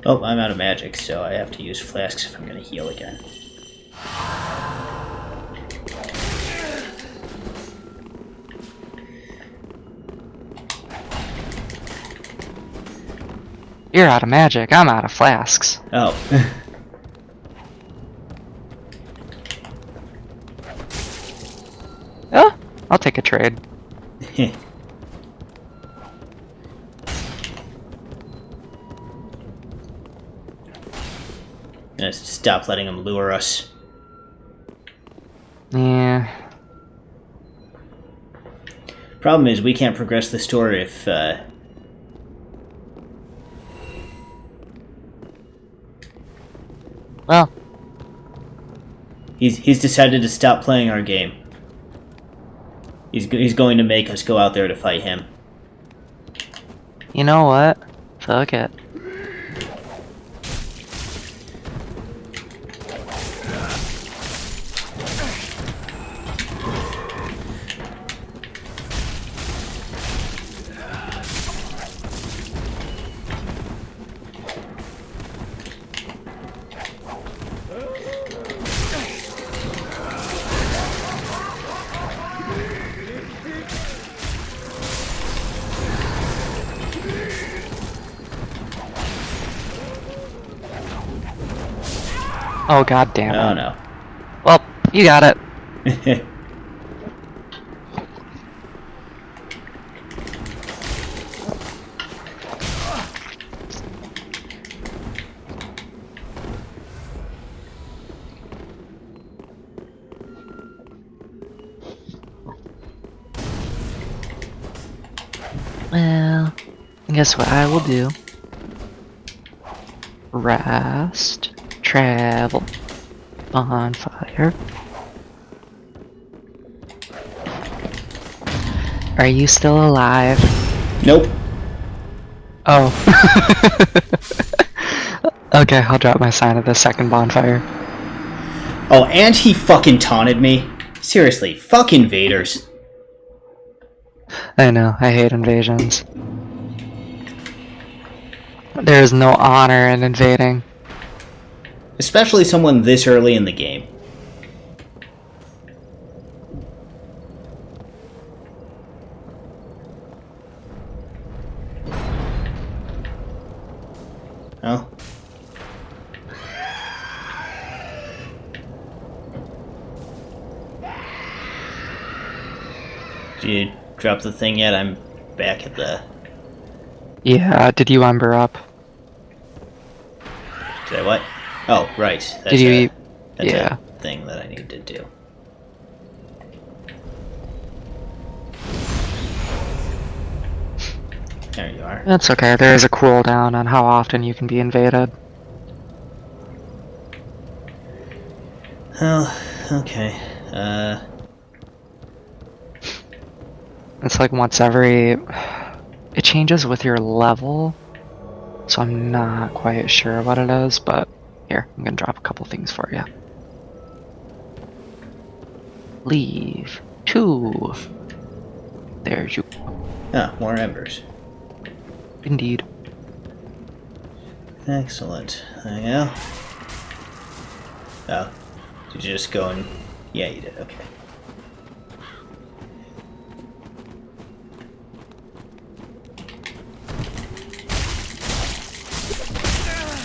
Speaker 1: Oh, I'm out of magic, so I have to use flasks if I'm going to heal again.
Speaker 2: You're out of magic. I'm out of flasks.
Speaker 1: Oh.
Speaker 2: Oh, I'll take a trade.
Speaker 1: Just stop letting them lure us.
Speaker 2: Yeah.
Speaker 1: Problem is, we can't progress the story if,
Speaker 2: Well,
Speaker 1: he's decided to stop playing our game. He's going to make us go out there to fight him.
Speaker 2: you know what? Fuck it. Oh, god damn it.
Speaker 1: Oh no.
Speaker 2: Well, you got it. Well, I guess what I will do. Rest, travel, bonfire. Are you still alive?
Speaker 1: Nope.
Speaker 2: Oh. Okay, I'll drop my sign at the second bonfire.
Speaker 1: Oh, and he fucking taunted me. Seriously, fuck invaders.
Speaker 2: I know, I hate invasions. There is no honor in invading.
Speaker 1: Especially someone this early in the game. Oh. Did you drop the thing yet? I'm back at the...
Speaker 2: Yeah, did you ember up?
Speaker 1: Did I what? Oh, right. That's
Speaker 2: Did you...
Speaker 1: That's
Speaker 2: yeah.
Speaker 1: a thing that I need to do. There you are.
Speaker 2: That's okay, there is a cooldown on how often you can be invaded.
Speaker 1: Oh, okay.
Speaker 2: It's like once every... It changes with your level, so I'm not quite sure what it is, but here, I'm gonna drop a couple things for you. Leave. 2. There's you.
Speaker 1: Ah, more embers.
Speaker 2: Indeed.
Speaker 1: Excellent. There you go. Oh. Did you just go and... Yeah, you did. Okay.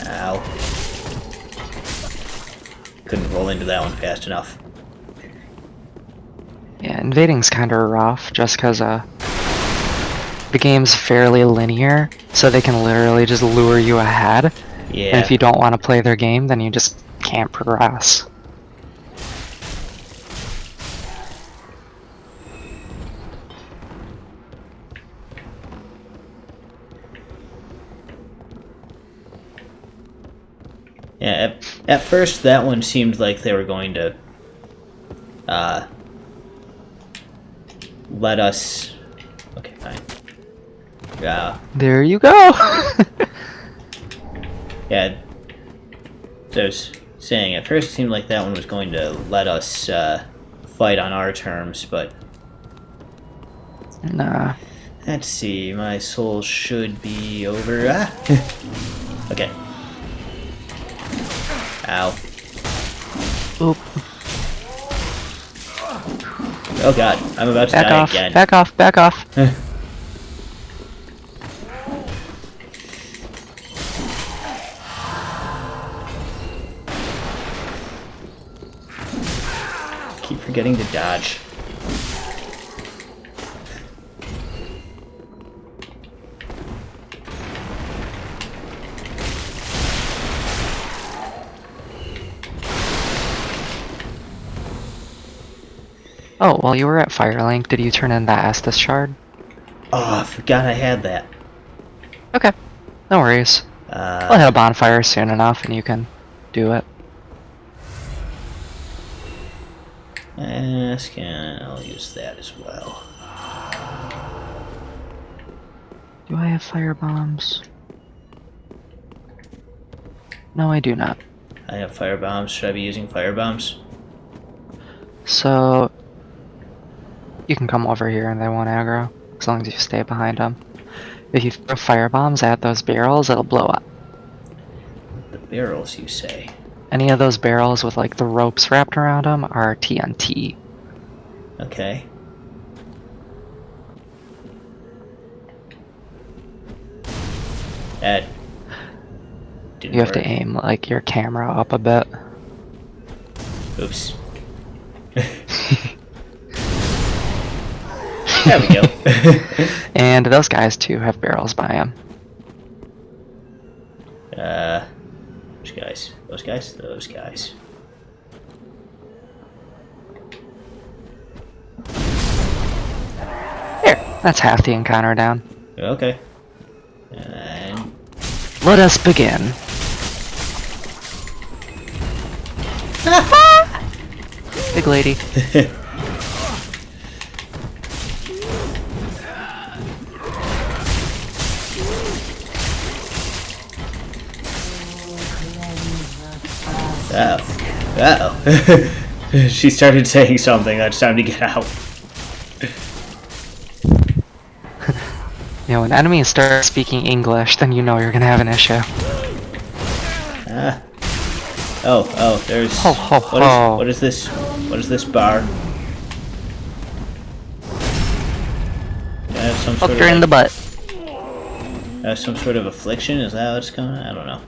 Speaker 1: Ow. Couldn't roll into that one fast enough.
Speaker 2: Yeah, invading's kind of rough just because the game's fairly linear, so they can literally just lure you ahead. And
Speaker 1: Yeah.
Speaker 2: if you don't want to play their game, then you just can't progress.
Speaker 1: Yeah, at first that one seemed like they were going to let us... Okay, fine. Yeah.
Speaker 2: There you go!
Speaker 1: Yeah, I was saying, at first it seemed like that one was going to let us fight on our terms, but...
Speaker 2: Nah.
Speaker 1: Let's see, my soul should be over... Ah! Okay. Ow.
Speaker 2: Oop.
Speaker 1: Oh god, I'm about to
Speaker 2: Back
Speaker 1: die
Speaker 2: off,
Speaker 1: again.
Speaker 2: back off, back off.
Speaker 1: Keep forgetting to dodge.
Speaker 2: Oh, while you were at Firelink, did you turn in that Estus shard?
Speaker 1: Oh, I forgot I had that.
Speaker 2: Okay, no worries. We'll hit a bonfire soon enough and you can do it.
Speaker 1: And I'll use that as well.
Speaker 2: Do I have fire bombs? No, I do not.
Speaker 1: I have fire bombs. Should I be using fire bombs?
Speaker 2: So, you can come over here and they won't aggro, as long as you stay behind them. If you throw fire bombs at those barrels, it'll blow up.
Speaker 1: The barrels, you say?
Speaker 2: Any of those barrels with like the ropes wrapped around them are TNT.
Speaker 1: Okay. That didn't
Speaker 2: You have
Speaker 1: work.
Speaker 2: to aim like your camera up a bit.
Speaker 1: Oops. There we go.
Speaker 2: And those guys too have barrels by them.
Speaker 1: Which guys? Those guys? Those guys.
Speaker 2: Here, that's half the encounter down.
Speaker 1: Okay. And
Speaker 2: Let us begin. Big lady.
Speaker 1: Uh-oh. She started saying something. It's time to get out.
Speaker 2: You know, when enemies start speaking English, then you know you're gonna have an issue.
Speaker 1: Oh, there's...
Speaker 2: Ho, ho, ho.
Speaker 1: What is this? What is this bar? Do I have some sort
Speaker 2: Hook her in the butt.
Speaker 1: some sort of affliction? Is that what's going on? I don't know.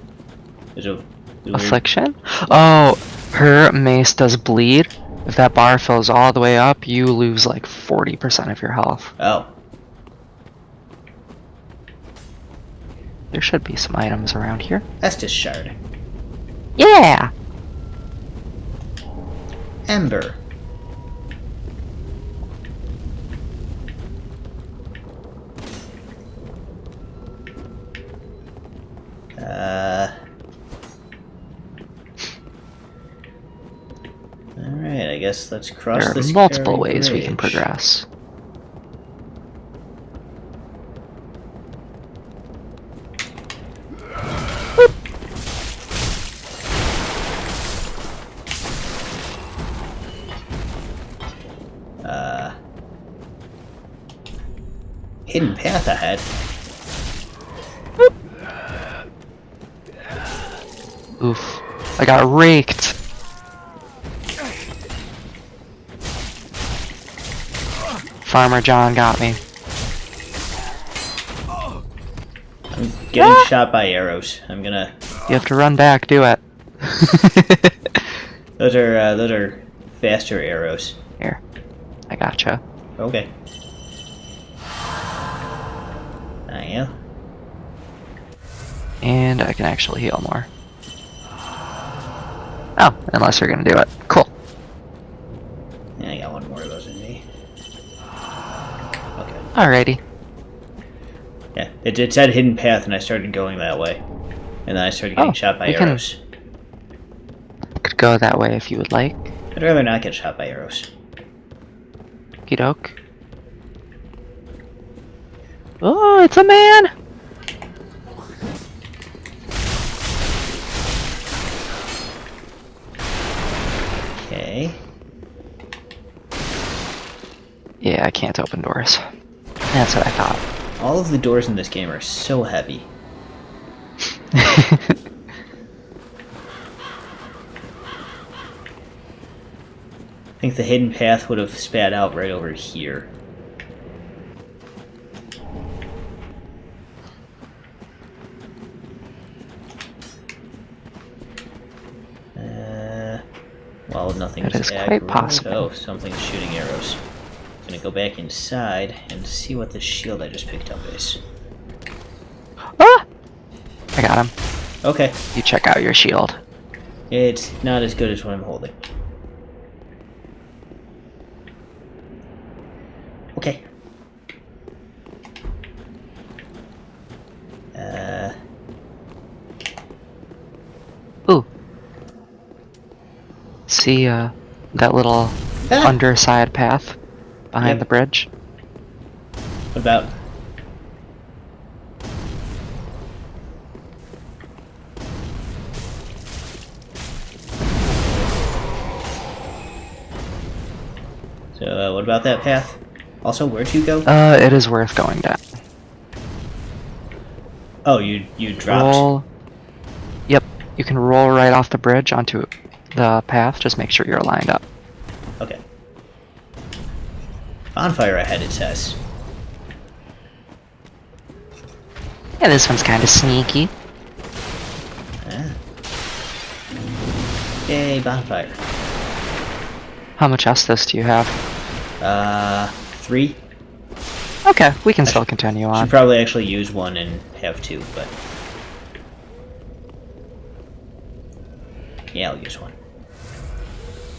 Speaker 1: There's a weird...
Speaker 2: Affliction? Oh, her mace does bleed. If that bar fills all the way up, you lose like 40% of your health.
Speaker 1: Oh.
Speaker 2: There should be some items around here.
Speaker 1: Estus shard.
Speaker 2: Yeah!
Speaker 1: Ember. Alright, I guess let's cross
Speaker 2: There are
Speaker 1: this
Speaker 2: multiple
Speaker 1: Carry
Speaker 2: ways we can
Speaker 1: Bridge.
Speaker 2: progress.
Speaker 1: Hidden path ahead.
Speaker 2: Oof. I got raked. Farmer John got me.
Speaker 1: I'm getting shot by arrows. I'm gonna.
Speaker 2: You have to run back, do it.
Speaker 1: Those are faster arrows.
Speaker 2: Here. I gotcha.
Speaker 1: Okay. Thank you.
Speaker 2: And I can actually heal more. Oh, unless you're gonna do it. Cool.
Speaker 1: Yeah, I got one more of those in me. Okay.
Speaker 2: Alrighty.
Speaker 1: Yeah, it said hidden path, and I started going that way, and then I started getting shot by
Speaker 2: you can-
Speaker 1: arrows.
Speaker 2: Could go that way if you would like.
Speaker 1: I'd rather not get shot by arrows.
Speaker 2: Okey doke. Oh, it's a man!
Speaker 1: Okay.
Speaker 2: Yeah, I can't open doors. That's what I thought.
Speaker 1: All of the doors in this game are so heavy. I think the hidden path would have spat out right over here. Well, nothing
Speaker 2: That is quite
Speaker 1: accurate.
Speaker 2: possible.
Speaker 1: Oh, something's shooting arrows. I'm gonna go back inside and see what this shield I just picked up is.
Speaker 2: Ah! I got him.
Speaker 1: Okay,
Speaker 2: You check out your shield.
Speaker 1: it's not as good as what I'm holding. Okay.
Speaker 2: Ooh. See, that little
Speaker 1: Ah!
Speaker 2: underside path behind
Speaker 1: Yep.
Speaker 2: the bridge?
Speaker 1: What about? So, what about that path? Also, where'd you go?
Speaker 2: It is worth going down.
Speaker 1: Oh, you dropped.
Speaker 2: Roll. Yep, you can roll right off the bridge onto the path. Just make sure you're lined up.
Speaker 1: Okay. Bonfire ahead, it says.
Speaker 2: Yeah, this one's kind of sneaky.
Speaker 1: Ah. Yay, bonfire.
Speaker 2: How much Estus do you have?
Speaker 1: 3.
Speaker 2: Okay, we can still continue on.
Speaker 1: Should probably actually use one and have 2, but yeah, I'll use one.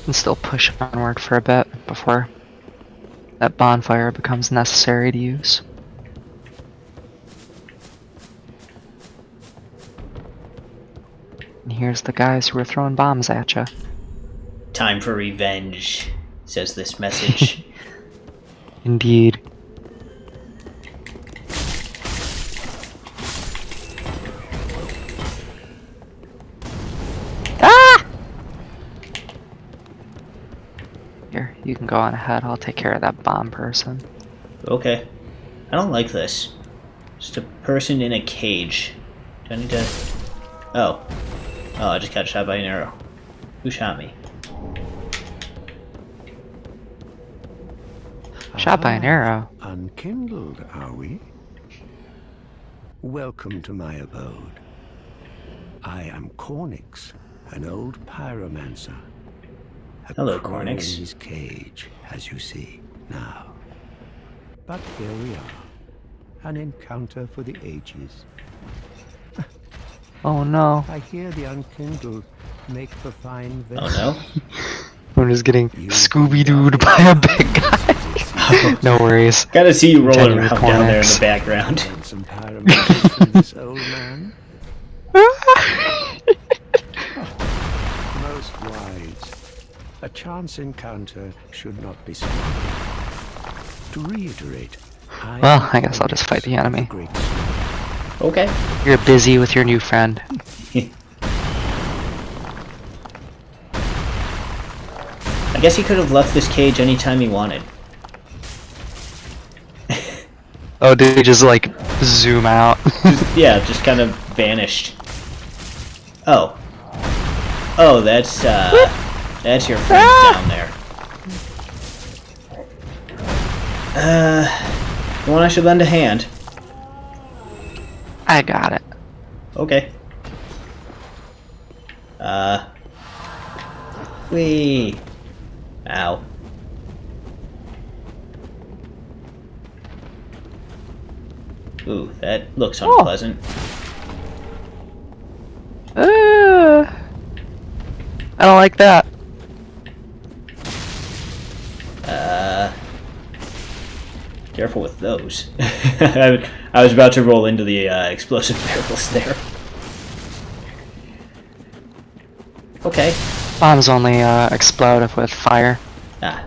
Speaker 2: And still push onward for a bit before that bonfire becomes necessary to use. And here's the guys who are throwing bombs at you.
Speaker 1: Time for revenge, says this message.
Speaker 2: Indeed. Ah! Here, you can go on ahead. I'll take care of that bomb person.
Speaker 1: Okay. I don't like this. Just a person in a cage. Do I need to... Oh. Oh, I just got shot by an arrow. Who shot me?
Speaker 2: Shot by an arrow.
Speaker 6: Unkindled, are we? Welcome to my abode. I am Cornix, an old pyromancer. A
Speaker 1: Hello,
Speaker 6: crow
Speaker 1: Cornix.
Speaker 6: in his cage, as you see now. But here we are, an encounter for the ages.
Speaker 2: Oh no.
Speaker 6: I hear the unkindled make for fine
Speaker 1: Oh
Speaker 6: vessels.
Speaker 1: no?
Speaker 2: I'm just getting Scooby-Dooed by a big guy. No worries.
Speaker 1: Gotta see you rolling
Speaker 2: Genuine
Speaker 1: around down there in the
Speaker 2: Cornix.
Speaker 1: background.
Speaker 6: Want some pyromancers from this old man? Most wise. A chance encounter should not be squandered. To reiterate,
Speaker 2: Well, I guess I'll just fight the enemy.
Speaker 6: Great
Speaker 1: Okay.
Speaker 2: You're busy with your new friend.
Speaker 1: I guess he could have left this cage anytime he wanted.
Speaker 2: Oh, did he just like zoom out?
Speaker 1: Yeah, just kind of vanished. Oh. Oh, that's your friend down there. The one I should lend a hand.
Speaker 2: I got it.
Speaker 1: Okay. Whee! Ow. Ooh, that looks unpleasant.
Speaker 2: I don't like that.
Speaker 1: Careful with those. I was about to roll into the explosive barrels there. Okay.
Speaker 2: Bombs only explode if with fire.
Speaker 1: Ah.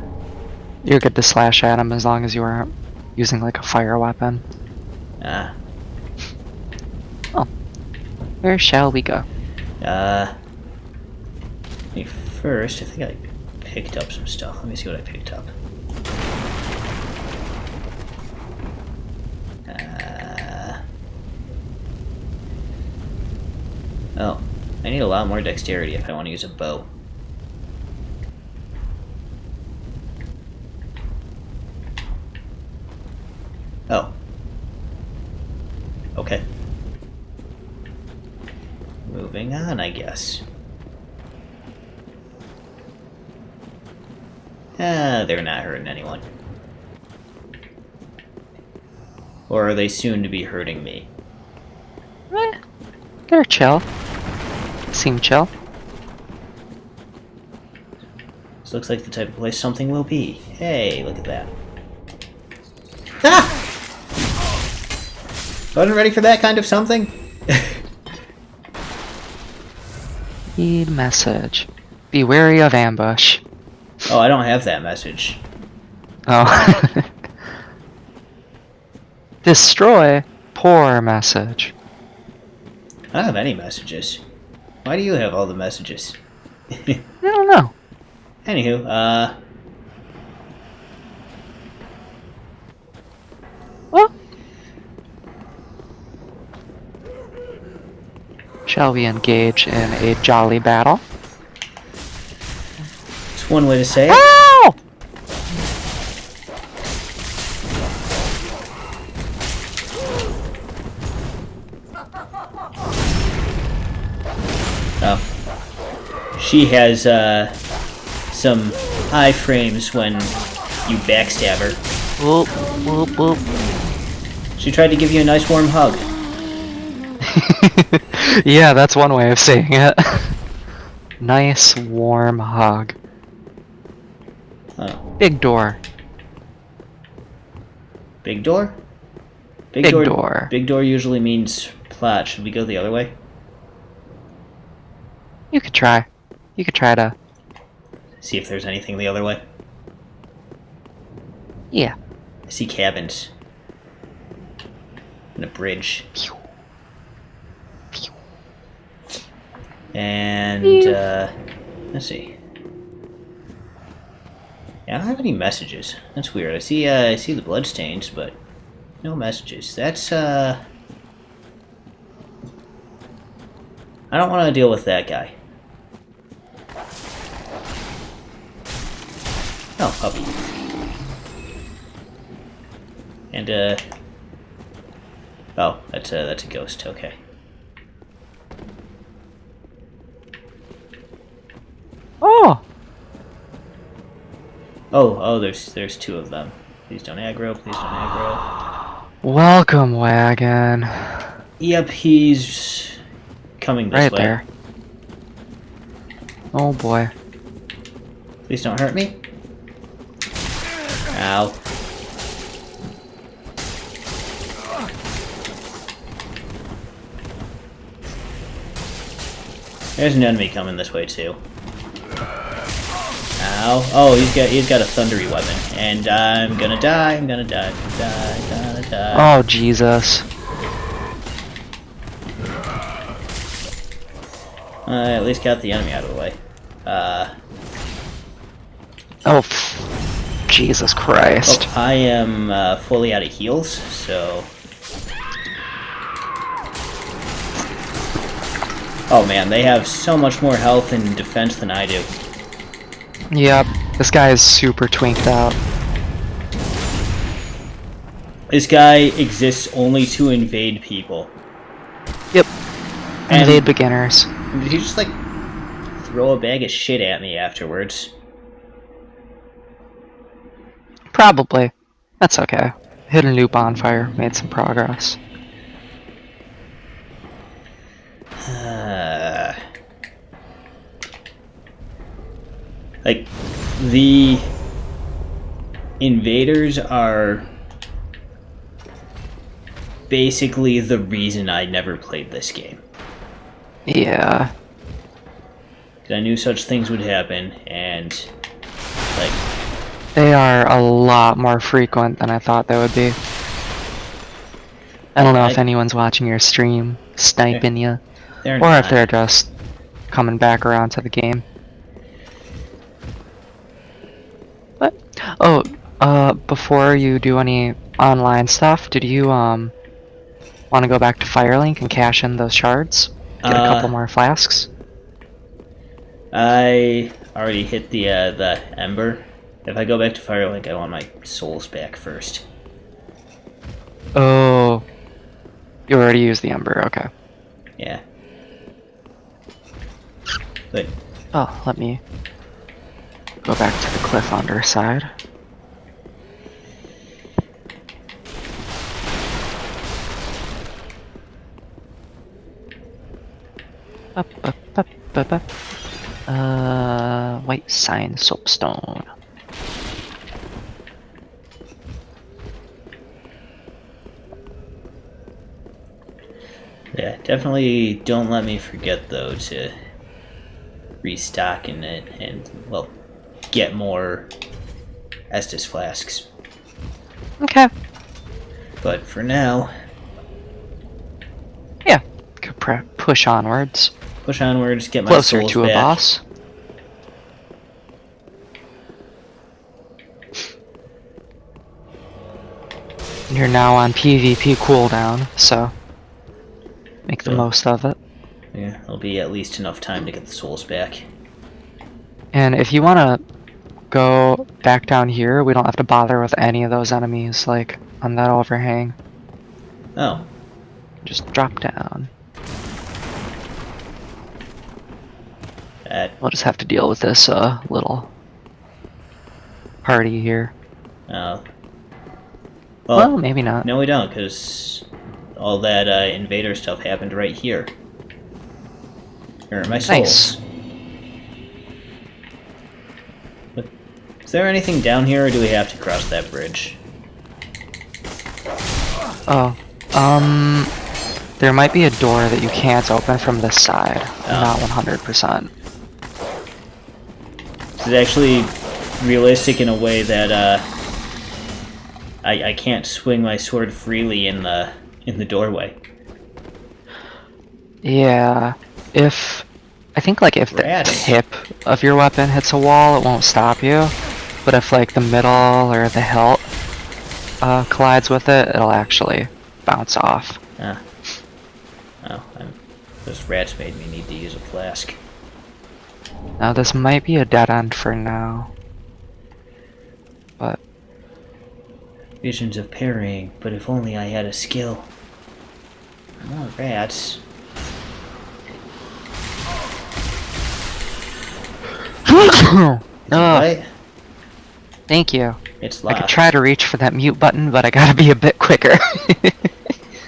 Speaker 2: You're good to slash at them as long as you aren't using like a fire weapon.
Speaker 1: Ah.
Speaker 2: Oh. Where shall we go?
Speaker 1: First, I think I picked up some stuff. Let me see what I picked up. Oh, I need a lot more dexterity if I want to use a bow. Oh. Okay. Moving on, I guess. They're not hurting anyone. Or are they soon to be hurting me?
Speaker 2: They're chill. Seem chill.
Speaker 1: This looks like the type of place something will be. Hey, look at that. Ah! Wasn't ready for that kind of something?
Speaker 2: Read message. Be wary of ambush.
Speaker 1: Oh, I don't have that message.
Speaker 2: Oh. Destroy poor message.
Speaker 1: I don't have any messages. Why do you have all the messages?
Speaker 2: I don't know.
Speaker 1: Anywho,
Speaker 2: Well, shall we engage in a jolly battle?
Speaker 1: it's one way to say it.
Speaker 2: Ow!
Speaker 1: Oh. She has, some iframes when you backstab her.
Speaker 2: Whoop, whoop, whoop.
Speaker 1: She tried to give you a nice warm hug.
Speaker 2: Yeah, that's one way of saying it. Nice warm hug.
Speaker 1: Oh.
Speaker 2: Big door.
Speaker 1: Big door?
Speaker 2: Big door.
Speaker 1: Big door usually means plot. Should we go the other way?
Speaker 2: You could try. You could try to.
Speaker 1: See if there's anything the other way.
Speaker 2: Yeah.
Speaker 1: I see cabins. And a bridge. And, let's see. Yeah, I don't have any messages. That's weird. I see the bloodstains, but no messages. That's, I don't want to deal with that guy. Oh, puppy. And, oh, that's a ghost. Okay.
Speaker 2: Oh!
Speaker 1: Oh, there's two of them. Please don't aggro, please don't aggro.
Speaker 2: Welcome, wagon.
Speaker 1: Yep, he's coming this
Speaker 2: Right
Speaker 1: way.
Speaker 2: there. Oh boy.
Speaker 1: Please don't hurt me. Ow. There's an enemy coming this way too. Ow. Oh, he's got a thundery weapon. And I'm gonna die, I'm gonna die, gonna die.
Speaker 2: Oh, Jesus.
Speaker 1: I at least got the enemy out of the way.
Speaker 2: Oh, Jesus Christ.
Speaker 1: Oh, I am fully out of heals, so... Oh man, they have so much more health and defense than I do.
Speaker 2: Yep, this guy is super twinked out.
Speaker 1: This guy exists only to invade people.
Speaker 2: Yep.
Speaker 1: And
Speaker 2: Invade beginners.
Speaker 1: did he just like throw a bag of shit at me afterwards?
Speaker 2: Probably. That's okay. Hit a new bonfire, made some progress.
Speaker 1: Like, the invaders are basically the reason I never played this game.
Speaker 2: Yeah.
Speaker 1: 'Cause I knew such things would happen, and like,
Speaker 2: They are a lot more frequent than I thought they would be. I don't know if anyone's watching your stream, sniping you,
Speaker 1: they're
Speaker 2: or
Speaker 1: not.
Speaker 2: if they're just coming back around to the game. What? Oh, before you do any online stuff, did you, want to go back to Firelink and cash in those shards? Get a couple more flasks?
Speaker 1: I already hit the Ember. If I go back to Firelink, I want my souls back first.
Speaker 2: Oh. You already used the Ember, okay.
Speaker 1: Yeah. But
Speaker 2: Oh, let me go back to the cliff underside. Up, up, up, up, up. White sign soapstone.
Speaker 1: yeah, definitely don't let me forget though to restock in it and, well, get more Estus flasks.
Speaker 2: Okay.
Speaker 1: But for now,
Speaker 2: Yeah. Could push onwards.
Speaker 1: push onwards, get my
Speaker 2: Closer
Speaker 1: souls
Speaker 2: to a
Speaker 1: back.
Speaker 2: boss. You're now on PvP cooldown, so make the
Speaker 1: So-
Speaker 2: most of it.
Speaker 1: Yeah, it'll be at least enough time to get the souls back.
Speaker 2: And if you want to go back down here, we don't have to bother with any of those enemies, like on that overhang.
Speaker 1: Oh,
Speaker 2: Just drop down.
Speaker 1: that.
Speaker 2: We'll just have to deal with this little party here.
Speaker 1: Well,
Speaker 2: Well, maybe not.
Speaker 1: no, we don't, because all that invader stuff happened right here. Here are my souls.
Speaker 2: Nice.
Speaker 1: But is there anything down here, or do we have to cross that bridge?
Speaker 2: Oh, there might be a door that you can't open from this side. I'm not 100%.
Speaker 1: It's actually realistic in a way that I can't swing my sword freely in the doorway.
Speaker 2: Yeah, I think like if the
Speaker 1: Rats.
Speaker 2: tip of your weapon hits a wall, it won't stop you. But if like the middle or the hilt collides with it, it'll actually bounce off.
Speaker 1: Ah. Oh, those rats made me need to use a flask.
Speaker 2: Now this might be a dead end for now. But
Speaker 1: Visions of parrying, but if only I had a skill. More rats. Right?
Speaker 2: Thank you.
Speaker 1: It's
Speaker 2: I
Speaker 1: locked.
Speaker 2: could try to reach for that mute button, but I gotta be a bit quicker.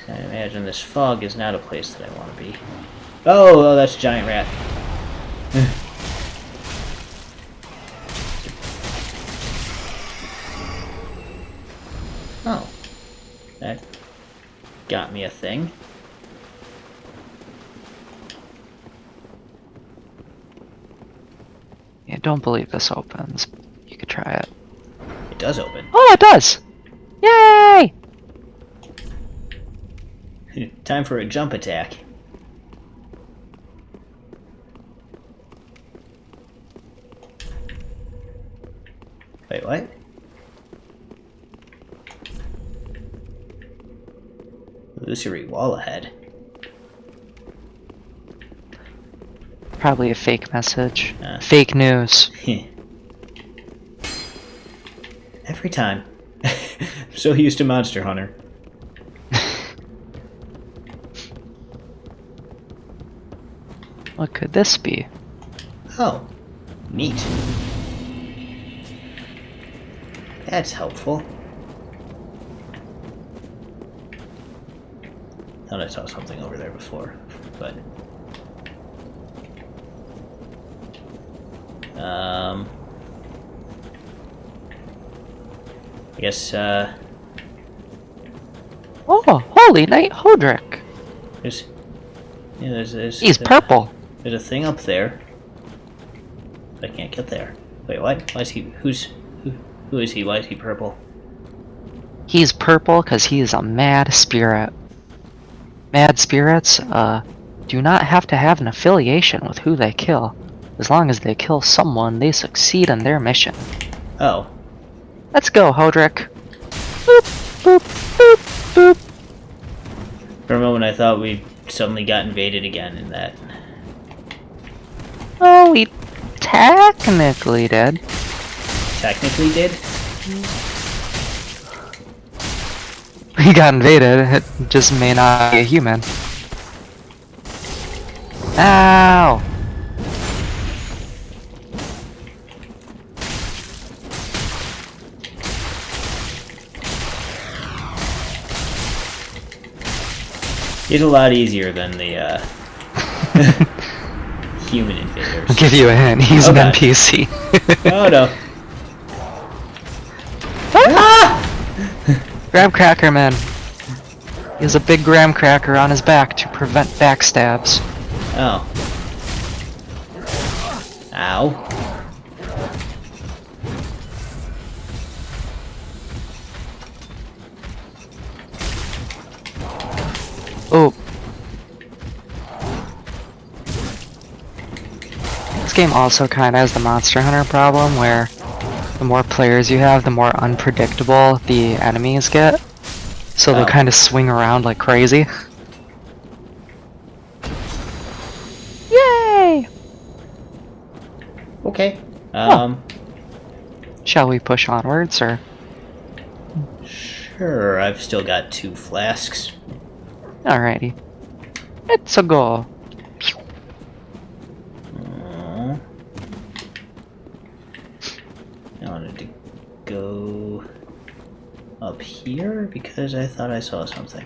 Speaker 1: I imagine this fog is not a place that I want to be. Oh, that's a giant rat. Oh. That got me a thing.
Speaker 2: Yeah, don't believe this opens. You could try it.
Speaker 1: It does open.
Speaker 2: Oh, it does! Yay!
Speaker 1: Time for a jump attack. Wait, what? Illusory wall ahead.
Speaker 2: probably a fake message.
Speaker 1: Ah.
Speaker 2: Fake news.
Speaker 1: Every time. I'm so used to Monster Hunter.
Speaker 2: What could this be?
Speaker 1: Oh, neat. That's helpful. Thought I saw something over there before, but... I guess,
Speaker 2: Oh, holy knight Hodrick!
Speaker 1: there's... Yeah, there's
Speaker 2: He's purple.
Speaker 1: There's a thing up there. But I can't get there. Wait, what? Why is he... who is he? Why is he purple?
Speaker 2: He's purple because he is a mad spirit. Mad spirits, do not have to have an affiliation with who they kill. As long as they kill someone, they succeed in their mission.
Speaker 1: Oh.
Speaker 2: Let's go, Hodrick. Boop, boop, boop, boop.
Speaker 1: For a moment I thought we suddenly got invaded again in that.
Speaker 2: Oh, we technically did.
Speaker 1: Technically did?
Speaker 2: We got invaded, it just may not be a human. Ow!
Speaker 1: He's a lot easier than the human invaders.
Speaker 2: I'll give you a hint, he's an
Speaker 1: Okay.
Speaker 2: NPC.
Speaker 1: Oh no.
Speaker 2: Graham Cracker Man. He has a big graham cracker on his back to prevent backstabs.
Speaker 1: Oh. Ow.
Speaker 2: Oh. This game also kind of has the Monster Hunter problem where the more players you have, the more unpredictable the enemies get. So they
Speaker 1: Oh.
Speaker 2: kind of swing around like crazy. Yay!
Speaker 1: Okay.
Speaker 2: Shall we push onwards, or?
Speaker 1: Sure, I've still got 2 flasks.
Speaker 2: Alrighty. Let's go.
Speaker 1: Aww. I wanted to go up here because I thought I saw something.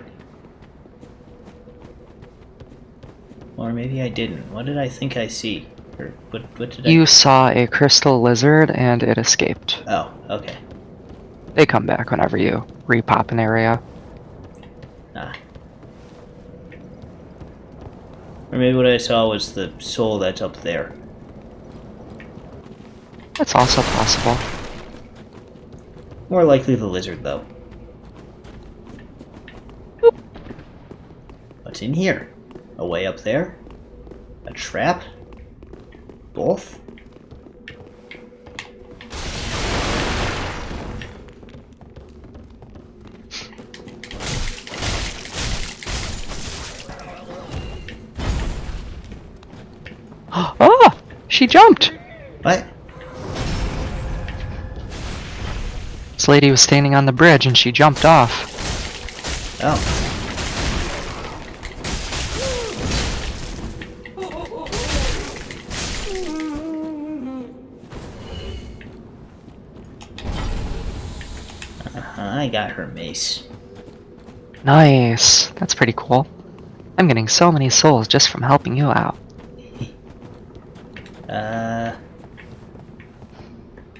Speaker 1: Or maybe I didn't. What did I think I see? Or what did
Speaker 2: You saw a crystal lizard and it escaped.
Speaker 1: Oh, okay.
Speaker 2: They come back whenever you repop an area.
Speaker 1: Ah. Or maybe what I saw was the soul that's up there.
Speaker 2: That's also possible.
Speaker 1: More likely the lizard, though.
Speaker 2: Boop.
Speaker 1: What's in here? A way up there? A trap? Both?
Speaker 2: Oh! She jumped!
Speaker 1: What?
Speaker 2: This lady was standing on the bridge and she jumped off.
Speaker 1: Oh. I got her mace.
Speaker 2: Nice. That's pretty cool. I'm getting so many souls just from helping you out.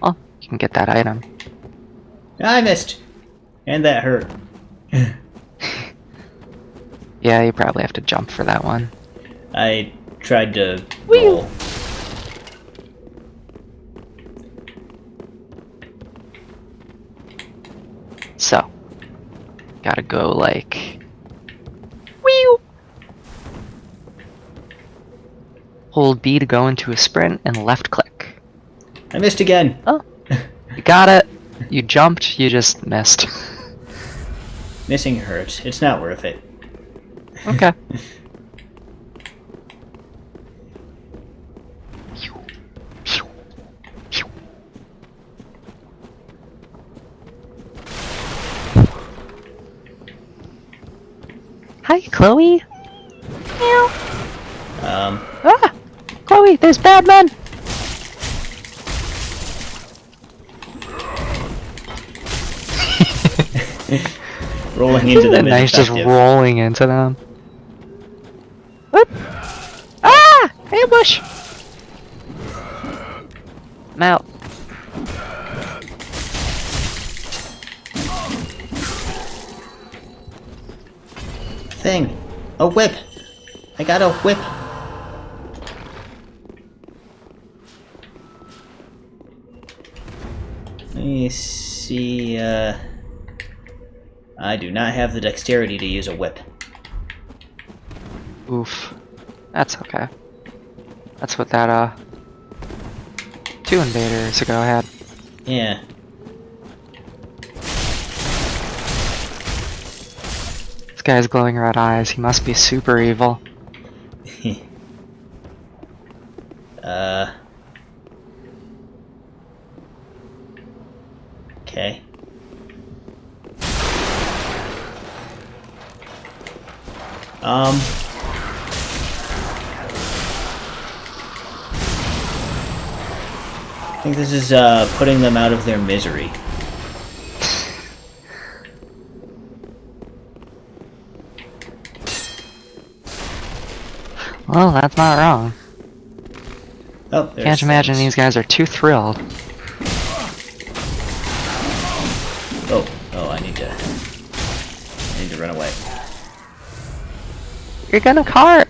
Speaker 2: Oh, you can get that item.
Speaker 1: I missed! And that hurt.
Speaker 2: Yeah, you probably have to jump for that one.
Speaker 1: I tried to roll.
Speaker 2: So, gotta go like... Whee! Hold B to go into a sprint and left click.
Speaker 1: I missed again!
Speaker 2: Oh, you got it. You jumped, you just missed.
Speaker 1: Missing hurts. It's not worth it.
Speaker 2: Okay. Hi, Chloe. Meow. Ah! Chloe, there's bad men!
Speaker 1: Rolling into them is
Speaker 2: Nice, just
Speaker 1: effective.
Speaker 2: rolling into them. Whoop! Ah! Ambush! I'm out.
Speaker 1: Thing. A whip. I got a whip. Let me see, I do not have the dexterity to use a whip.
Speaker 2: Oof. That's okay. That's what that, 2 invaders ago had.
Speaker 1: Yeah.
Speaker 2: This guy's glowing red eyes. He must be super evil.
Speaker 1: Okay. I think this is, putting them out of their misery.
Speaker 2: Well, that's not wrong.
Speaker 1: Oh, there's
Speaker 2: Can't imagine
Speaker 1: things.
Speaker 2: these guys are too thrilled.
Speaker 1: Oh, I need to run away.
Speaker 2: You're gonna cart!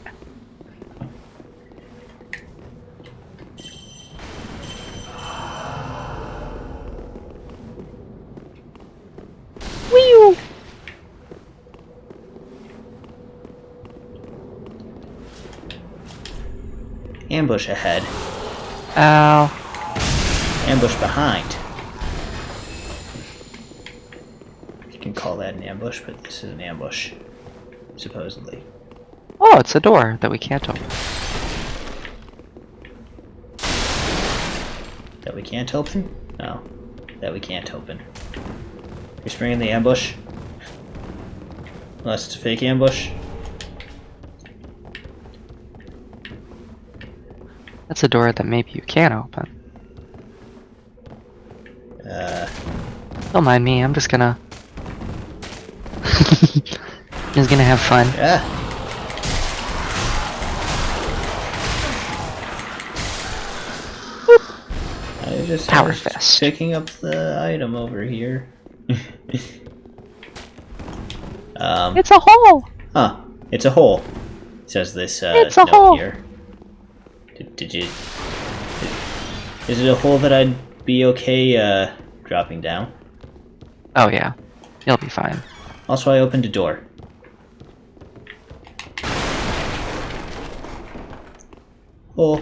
Speaker 2: Whee!
Speaker 1: Ambush ahead.
Speaker 2: Ow.
Speaker 1: Ambush behind. You can call that an ambush, but this is an ambush. Supposedly.
Speaker 2: Oh, it's a door that we can't open.
Speaker 1: That we can't open? No. That we can't open. You're springing the ambush? Unless it's a fake ambush.
Speaker 2: That's a door that maybe you can open. Don't mind me, I'm just gonna... just gonna have fun.
Speaker 1: Yeah. I just
Speaker 2: Power
Speaker 1: was
Speaker 2: fist.
Speaker 1: picking up the item over here.
Speaker 2: It's a hole!
Speaker 1: Huh. It's a hole. Says this
Speaker 2: It's a
Speaker 1: note
Speaker 2: hole.
Speaker 1: here. Did you... Is it a hole that I'd be okay dropping down?
Speaker 2: Oh yeah, you'll be fine.
Speaker 1: Also, I opened a door. Hole.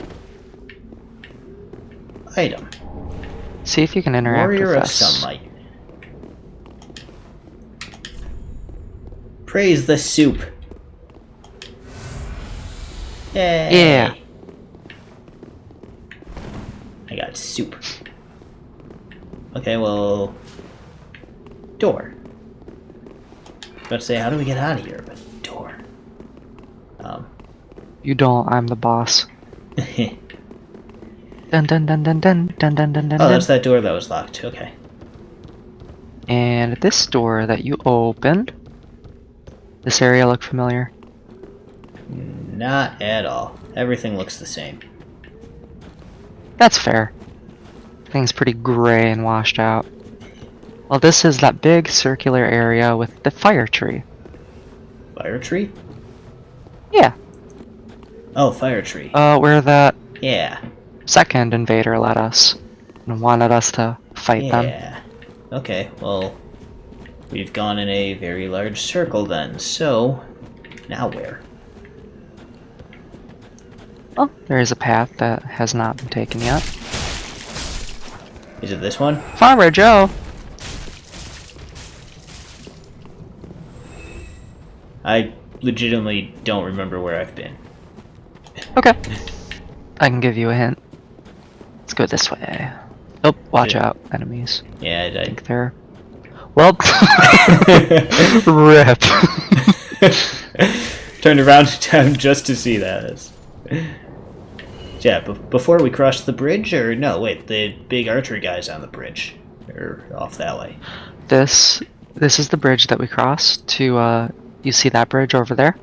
Speaker 1: Item.
Speaker 2: See if you can interact
Speaker 1: Warrior
Speaker 2: with
Speaker 1: of
Speaker 2: us.
Speaker 1: Sunlight. Praise the soup. Yay.
Speaker 2: Yeah.
Speaker 1: I got soup. Okay, well... Door. About to say, how do we get out of here? But door.
Speaker 2: You don't, I'm the boss.
Speaker 1: Oh,
Speaker 2: Dun dun dun dun dun dun dun dun dun.
Speaker 1: that's that door that was locked. Okay.
Speaker 2: And this door that you opened. This area look familiar?
Speaker 1: Not at all. Everything looks the same.
Speaker 2: That's fair. Thing's pretty gray and washed out. Well, this is that big circular area with the fire tree.
Speaker 1: Fire tree?
Speaker 2: Yeah.
Speaker 1: Oh, fire tree.
Speaker 2: Where that
Speaker 1: Yeah.
Speaker 2: second invader led us and wanted us to fight them.
Speaker 1: Yeah. Okay, well, we've gone in a very large circle then, so now where?
Speaker 2: Oh, there is a path that has not been taken yet.
Speaker 1: Is it this one?
Speaker 2: Farmer Joe!
Speaker 1: I legitimately don't remember where I've been.
Speaker 2: Okay. I can give you a hint. Let's go this way. Oh, watch
Speaker 1: Yeah.
Speaker 2: out, enemies.
Speaker 1: Yeah,
Speaker 2: I think they're... Well, rip.
Speaker 1: Turned around in time just to see that. Yeah, before we crossed the bridge, or no? Wait, the big archer guy's on the bridge, or off that way.
Speaker 2: This is the bridge that we crossed to. You see that bridge over there?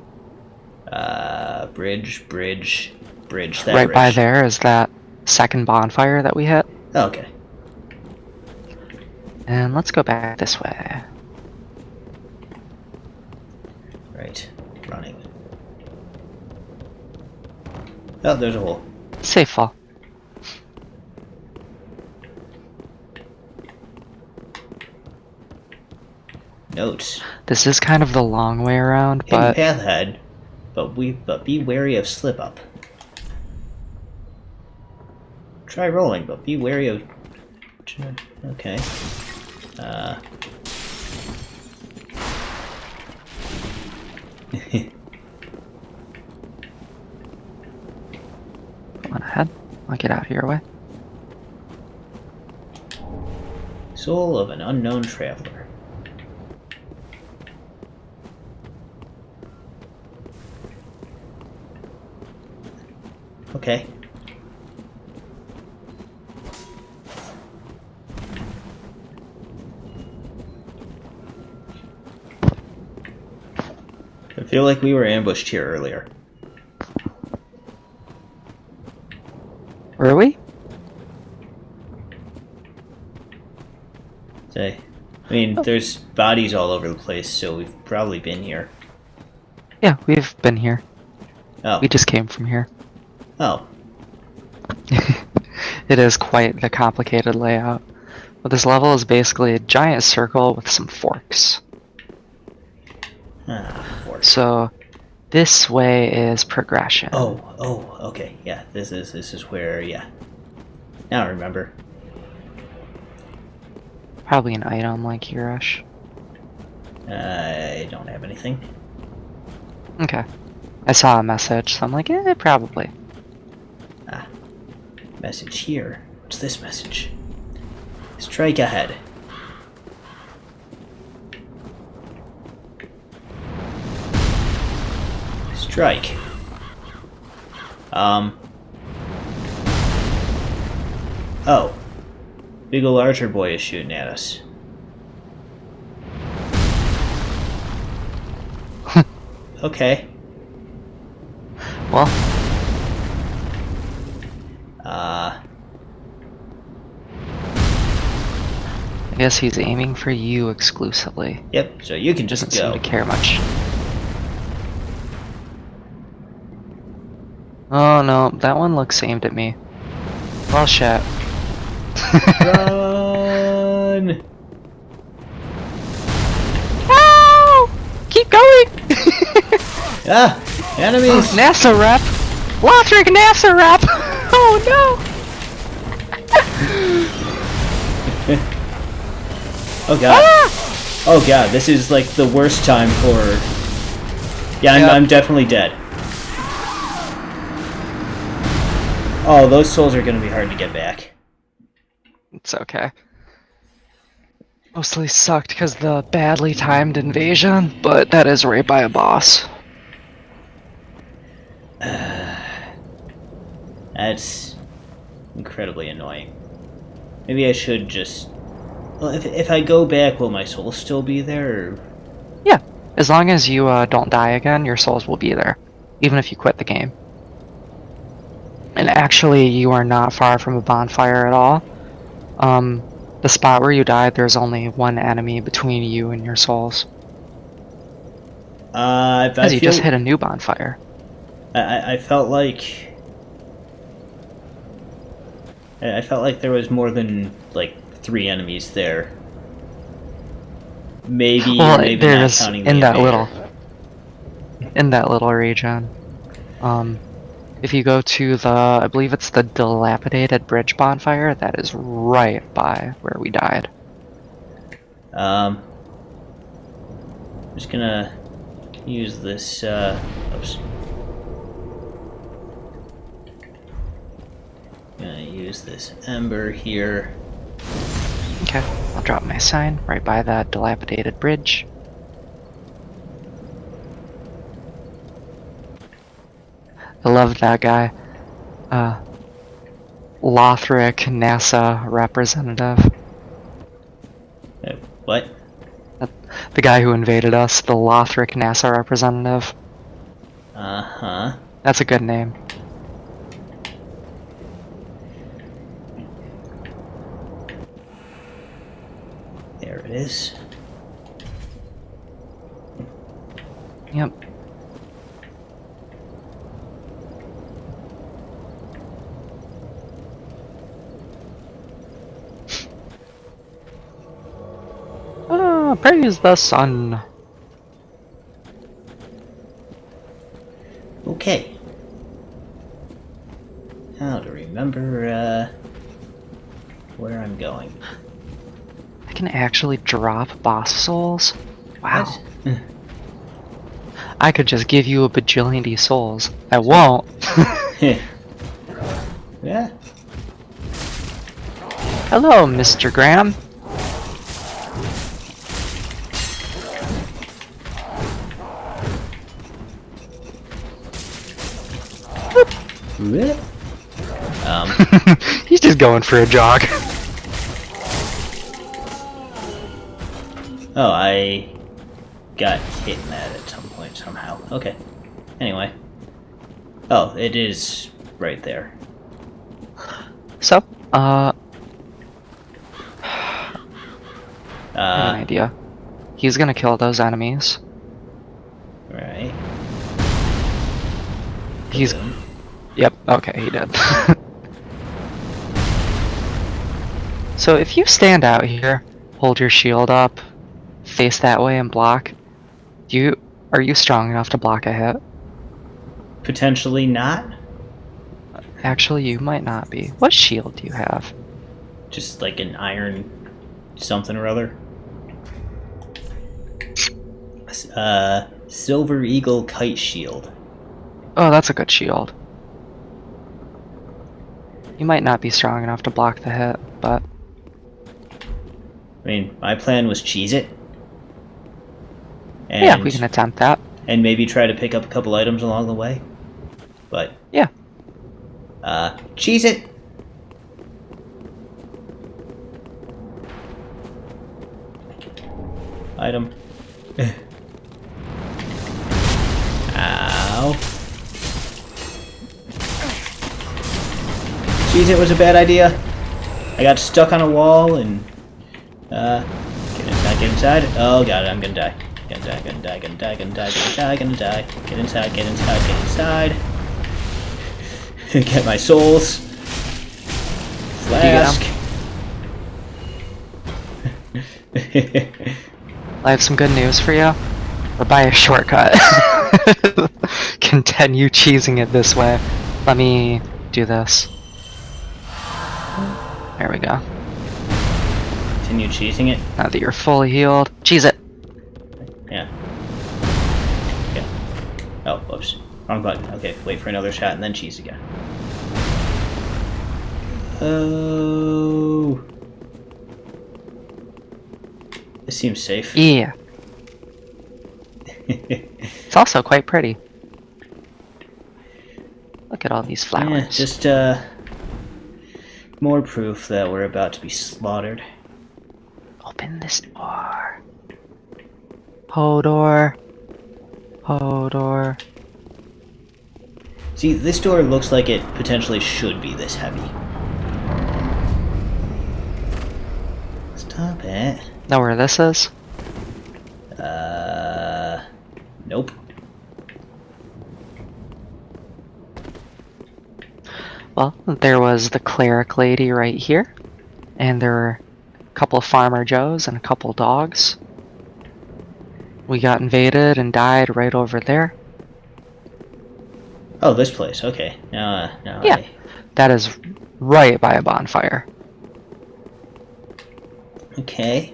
Speaker 1: Bridge. That
Speaker 2: Right
Speaker 1: bridge.
Speaker 2: by there is that second bonfire that we hit.
Speaker 1: Oh, okay.
Speaker 2: And let's go back this way.
Speaker 1: Right. Running. Oh, there's a hole.
Speaker 2: Safe fall.
Speaker 1: Notes.
Speaker 2: This is kind of the long way around,
Speaker 1: Hidden
Speaker 2: but
Speaker 1: path ahead, but be wary of slip up. Try rolling, but be wary of. Okay.
Speaker 2: go on ahead. I'll get out of your way.
Speaker 1: Soul of an unknown traveler. Okay. I feel like we were ambushed here earlier.
Speaker 2: Were we?
Speaker 1: Say, I mean, there's bodies all over the place, so we've probably been here.
Speaker 2: Yeah, we've been here.
Speaker 1: Oh.
Speaker 2: We just came from here.
Speaker 1: Oh.
Speaker 2: It is quite the complicated layout. But this level is basically a giant circle with some forks.
Speaker 1: Fork.
Speaker 2: So this way is progression.
Speaker 1: Oh, okay. Yeah, this is where, yeah. Now I remember.
Speaker 2: Probably an item like Hirosh.
Speaker 1: I don't have anything.
Speaker 2: Okay. I saw a message, so I'm like, probably.
Speaker 1: Message here. What's this message? Strike ahead. Strike. Oh. Big ol' archer boy is shooting at us. Okay.
Speaker 2: Well, I guess he's aiming for you exclusively.
Speaker 1: Yep, so you can just
Speaker 2: Doesn't seem
Speaker 1: go.
Speaker 2: to care much. Oh no, that one looks aimed at me. Well, shit.
Speaker 1: Run!
Speaker 2: Oh! Keep going!
Speaker 1: Ah! Enemies!
Speaker 2: NASA rep! Lothric NASA rep! Oh no!
Speaker 1: Oh god. Oh god, this is like the worst time for... Yeah,
Speaker 2: Yep.
Speaker 1: I'm definitely dead. Oh, those souls are gonna be hard to get back.
Speaker 2: It's okay. Mostly sucked because the badly timed invasion, but that is right by a boss.
Speaker 1: That's incredibly annoying. Maybe I should just... Well, if I go back, will my soul still be there? Or...
Speaker 2: Yeah, as long as you don't die again, your souls will be there, even if you quit the game. And actually, you are not far from a bonfire at all. The spot where you died, there's only one enemy between you and your souls. Because you just hit a new bonfire.
Speaker 1: I felt like... I felt like there was more than, like, 3 enemies there. Maybe,
Speaker 2: Well,
Speaker 1: or maybe
Speaker 2: there's
Speaker 1: not counting the
Speaker 2: in that
Speaker 1: invader.
Speaker 2: little region. If you go to the, I believe it's the dilapidated bridge bonfire, that is right by where we died.
Speaker 1: I'm just gonna use this, oops. Gonna use this ember here.
Speaker 2: Okay, I'll drop my sign right by that dilapidated bridge. I love that guy. Lothric NASA representative.
Speaker 1: What?
Speaker 2: The guy who invaded us, the Lothric NASA representative.
Speaker 1: Uh-huh.
Speaker 2: That's a good name.
Speaker 1: There it is.
Speaker 2: Yep. Praise the sun.
Speaker 1: Okay. Now to remember, where I'm going.
Speaker 2: I can actually drop boss souls? Wow.
Speaker 1: What?
Speaker 2: I could just give you a bajillion souls. I won't.
Speaker 1: Yeah.
Speaker 2: Hello, Mr. Graham.
Speaker 1: Whoop.
Speaker 2: He's just going for a jog.
Speaker 1: Oh, I got hit in that at some point somehow. Okay. Anyway. Oh, it is right there.
Speaker 2: So, I have an idea. He's gonna kill those enemies.
Speaker 1: Right.
Speaker 2: He's...
Speaker 1: Boom.
Speaker 2: Yep, okay, he did. So if you stand out here, hold your shield up, face that way and block, are you strong enough to block a hit?
Speaker 1: Potentially not.
Speaker 2: Actually, you might not be. What shield do you have?
Speaker 1: Just like an iron something or other. Silver Eagle Kite Shield.
Speaker 2: Oh, that's a good shield. You might not be strong enough to block the hit, but...
Speaker 1: I mean, my plan was cheese it. And,
Speaker 2: yeah, we can attempt that.
Speaker 1: And maybe try to pick up a couple items along the way. But...
Speaker 2: Yeah.
Speaker 1: Cheese it! Item. Ow. Cheese it was a bad idea. I got stuck on a wall and... get inside. Oh god, I'm gonna die. Gonna die. Get inside. Get my souls. Flask.
Speaker 2: I have some good news for you. Or buy a shortcut. Continue cheesing it this way. Let me do this. There we go.
Speaker 1: Continue cheesing it?
Speaker 2: Now that you're fully healed, cheese it!
Speaker 1: Yeah. Okay. Oh, whoops. Wrong button. Okay, wait for another shot and then cheese again. Oh. This seems safe.
Speaker 2: Yeah. It's also quite pretty. Look at all these flowers.
Speaker 1: Yeah, just, more proof that we're about to be slaughtered.
Speaker 2: Open this door. Hodor. Hodor.
Speaker 1: See, this door looks like it potentially should be this heavy. Stop it.
Speaker 2: Know where this is?
Speaker 1: Nope.
Speaker 2: Well, there was the cleric lady right here. And there were a couple of farmer joes and a couple dogs. We got invaded and died right over there.
Speaker 1: Oh, this place. Okay. Now
Speaker 2: Yeah. That is right by a bonfire.
Speaker 1: Okay.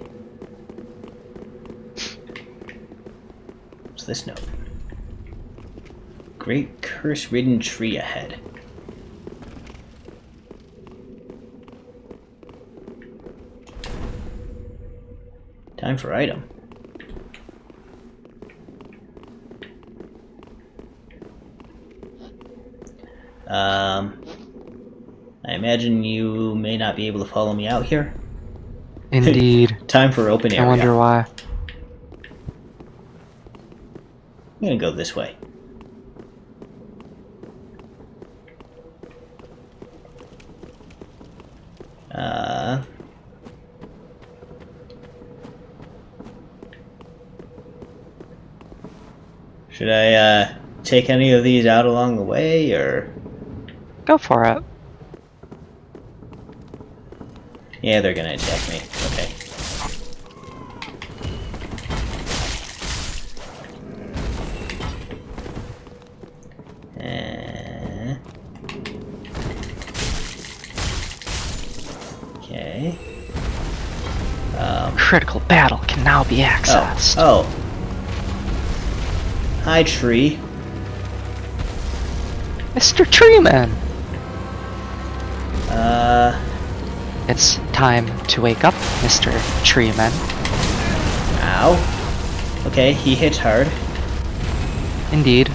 Speaker 1: What's this note? Great curse-ridden tree ahead. Time for item. I imagine you may not be able to follow me out here.
Speaker 2: Indeed.
Speaker 1: Time for open area.
Speaker 2: I wonder why.
Speaker 1: I'm gonna go this way. Should I take any of these out along the way, or?
Speaker 2: Go for it.
Speaker 1: Yeah, they're gonna attack me. Okay. Okay.
Speaker 2: Critical battle can now be accessed.
Speaker 1: Oh. Hi, tree.
Speaker 2: Mr. Treeman!
Speaker 1: It's
Speaker 2: It's time to wake up, Mr. Treeman.
Speaker 1: Ow. Okay, he hits hard.
Speaker 2: Indeed.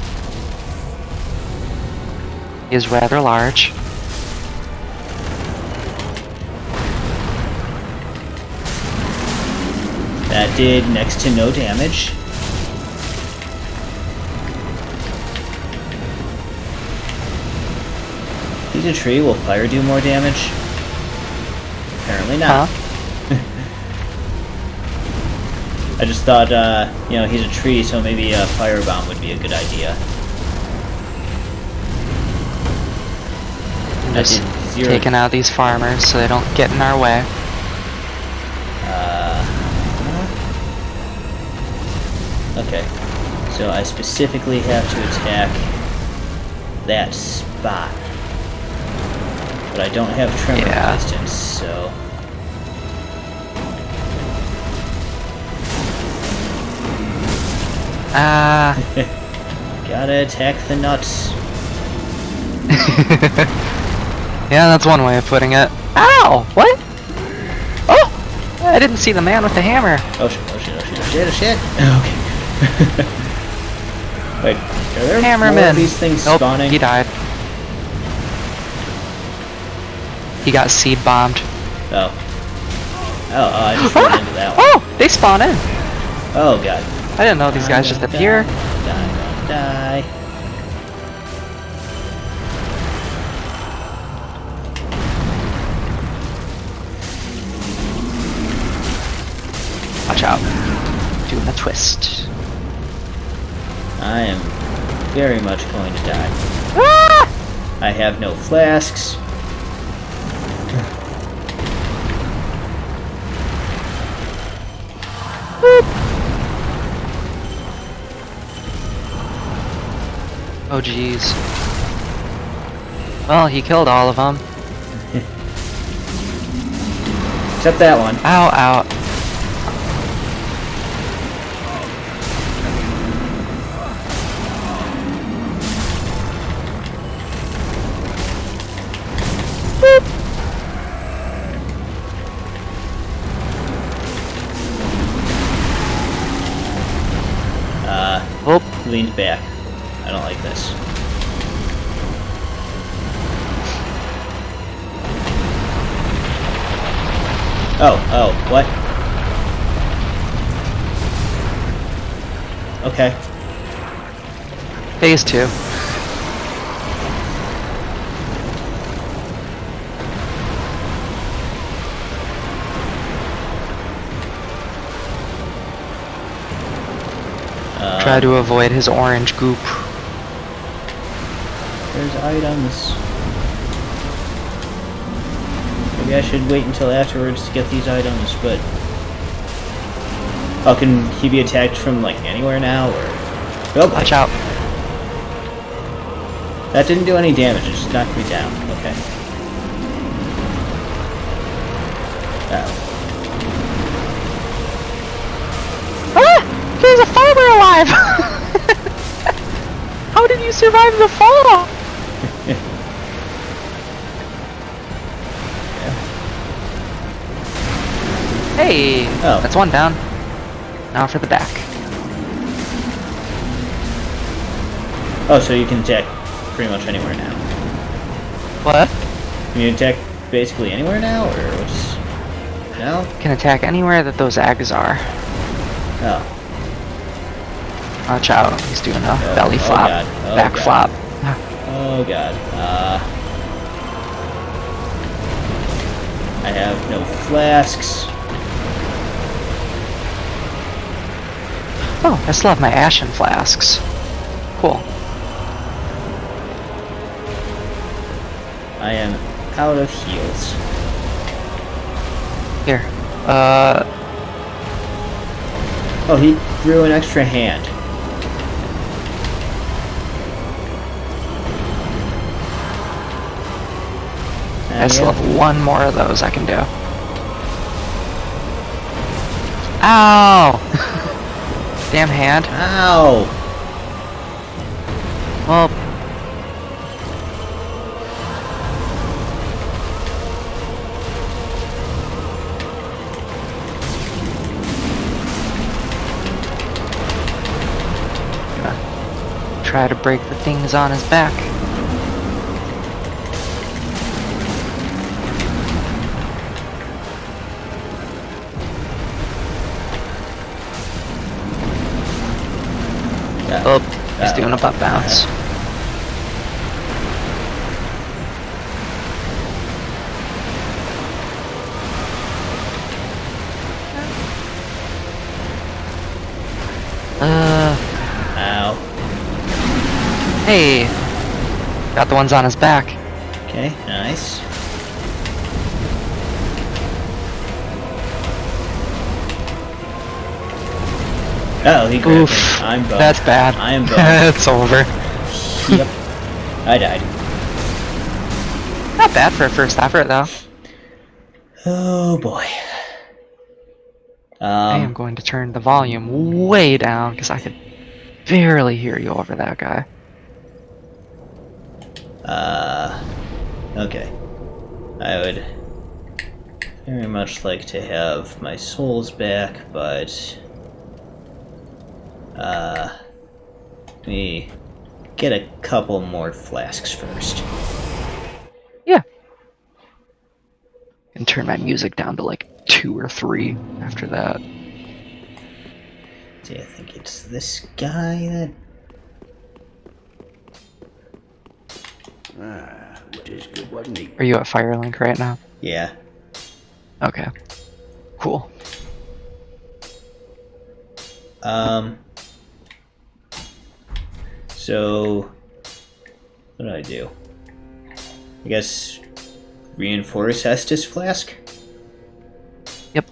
Speaker 2: He is rather large.
Speaker 1: That did next to no damage. He's a tree. Will fire do more damage? Apparently not.
Speaker 2: Huh?
Speaker 1: I just thought, you know, he's a tree, so maybe a firebomb would be a good idea.
Speaker 2: Just
Speaker 1: zero.
Speaker 2: taking out these farmers so they don't get in our way.
Speaker 1: Okay, so I specifically have to attack that spot. But I don't have tremor resistance, so... Gotta attack the nuts.
Speaker 2: Yeah, that's one way of putting it. Ow! What? Oh! I didn't see the man with the hammer.
Speaker 1: Oh shit, oh shit, oh shit, oh shit, oh shit! Okay. Wait, are there more
Speaker 2: Hammerman.
Speaker 1: of these things
Speaker 2: Nope,
Speaker 1: spawning?
Speaker 2: he died. He got seed bombed.
Speaker 1: Oh. Oh, I just ran into that one.
Speaker 2: Oh! They spawn in!
Speaker 1: Oh god.
Speaker 2: I didn't know these guys just appear.
Speaker 1: Die.
Speaker 2: Watch out. Doing a twist.
Speaker 1: I am very much going to die.
Speaker 2: Ah!
Speaker 1: I have no flasks.
Speaker 2: Oh jeez. Well, he killed all of them.
Speaker 1: Except that one.
Speaker 2: Ow, ow.
Speaker 1: Leaned back. I don't like this. Oh, what? Okay.
Speaker 2: Phase 2. Try to avoid his orange goop.
Speaker 1: There's items. Maybe I should wait until afterwards to get these items, but... Oh, can he be attacked from, like, anywhere now, or... Oh,
Speaker 2: Watch out.
Speaker 1: that didn't do any damage, it just knocked me down. Okay. Oh.
Speaker 2: Ah! There's a farmer alive! How did you survive the fall? Hey!
Speaker 1: Oh.
Speaker 2: That's one down. Now for the back.
Speaker 1: Oh, so you can attack pretty much anywhere now.
Speaker 2: What?
Speaker 1: Can you attack basically anywhere now, or what's... No?
Speaker 2: Can attack anywhere that those eggs are.
Speaker 1: Oh.
Speaker 2: Watch out, he's doing a belly
Speaker 1: oh
Speaker 2: flop,
Speaker 1: God, oh
Speaker 2: back
Speaker 1: God.
Speaker 2: flop.
Speaker 1: Oh god. I have no flasks.
Speaker 2: Oh, I still have my ashen flasks. Cool.
Speaker 1: I am out of heals.
Speaker 2: Here.
Speaker 1: Oh, he drew an extra hand.
Speaker 2: I still have one more of those I can do. Ow! Damn hand.
Speaker 1: Ow!
Speaker 2: Well, gonna try to break the things on his back. Oh, he's doing a butt bounce.
Speaker 1: Ow.
Speaker 2: Hey! Got the ones on his back.
Speaker 1: Okay, nice. Oh, he grabbed
Speaker 2: Oof,
Speaker 1: me. I'm boned.
Speaker 2: that's bad.
Speaker 1: I am boned.
Speaker 2: It's over.
Speaker 1: Yep. I died.
Speaker 2: Not bad for a first effort, though.
Speaker 1: Oh boy.
Speaker 2: I am going to turn the volume way down because I could barely hear you over that guy.
Speaker 1: Okay. I would very much like to have my souls back, but let me get a couple more flasks first.
Speaker 2: Yeah. And turn my music down to like 2 or 3 after that.
Speaker 1: See, I think it's this guy that...
Speaker 5: It is good, wasn't he?
Speaker 2: Are you at Firelink right now?
Speaker 1: Yeah.
Speaker 2: Okay. Cool.
Speaker 1: So... what do I do? I guess... reinforce Estus Flask?
Speaker 2: Yep.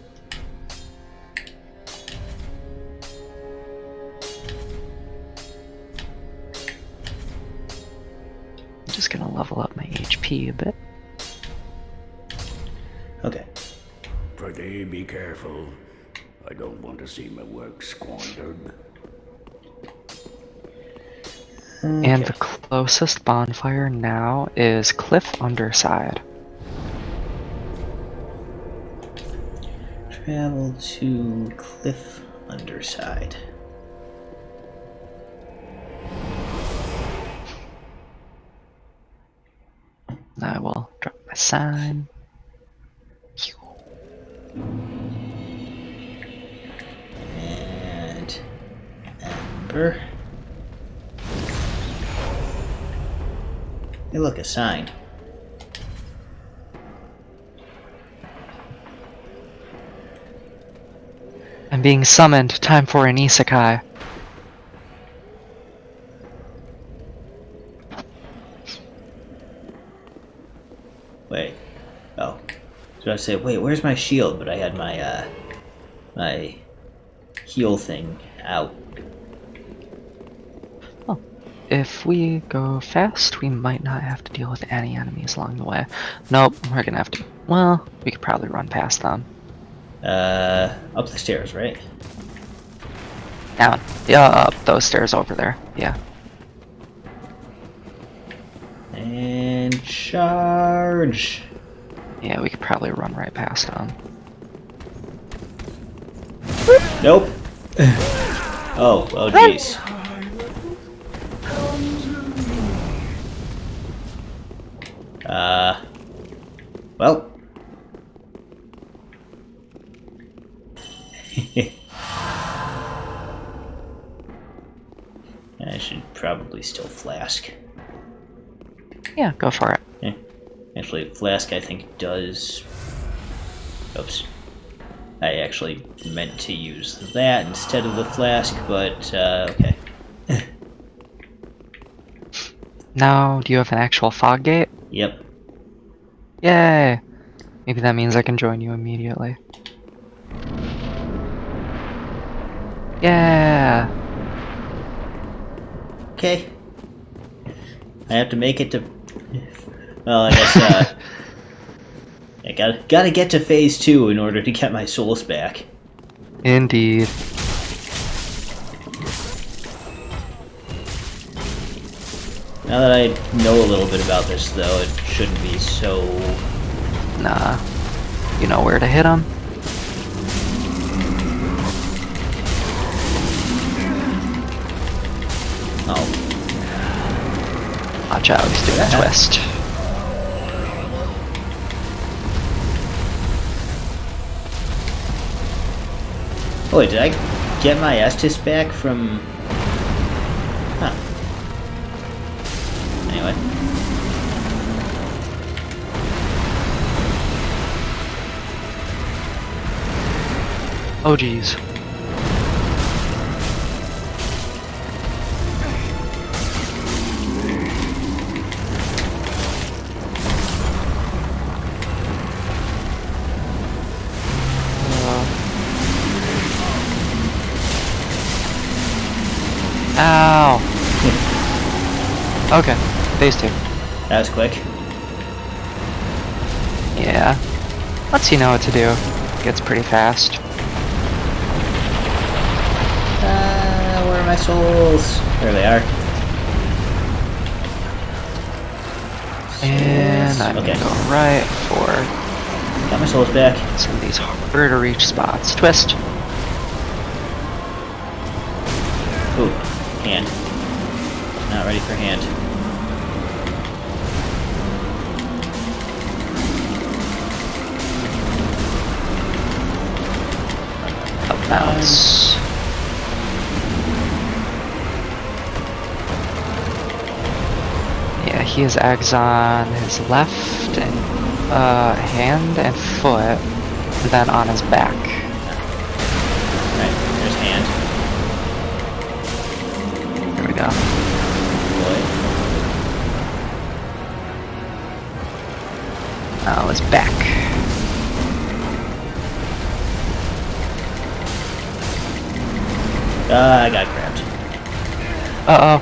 Speaker 2: I'm just gonna level up my HP a bit.
Speaker 1: Okay.
Speaker 5: Pretty be careful. I don't want to see my work squandered.
Speaker 2: And the closest bonfire now is Cliff Underside.
Speaker 1: Travel to Cliff Underside.
Speaker 2: I will drop my sign.
Speaker 1: And Ember. Hey, look, a sign.
Speaker 2: I'm being summoned. Time for an isekai.
Speaker 1: Wait. Oh. So I say, wait, where's my shield? But I had my, my heal thing out.
Speaker 2: Oh. If we go fast, we might not have to deal with any enemies along the way. Nope, we're gonna have to... Well, we could probably run past them.
Speaker 1: Up the stairs, right?
Speaker 2: Down. Yeah, up those stairs over there. Yeah.
Speaker 1: And charge!
Speaker 2: Yeah, we could probably run right past them.
Speaker 1: Nope! oh jeez. Well. I should probably still flask.
Speaker 2: Yeah, go for it.
Speaker 1: Yeah. Actually, flask I think does... Oops. I actually meant to use that instead of the flask, but okay.
Speaker 2: Now, do you have an actual fog gate?
Speaker 1: Yep.
Speaker 2: Yay! Maybe that means I can join you immediately. Yeah!
Speaker 1: Okay. I have to make it to... Well, I guess, I gotta get to phase 2 in order to get my souls back.
Speaker 2: Indeed.
Speaker 1: Now that I know a little bit about this, though, it shouldn't be so...
Speaker 2: Nah. You know where to hit him?
Speaker 1: Oh.
Speaker 2: Watch out, he's doing a twist.
Speaker 1: Oh wait, did I get my Estus back from... Huh. Anyway.
Speaker 2: Oh geez. Ow! Okay, phase 2.
Speaker 1: That was quick.
Speaker 2: Yeah. Once you know what to do, it gets pretty fast.
Speaker 1: Where are my souls? There they are.
Speaker 2: And I'm
Speaker 1: okay.
Speaker 2: gonna go right for
Speaker 1: Got my souls back.
Speaker 2: some of these harder to reach spots. Twist!
Speaker 1: Ooh, hand. Not ready for hand.
Speaker 2: Up bounce. Yeah, he has eggs on his left and, hand and foot, and then on his back.
Speaker 1: Right, there's hand.
Speaker 2: Here we go.
Speaker 1: Boy.
Speaker 2: Now his back.
Speaker 1: I got grabbed.
Speaker 2: Uh-oh.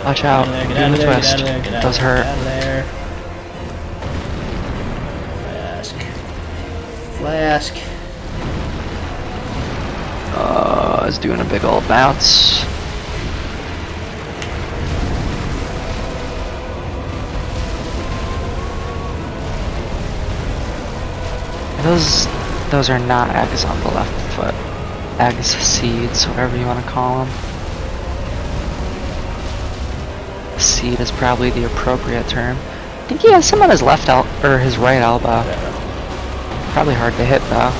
Speaker 2: Watch out. Doing the twist. Those hurt.
Speaker 1: Get out of there. Flask. Flask.
Speaker 2: He's doing a big old bounce. Those are not eggs on the left foot. Eggs, seeds, whatever you want to call them. Seed is probably the appropriate term. I think he has some on his left or his right elbow. Probably hard to hit though.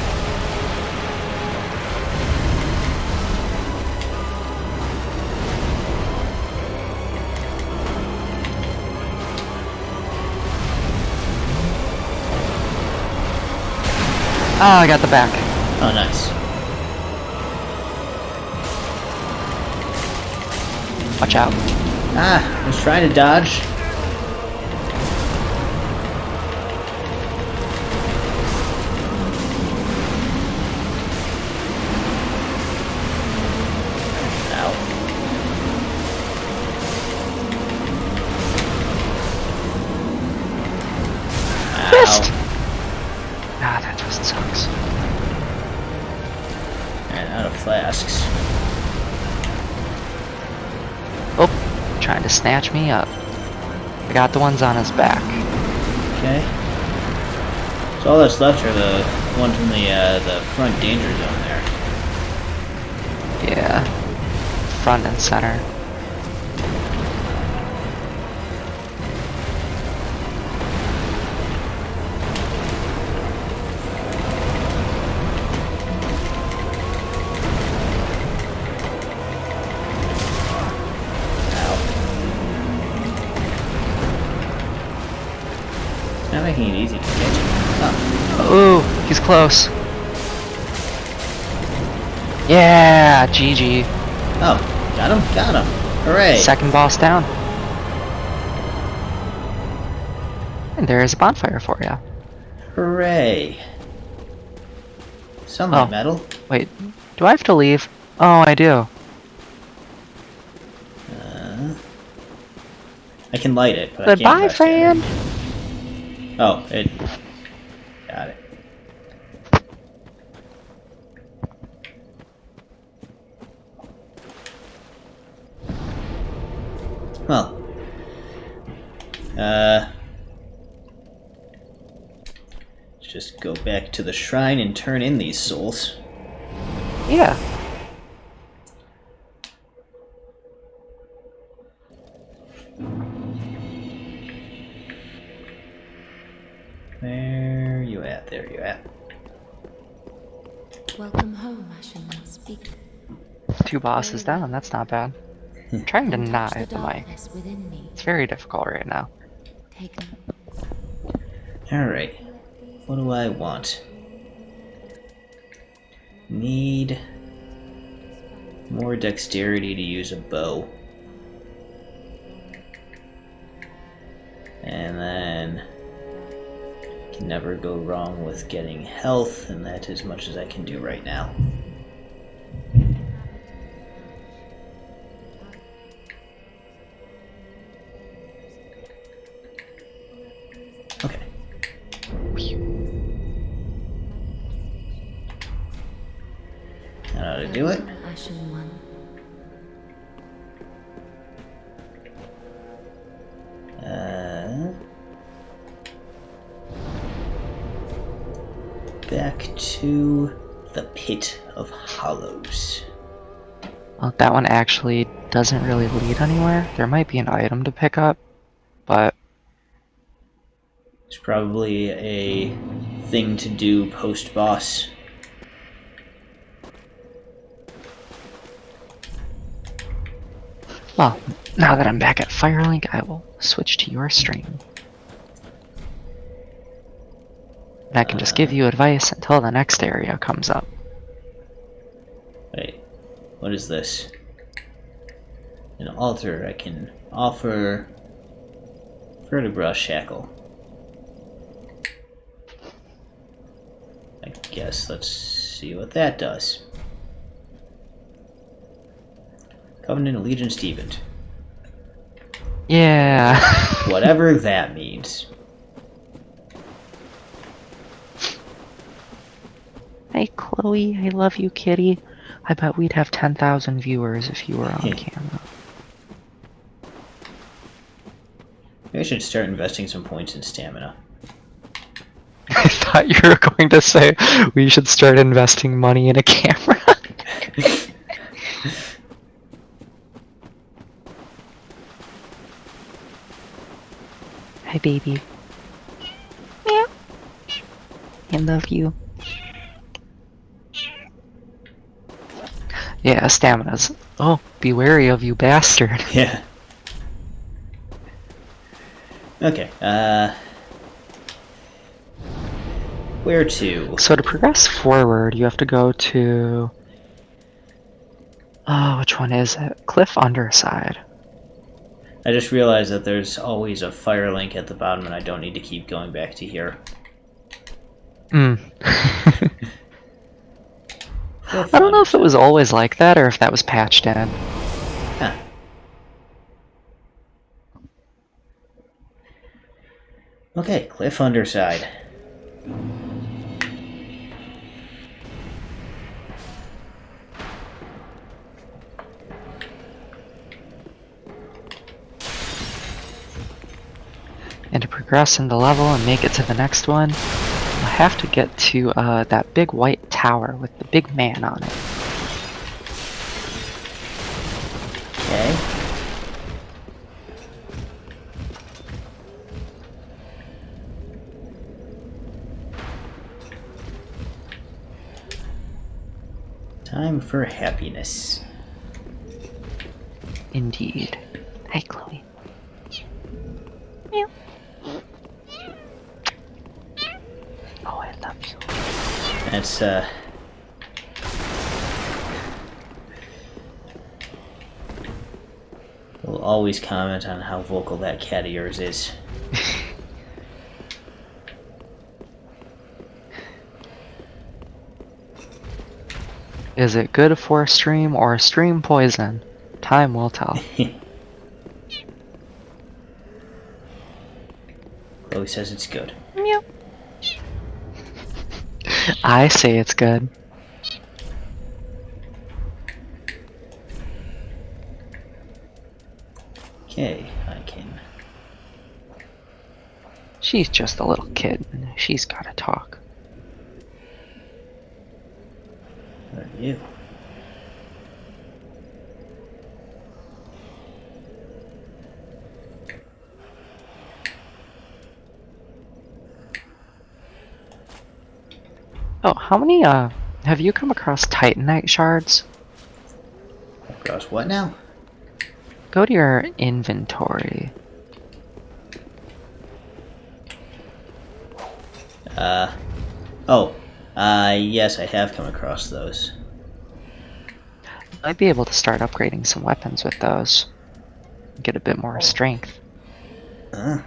Speaker 2: Oh, I got the back.
Speaker 1: Oh, nice.
Speaker 2: Watch out.
Speaker 1: Ah, I was trying to dodge. Ow.
Speaker 2: Missed!
Speaker 1: Ow.
Speaker 2: Ah, that just sucks.
Speaker 1: And out of flasks.
Speaker 2: Oh, trying to snatch me up. I got the ones on his back.
Speaker 1: Okay. So all that's left are the ones in the front danger zone there.
Speaker 2: Yeah. Front and center.
Speaker 1: making it easy to get you. Oh,
Speaker 2: Ooh, he's close. Yeah, GG.
Speaker 1: oh, got him, got him. Hooray!
Speaker 2: Second boss down. And there is a bonfire for you.
Speaker 1: Hooray! Sunlight
Speaker 2: Oh.
Speaker 1: metal.
Speaker 2: Wait, do I have to leave? Oh, I do.
Speaker 1: I can light it, but I
Speaker 2: Goodbye,
Speaker 1: can't rest in
Speaker 2: friend.
Speaker 1: it. Oh, it. Got it. Well. Let's just go back to the shrine and turn in these souls.
Speaker 2: Yeah.
Speaker 1: Where you at? There you at.
Speaker 4: Welcome home, Ashen. Speak.
Speaker 2: 2 bosses down, that's not bad. I'm trying to not hit the mic.
Speaker 4: darkness within me.
Speaker 2: It's very difficult right now.
Speaker 4: Take
Speaker 1: Alright. What do I want? Need more dexterity to use a bow. And then can never go wrong with getting health, and that's as much as I can do right now. Okay. That ought to do it.
Speaker 4: Farewell, Ashen One.
Speaker 1: Back to the Pit of Hollows.
Speaker 2: Well, that one actually doesn't really lead anywhere. There might be an item to pick up, but
Speaker 1: It's probably a thing to do post-boss.
Speaker 2: well, now that I'm back at Firelink, I will switch to your stream. And I can just give you advice until the next area comes up.
Speaker 1: Wait, what is this? An altar. I can offer vertebra shackle. I guess let's see what that does. Covenant Allegiance deepened.
Speaker 2: Yeah.
Speaker 1: Whatever that means.
Speaker 2: Hey, Chloe, I love you, kitty. I bet we'd have 10,000 viewers if you were on camera.
Speaker 1: Maybe I should start investing some points in stamina.
Speaker 2: I thought you were going to say we should start investing money in a camera. Hi, baby. Meow. I love you. Yeah, stamina's. Oh, be wary of you, bastard.
Speaker 1: Yeah. Okay, where to?
Speaker 2: So to progress forward, you have to go to... Oh, which one is it? Cliff Underside.
Speaker 1: I just realized that there's always a fire link at the bottom and I don't need to keep going back to here.
Speaker 2: Hmm. I don't know if it was always like that or if that was patched in.
Speaker 1: Huh. Okay, Cliff Underside.
Speaker 2: And to progress in the level and make it to the next one, you'll have to get to that big white tower with the big man on it.
Speaker 1: Okay. Time for happiness.
Speaker 2: Indeed. Hi, Chloe. Meow.
Speaker 1: That's, we'll always comment on how vocal that cat of yours is.
Speaker 2: Is it good for a stream or stream poison? Time will tell.
Speaker 1: Chloe says it's good.
Speaker 2: Meow. I say it's good.
Speaker 1: Okay, I can.
Speaker 2: She's just a little kid. She's gotta talk.
Speaker 1: What are you?
Speaker 2: Oh, how many, have you come across Titanite shards?
Speaker 1: Across what now?
Speaker 2: Go to your inventory.
Speaker 1: Yes, I have come across those.
Speaker 2: Might be able to start upgrading some weapons with those. Get a bit more strength.
Speaker 1: Huh?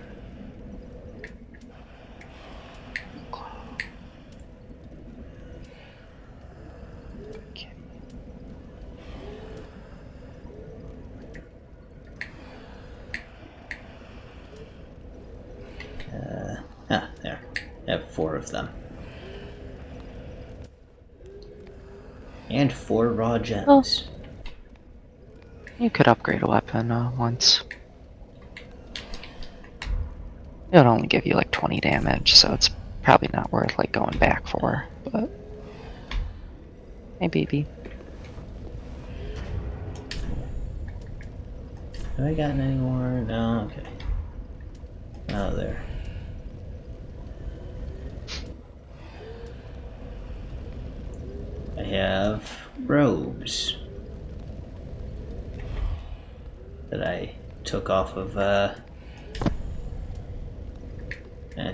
Speaker 1: There. I have 4 of them. And 4 raw gems.
Speaker 2: You could upgrade a weapon once. It would only give you like 20 damage, so it's probably not worth like going back for, but... Hey baby.
Speaker 1: Have I gotten any more? No, okay. Oh, there. I have robes that I took off of,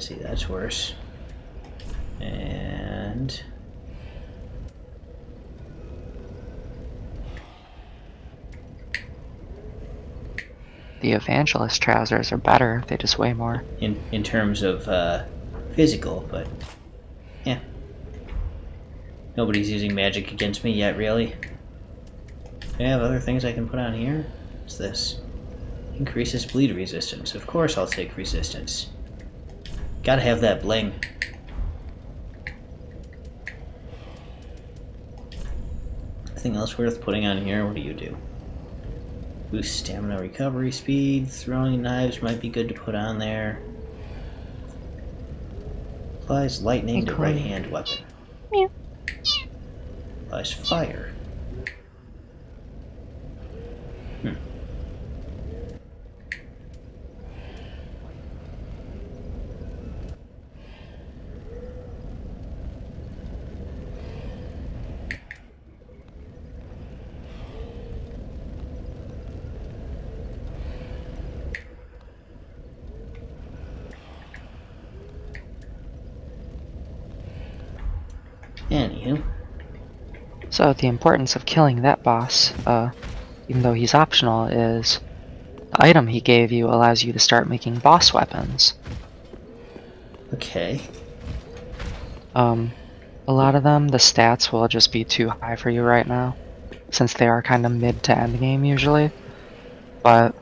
Speaker 1: see, that's worse. And
Speaker 2: The Evangelist trousers are better, they just weigh more.
Speaker 1: in terms of physical, but yeah. Nobody's using magic against me yet, really. Do I have other things I can put on here? What's this? Increases bleed resistance. Of course I'll take resistance. Gotta have that bling. Anything else worth putting on here? What do you do? Boost stamina recovery speed. Throwing knives might be good to put on there. Applies lightning to right hand weapon.
Speaker 2: Yeah.
Speaker 1: Applies fire. Anywho.
Speaker 2: So the importance of killing that boss, even though he's optional, is the item he gave you allows you to start making boss weapons.
Speaker 1: Okay.
Speaker 2: A lot of them, the stats will just be too high for you right now, since they are kind of mid to end game usually. But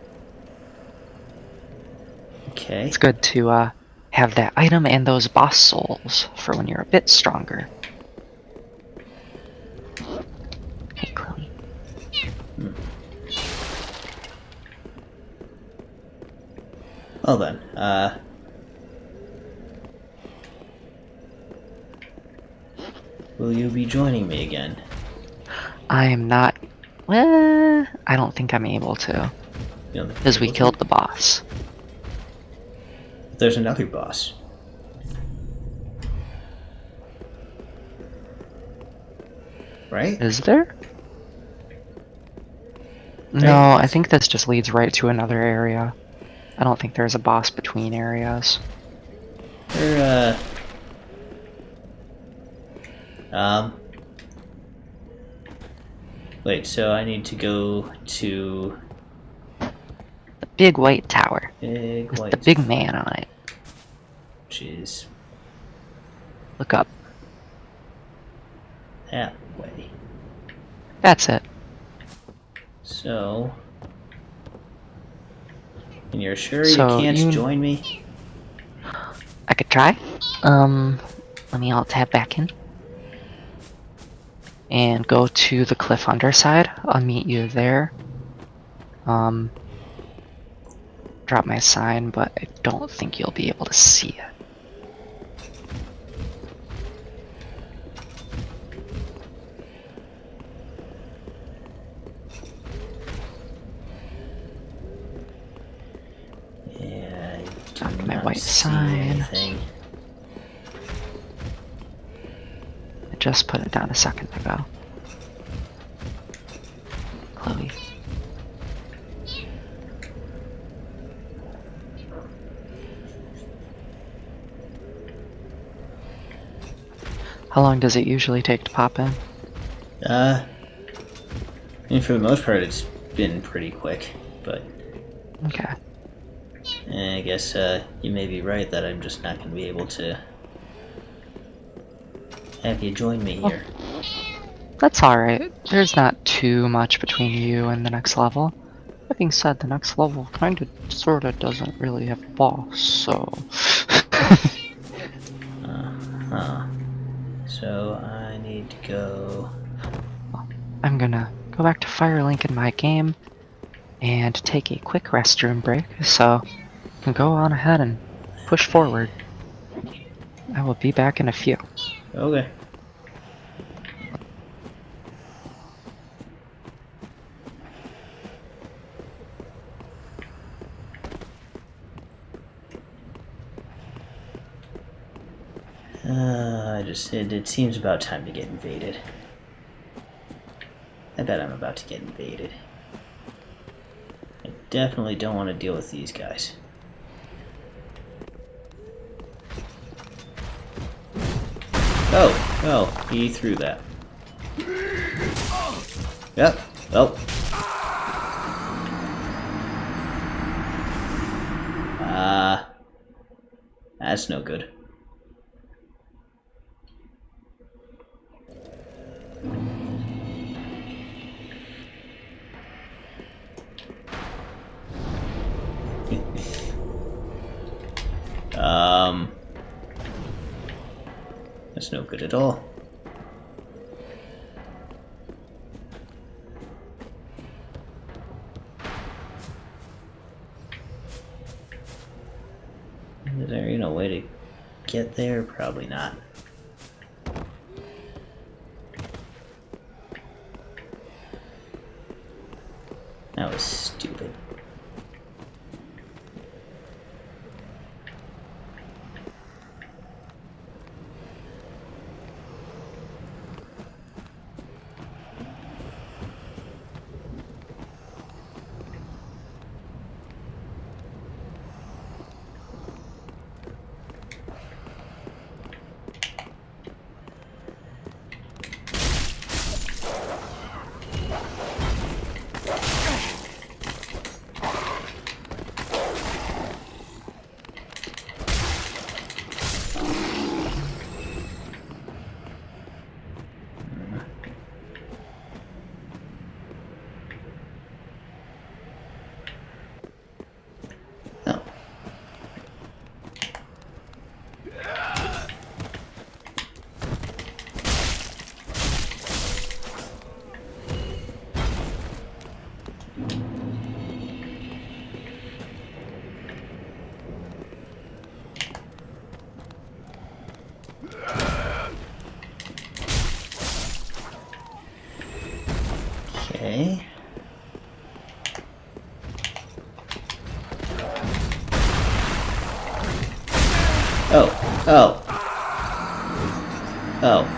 Speaker 1: Okay.
Speaker 2: it's good to have that item and those boss souls for when you're a bit stronger. Hey, Chloe.
Speaker 1: Well then, will you be joining me again?
Speaker 2: I am not... Well, I don't think I'm able to,
Speaker 1: You know,
Speaker 2: because we killed the boss.
Speaker 1: There's another boss. Right?
Speaker 2: Is there? No, I think this just leads right to another area. I don't think there's a boss between areas.
Speaker 1: There, Wait, so I need to go to
Speaker 2: The big white tower
Speaker 1: big
Speaker 2: with
Speaker 1: white.
Speaker 2: the big man on it.
Speaker 1: Jeez,
Speaker 2: Look up.
Speaker 1: that way.
Speaker 2: That's it.
Speaker 1: So, and you're sure you
Speaker 2: So
Speaker 1: can't
Speaker 2: you-
Speaker 1: join me?
Speaker 2: I could try. Let me alt tab back in. And go to the cliff underside. I'll meet you there. Drop my sign, but I don't think you'll be able to see it.
Speaker 1: Yeah, I
Speaker 2: Drop
Speaker 1: do
Speaker 2: my
Speaker 1: not
Speaker 2: white
Speaker 1: see
Speaker 2: sign.
Speaker 1: anything.
Speaker 2: I just put it down a second ago. Chloe. How long does it usually take to pop in?
Speaker 1: I mean, for the most part, it's been pretty quick, but
Speaker 2: Okay.
Speaker 1: I guess you may be right that I'm just not going to be able to have you join me here.
Speaker 2: That's alright. There's not too much between you and the next level. That being said, the next level kinda sorta doesn't really have a boss, so...
Speaker 1: Huh. So I need to go.
Speaker 2: I'm gonna go back to Firelink in my game and take a quick restroom break, so you can go on ahead and push forward. I will be back in a few.
Speaker 1: Okay. It seems about time to get invaded. I bet I'm about to get invaded. I definitely don't want to deal with these guys. Oh, he threw that. Yep. Oh. That's no good. That's no good at all. Is there a way to get there? Probably not. That was stupid. Oh. Okay. Oh, oh. Oh.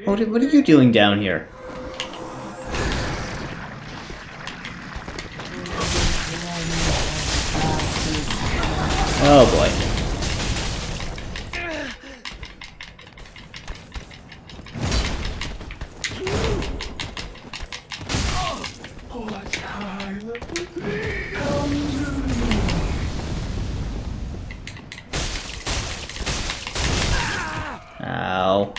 Speaker 1: What are you doing down here? Oh boy. Ow.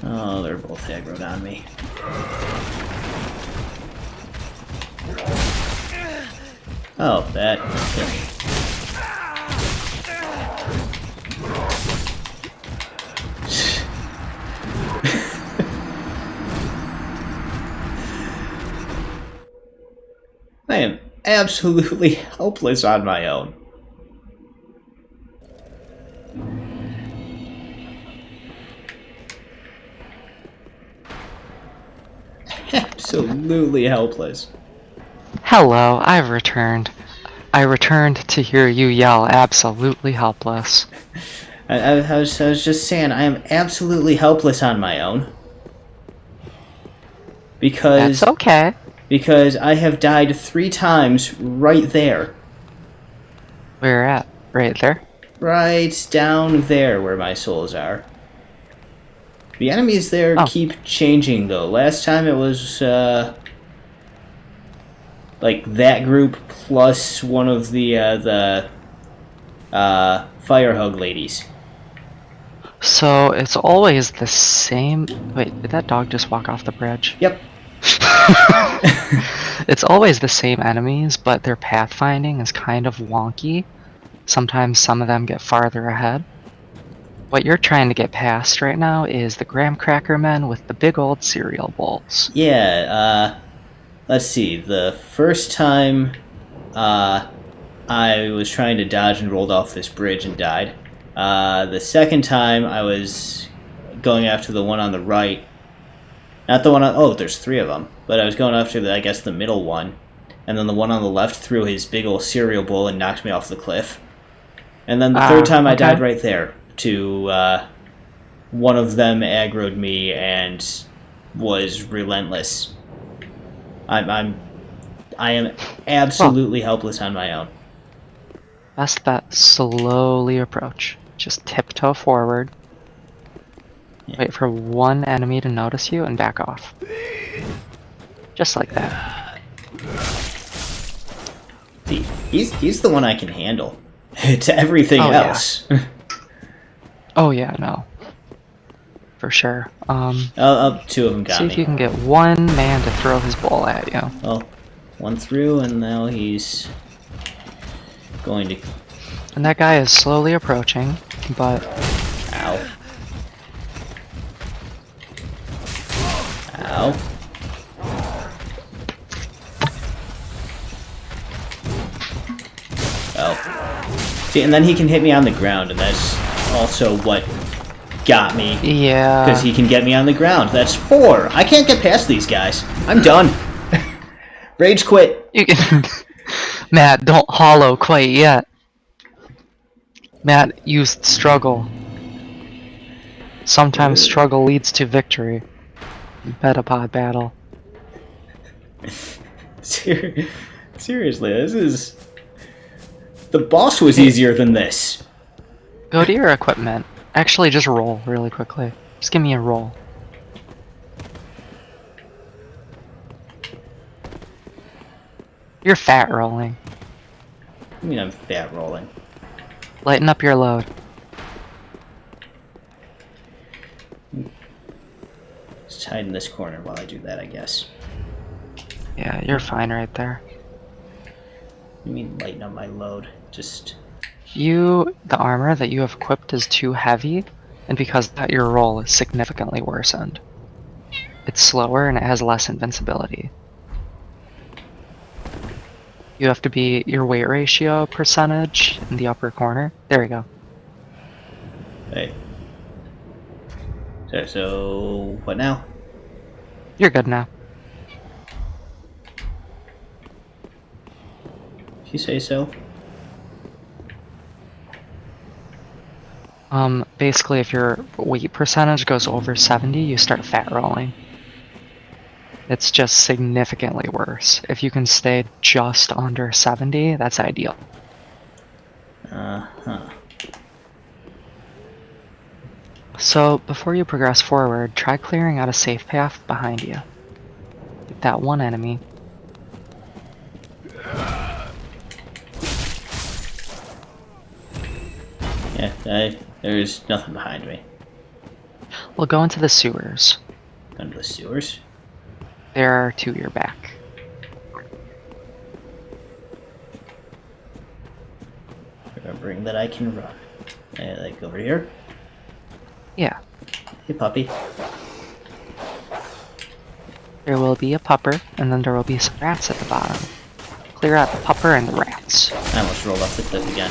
Speaker 1: Oh, they're both aggroed on me. Oh, that. I am absolutely helpless on my own. Absolutely helpless.
Speaker 2: Hello, I've returned. I returned to hear you yell absolutely helpless.
Speaker 1: I was just saying, I am absolutely helpless on my own. Because
Speaker 2: That's okay.
Speaker 1: because I have died 3 times right there.
Speaker 2: Where at? Right there?
Speaker 1: Right down there where my souls are. The enemies there keep changing though. Last time it was like that group plus one of the fire hug ladies.
Speaker 2: So it's always the same. Wait, did that dog just walk off the bridge?
Speaker 1: Yep.
Speaker 2: It's always the same enemies, but their pathfinding is kind of wonky. Sometimes some of them get farther ahead. What you're trying to get past right now is the graham cracker men with the big old cereal bowls.
Speaker 1: Yeah, let's see. The first time I was trying to dodge and rolled off this bridge and died. The second time I was going after the one on the right. Not the one on... Oh, there's 3 of them. But I was going after, I guess, the middle one. And then the one on the left threw his big old cereal bowl and knocked me off the cliff. And then the third time I died right there to one of them aggroed me and was relentless. I am absolutely helpless on my own.
Speaker 2: Best bet, slowly approach. Just tiptoe forward.
Speaker 1: Yeah.
Speaker 2: Wait for one enemy to notice you and back off. Just like that.
Speaker 1: See, he's the one I can handle. To everything else.
Speaker 2: Yeah. Oh yeah, no. For sure.
Speaker 1: 2 of them got
Speaker 2: see
Speaker 1: me.
Speaker 2: if you can get one man to throw his ball at you.
Speaker 1: Well, one through, and now he's going to...
Speaker 2: And that guy is slowly approaching, but...
Speaker 1: Ow. Ow. Oh. See, and then he can hit me on the ground, and that's also what got me.
Speaker 2: Yeah.
Speaker 1: Because he can get me on the ground. That's 4. I can't get past these guys. I'm done. Rage quit.
Speaker 2: You can... Matt, don't hollow quite yet. Matt, you struggle. Sometimes struggle leads to victory. Metapod battle.
Speaker 1: Seriously, this is... The boss was easier than this.
Speaker 2: Go to your equipment. Actually, just roll really quickly. Just give me a roll. You're fat rolling.
Speaker 1: I mean, I'm fat rolling.
Speaker 2: Lighten up your load.
Speaker 1: Just hide in this corner while I do that, I guess.
Speaker 2: Yeah, you're fine right there.
Speaker 1: I mean, lighten up my load. Just
Speaker 2: The armor that you have equipped is too heavy, and because of that, your roll is significantly worsened. It's slower and it has less invincibility. You have to be your weight ratio percentage in the upper corner. There we go.
Speaker 1: wait. So what now?
Speaker 2: You're good now.
Speaker 1: If you say so.
Speaker 2: Basically, if your weight percentage goes over 70, you start fat rolling. It's just significantly worse. If you can stay just under 70, that's ideal.
Speaker 1: Huh.
Speaker 2: So, before you progress forward, try clearing out a safe path behind you. Get that one enemy.
Speaker 1: Yeah, there's nothing behind me.
Speaker 2: We'll go into the sewers.
Speaker 1: Under the sewers.
Speaker 2: There are to your back.
Speaker 1: Remembering that I can run. Like over here.
Speaker 2: Yeah.
Speaker 1: Hey, puppy.
Speaker 2: There will be a pupper, and then there will be some rats at the bottom. Clear out the pupper and the rats.
Speaker 1: I almost rolled off the cliff again.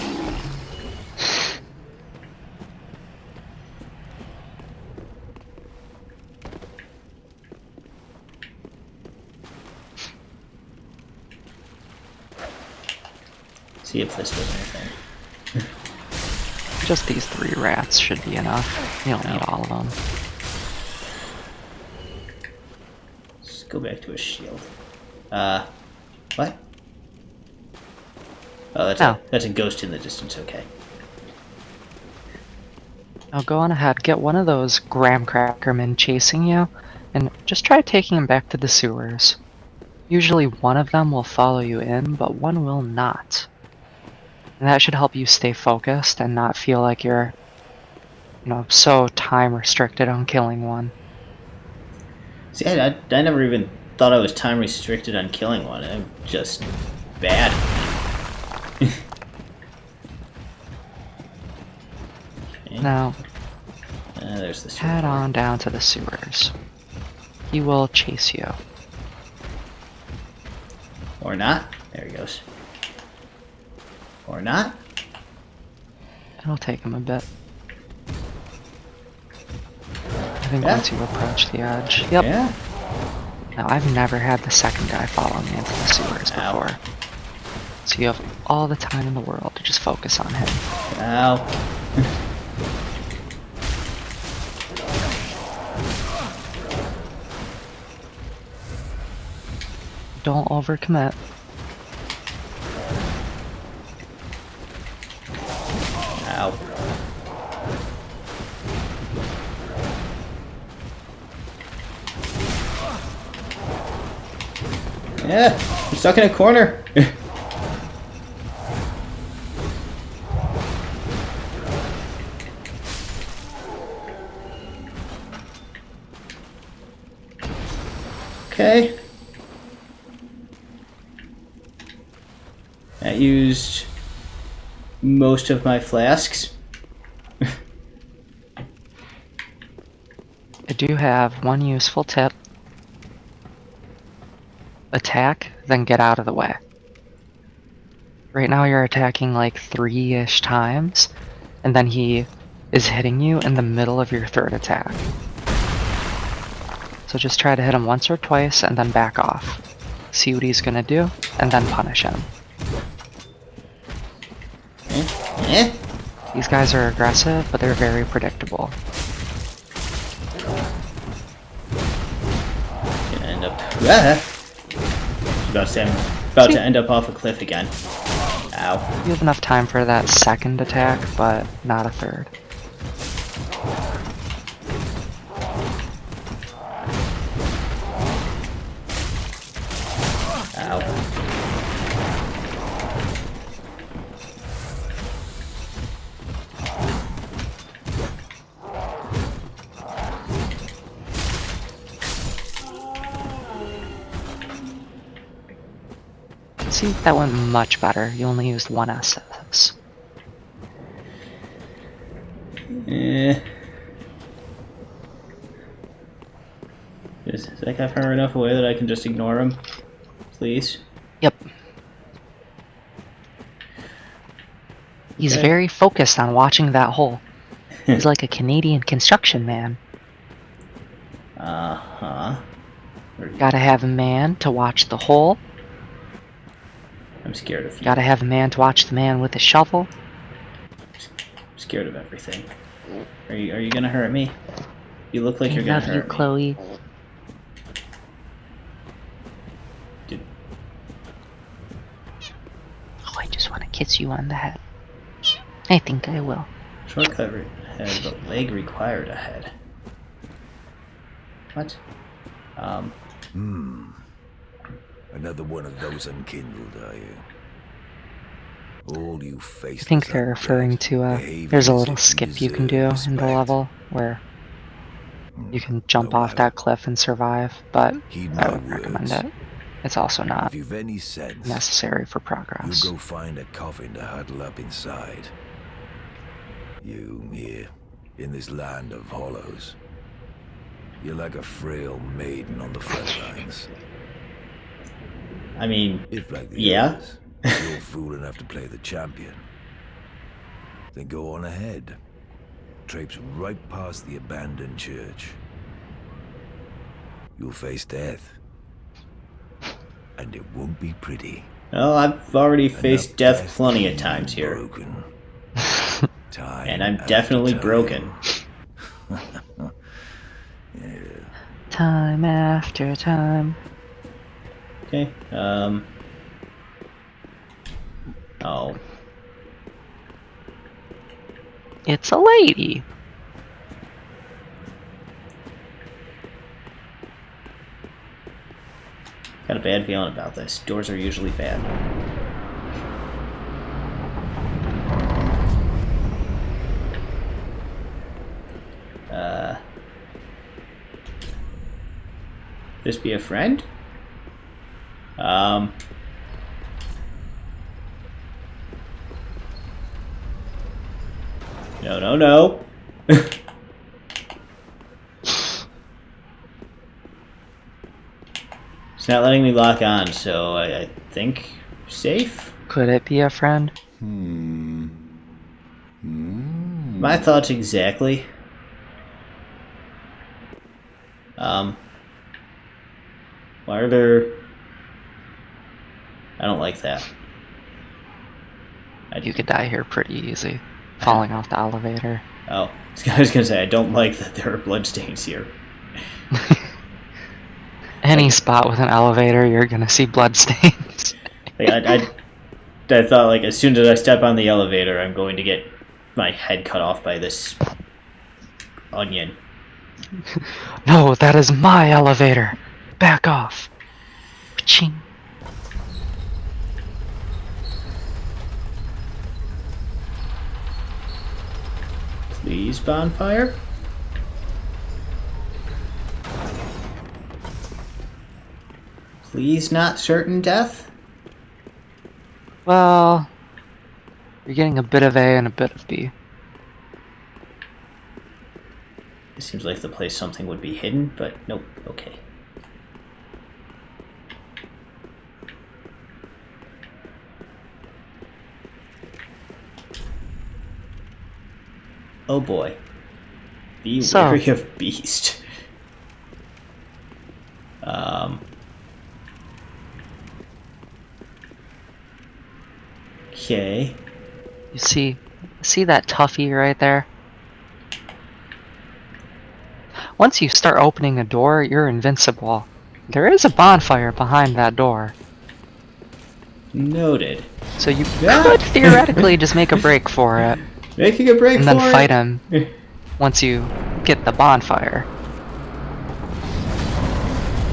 Speaker 1: See if this does anything.
Speaker 2: Just these 3 rats should be enough. You don't need all of them.
Speaker 1: Let's go back to a shield. What? Oh, that's a ghost in the distance, okay.
Speaker 2: Now go on ahead, get one of those graham crackermen chasing you, and just try taking him back to the sewers. Usually one of them will follow you in, but one will not. And that should help you stay focused and not feel like you're, so time restricted on killing one.
Speaker 1: See, I never even thought I was time restricted on killing one. I'm just bad. Okay.
Speaker 2: Now,
Speaker 1: there's the
Speaker 2: head on down to the sewers. He will chase you.
Speaker 1: Or not. There he goes. Or not.
Speaker 2: It'll take him a bit. I think once you approach the edge. Yep.
Speaker 1: Yeah.
Speaker 2: Now, I've never had the second guy follow me into the sewers before. So you have all the time in the world to just focus on him.
Speaker 1: Ow.
Speaker 2: Don't overcommit.
Speaker 1: Ow. Yeah, I'm stuck in a corner. Okay. I used most of my flasks.
Speaker 2: I do have one useful tip. Attack, then get out of the way. Right now you're attacking like 3-ish times, and then he is hitting you in the middle of your third attack. So just try to hit him once or twice and then back off. See what he's gonna do, and then punish him. These guys are aggressive, but they're very predictable.
Speaker 1: Gonna end up. About to end up off a cliff again. Ow.
Speaker 2: You have enough time for that second attack, but not a third.
Speaker 1: Ow.
Speaker 2: See, that went much better. You only used 1 SS.
Speaker 1: Eh. Is that guy far enough away that I can just ignore him? Please?
Speaker 2: Yep. He's
Speaker 1: Okay.
Speaker 2: very focused on watching that hole. He's like a Canadian construction man.
Speaker 1: Uh-huh.
Speaker 2: Gotta have a man to watch the hole.
Speaker 1: I'm scared of you.
Speaker 2: Gotta have a man to watch the man with the shovel.
Speaker 1: I'm scared of everything. Are you gonna hurt me? You look like
Speaker 2: I
Speaker 1: you're gonna
Speaker 2: love you,
Speaker 1: hurt me.
Speaker 2: Chloe.
Speaker 1: Dude,
Speaker 2: Oh, I just want to kiss you on the head. I think I will.
Speaker 1: shortcut ahead, but leg required ahead. What?
Speaker 7: Another one of those unkindled, are you? All you faceless
Speaker 2: I think they're referring to, there's a little skip you can do in the level where you can jump off that cliff and survive, but
Speaker 7: Heed
Speaker 2: I
Speaker 7: my
Speaker 2: wouldn't recommend
Speaker 7: words.
Speaker 2: it. It's also not
Speaker 7: If you've any sense,
Speaker 2: necessary for
Speaker 7: you
Speaker 2: progress.
Speaker 7: go find a coffin to huddle up inside. You here, in this land of hollows. You're like a frail maiden on the front lines.
Speaker 1: I mean,
Speaker 7: If, like the
Speaker 1: yeah.
Speaker 7: others, you're fool enough to play the champion, then go on ahead. Traipse right past the abandoned church. You'll face death. And it won't be pretty.
Speaker 1: Well, I've already faced
Speaker 7: Enough
Speaker 1: death
Speaker 7: to
Speaker 1: plenty of
Speaker 7: leave
Speaker 1: times
Speaker 7: you
Speaker 1: here.
Speaker 7: Broken. Time
Speaker 1: And I'm
Speaker 7: after
Speaker 1: definitely
Speaker 7: time.
Speaker 1: broken.
Speaker 2: Time after time.
Speaker 1: Okay, oh.
Speaker 2: It's a lady.
Speaker 1: Got a bad feeling about this. Doors are usually bad. This be a friend? No, no, no. It's not letting me lock on, so I think safe?
Speaker 2: Could it be a friend?
Speaker 1: My thoughts exactly. Why are there... I don't like that.
Speaker 2: You could die here pretty easy. Falling off the elevator.
Speaker 1: Oh, I was gonna say, I don't like that there are bloodstains here.
Speaker 2: Any spot with an elevator, you're gonna see bloodstains.
Speaker 1: Like, I thought, like, as soon as I step on the elevator, I'm going to get my head cut off by this onion.
Speaker 2: No, that is my elevator. Back off. Paching.
Speaker 1: Please, bonfire? Please, not certain death?
Speaker 2: Well, you're getting a bit of A and a bit of B.
Speaker 1: It seems like the place something would be hidden, but nope, okay. Oh boy. Be wary of beast. Okay.
Speaker 2: You see that toughie right there? Once you start opening a door, you're invincible. There is a bonfire behind that door.
Speaker 1: Noted.
Speaker 2: So you could theoretically just make a break for it.
Speaker 1: Making a break
Speaker 2: and
Speaker 1: for
Speaker 2: then
Speaker 1: it.
Speaker 2: fight him once you get the bonfire.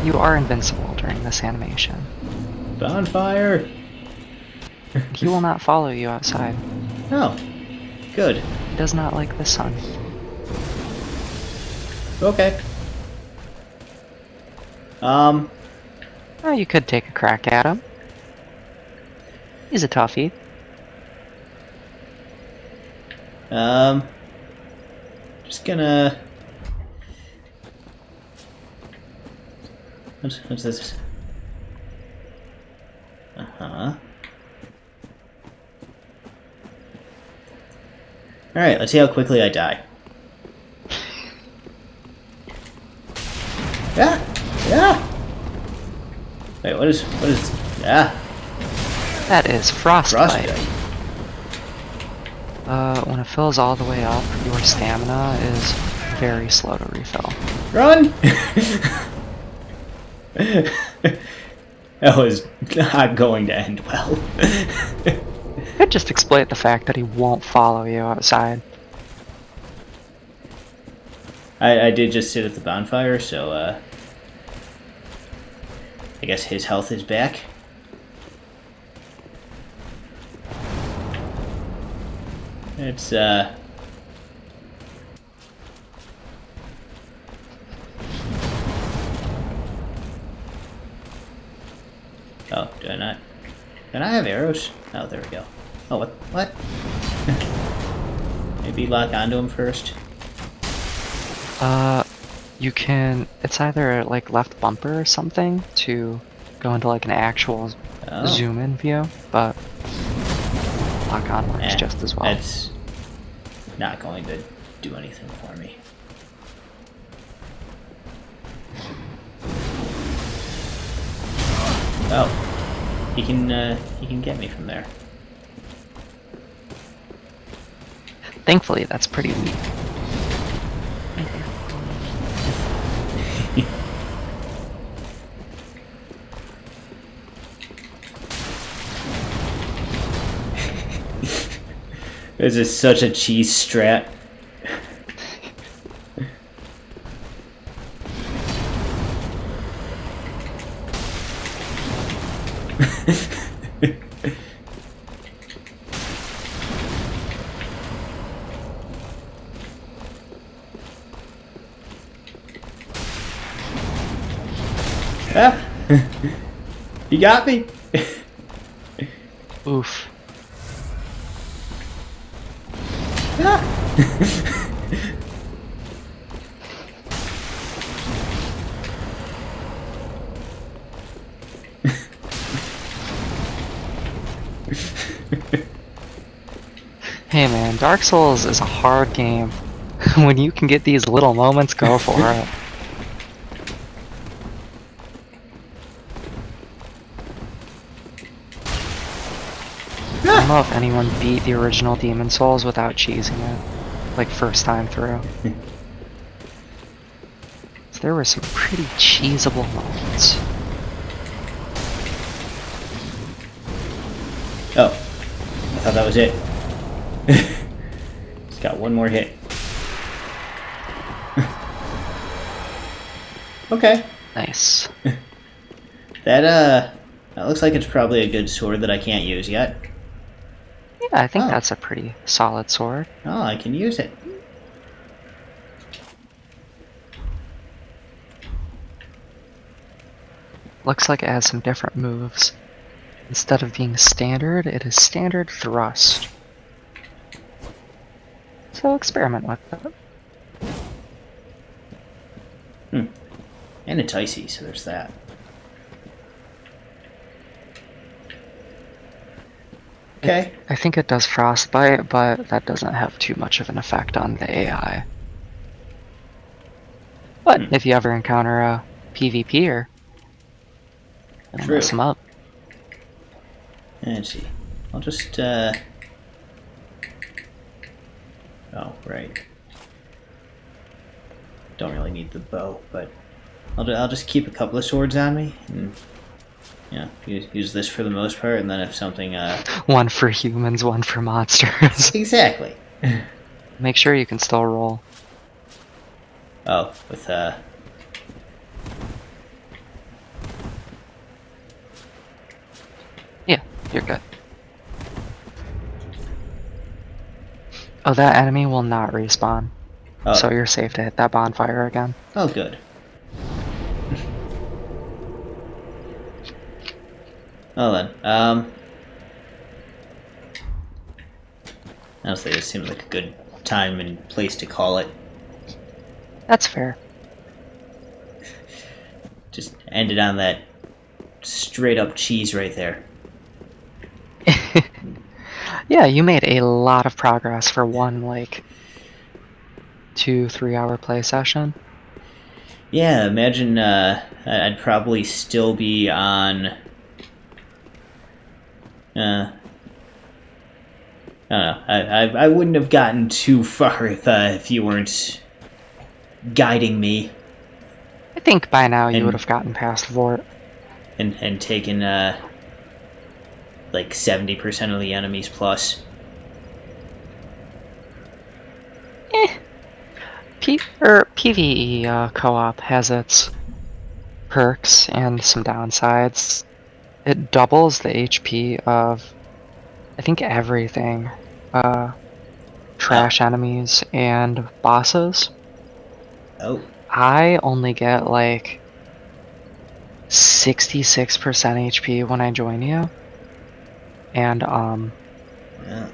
Speaker 2: You are invincible during this animation.
Speaker 1: Bonfire.
Speaker 2: He will not follow you outside.
Speaker 1: Oh, good.
Speaker 2: He does not like the sun.
Speaker 1: Okay.
Speaker 2: Oh, you could take a crack at him. He's a toughie.
Speaker 1: Just gonna. What's this? Uh-huh. Alright, let's see how quickly I die. Yeah! Yeah! Wait, what is... Yeah!
Speaker 2: That is frostbite.
Speaker 1: Frostbite.
Speaker 2: When it fills all the way up, your stamina is very slow to refill.
Speaker 1: Run! That was not going to end well.
Speaker 2: Could just exploit the fact that he won't follow you outside.
Speaker 1: I did just sit at the bonfire, so I guess his health is back. It's oh, do I not? Can I have arrows? Oh, there we go. Oh, what? Maybe lock onto him first.
Speaker 2: You can, it's either like left bumper or something to go into like an actual zoom in view, but lock on works just as well.
Speaker 1: That's not going to do anything for me. Oh, he can get me from there.
Speaker 2: Thankfully, that's pretty weak.
Speaker 1: This is such a cheese strat. Ah! You got me.
Speaker 2: Oof. Hey man, Dark Souls is a hard game. When you can get these little moments, go for it. I don't know if anyone beat the original Demon Souls without cheesing it, like first time through. So there were some pretty cheesable moments.
Speaker 1: Oh, I thought that was it. Just got one more hit. Okay.
Speaker 2: Nice.
Speaker 1: That looks like it's probably a good sword that I can't use yet.
Speaker 2: Yeah, I think that's a pretty solid sword.
Speaker 1: Oh, I can use it.
Speaker 2: Looks like it has some different moves. Instead of being standard, it is standard thrust. So experiment with that.
Speaker 1: And it's icy, so there's that. Okay.
Speaker 2: I think it does frostbite, but that doesn't have too much of an effect on the AI. But if you ever encounter a PvPer, it'll mess them up.
Speaker 1: Let's see. I'll just oh, right. Don't really need the bow, but I'll just keep a couple of swords on me, and use this for the most part, and then if something
Speaker 2: One for humans, one for monsters.
Speaker 1: Exactly.
Speaker 2: Make sure you can still roll.
Speaker 1: Oh, with
Speaker 2: Yeah, you're good. Oh, that enemy will not respawn.
Speaker 1: oh,
Speaker 2: So you're safe to hit that bonfire again.
Speaker 1: oh, good. Well then, Honestly, this seems like a good time and place to call it.
Speaker 2: That's fair.
Speaker 1: Just ended on that straight up cheese right there.
Speaker 2: Yeah, you made a lot of progress for one, like, 2-3 hour play session.
Speaker 1: Yeah, imagine I'd probably still be on. I don't know. I wouldn't have gotten too far if you weren't guiding me
Speaker 2: I think by now you would
Speaker 1: and
Speaker 2: have gotten past Vort.
Speaker 1: and taken like 70% of the enemies plus.
Speaker 2: PvE co-op has its perks and some downsides. It doubles the HP of, I think, everything. Trash enemies and bosses.
Speaker 1: Oh,
Speaker 2: I only get like 66% HP when I join you. And
Speaker 1: yeah.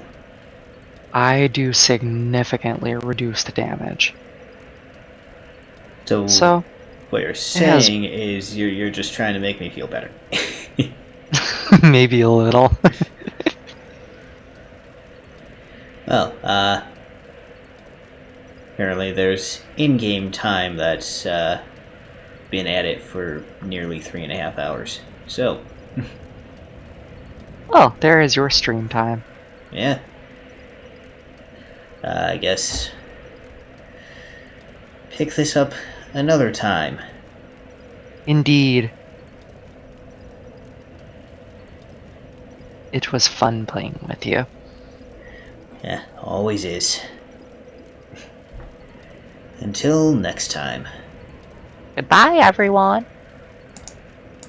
Speaker 2: I do significantly reduced damage.
Speaker 1: So
Speaker 2: So
Speaker 1: what you're
Speaker 2: has
Speaker 1: saying is you're just trying to make me feel better.
Speaker 2: maybe a little.
Speaker 1: Well, apparently there's in-game time that's been at it for nearly 3.5 hours. So,
Speaker 2: Well, there is your stream time.
Speaker 1: yeah. I guess pick this up another time.
Speaker 2: Indeed. It was fun playing with you.
Speaker 1: Yeah, always is. Until next time.
Speaker 2: Goodbye, everyone.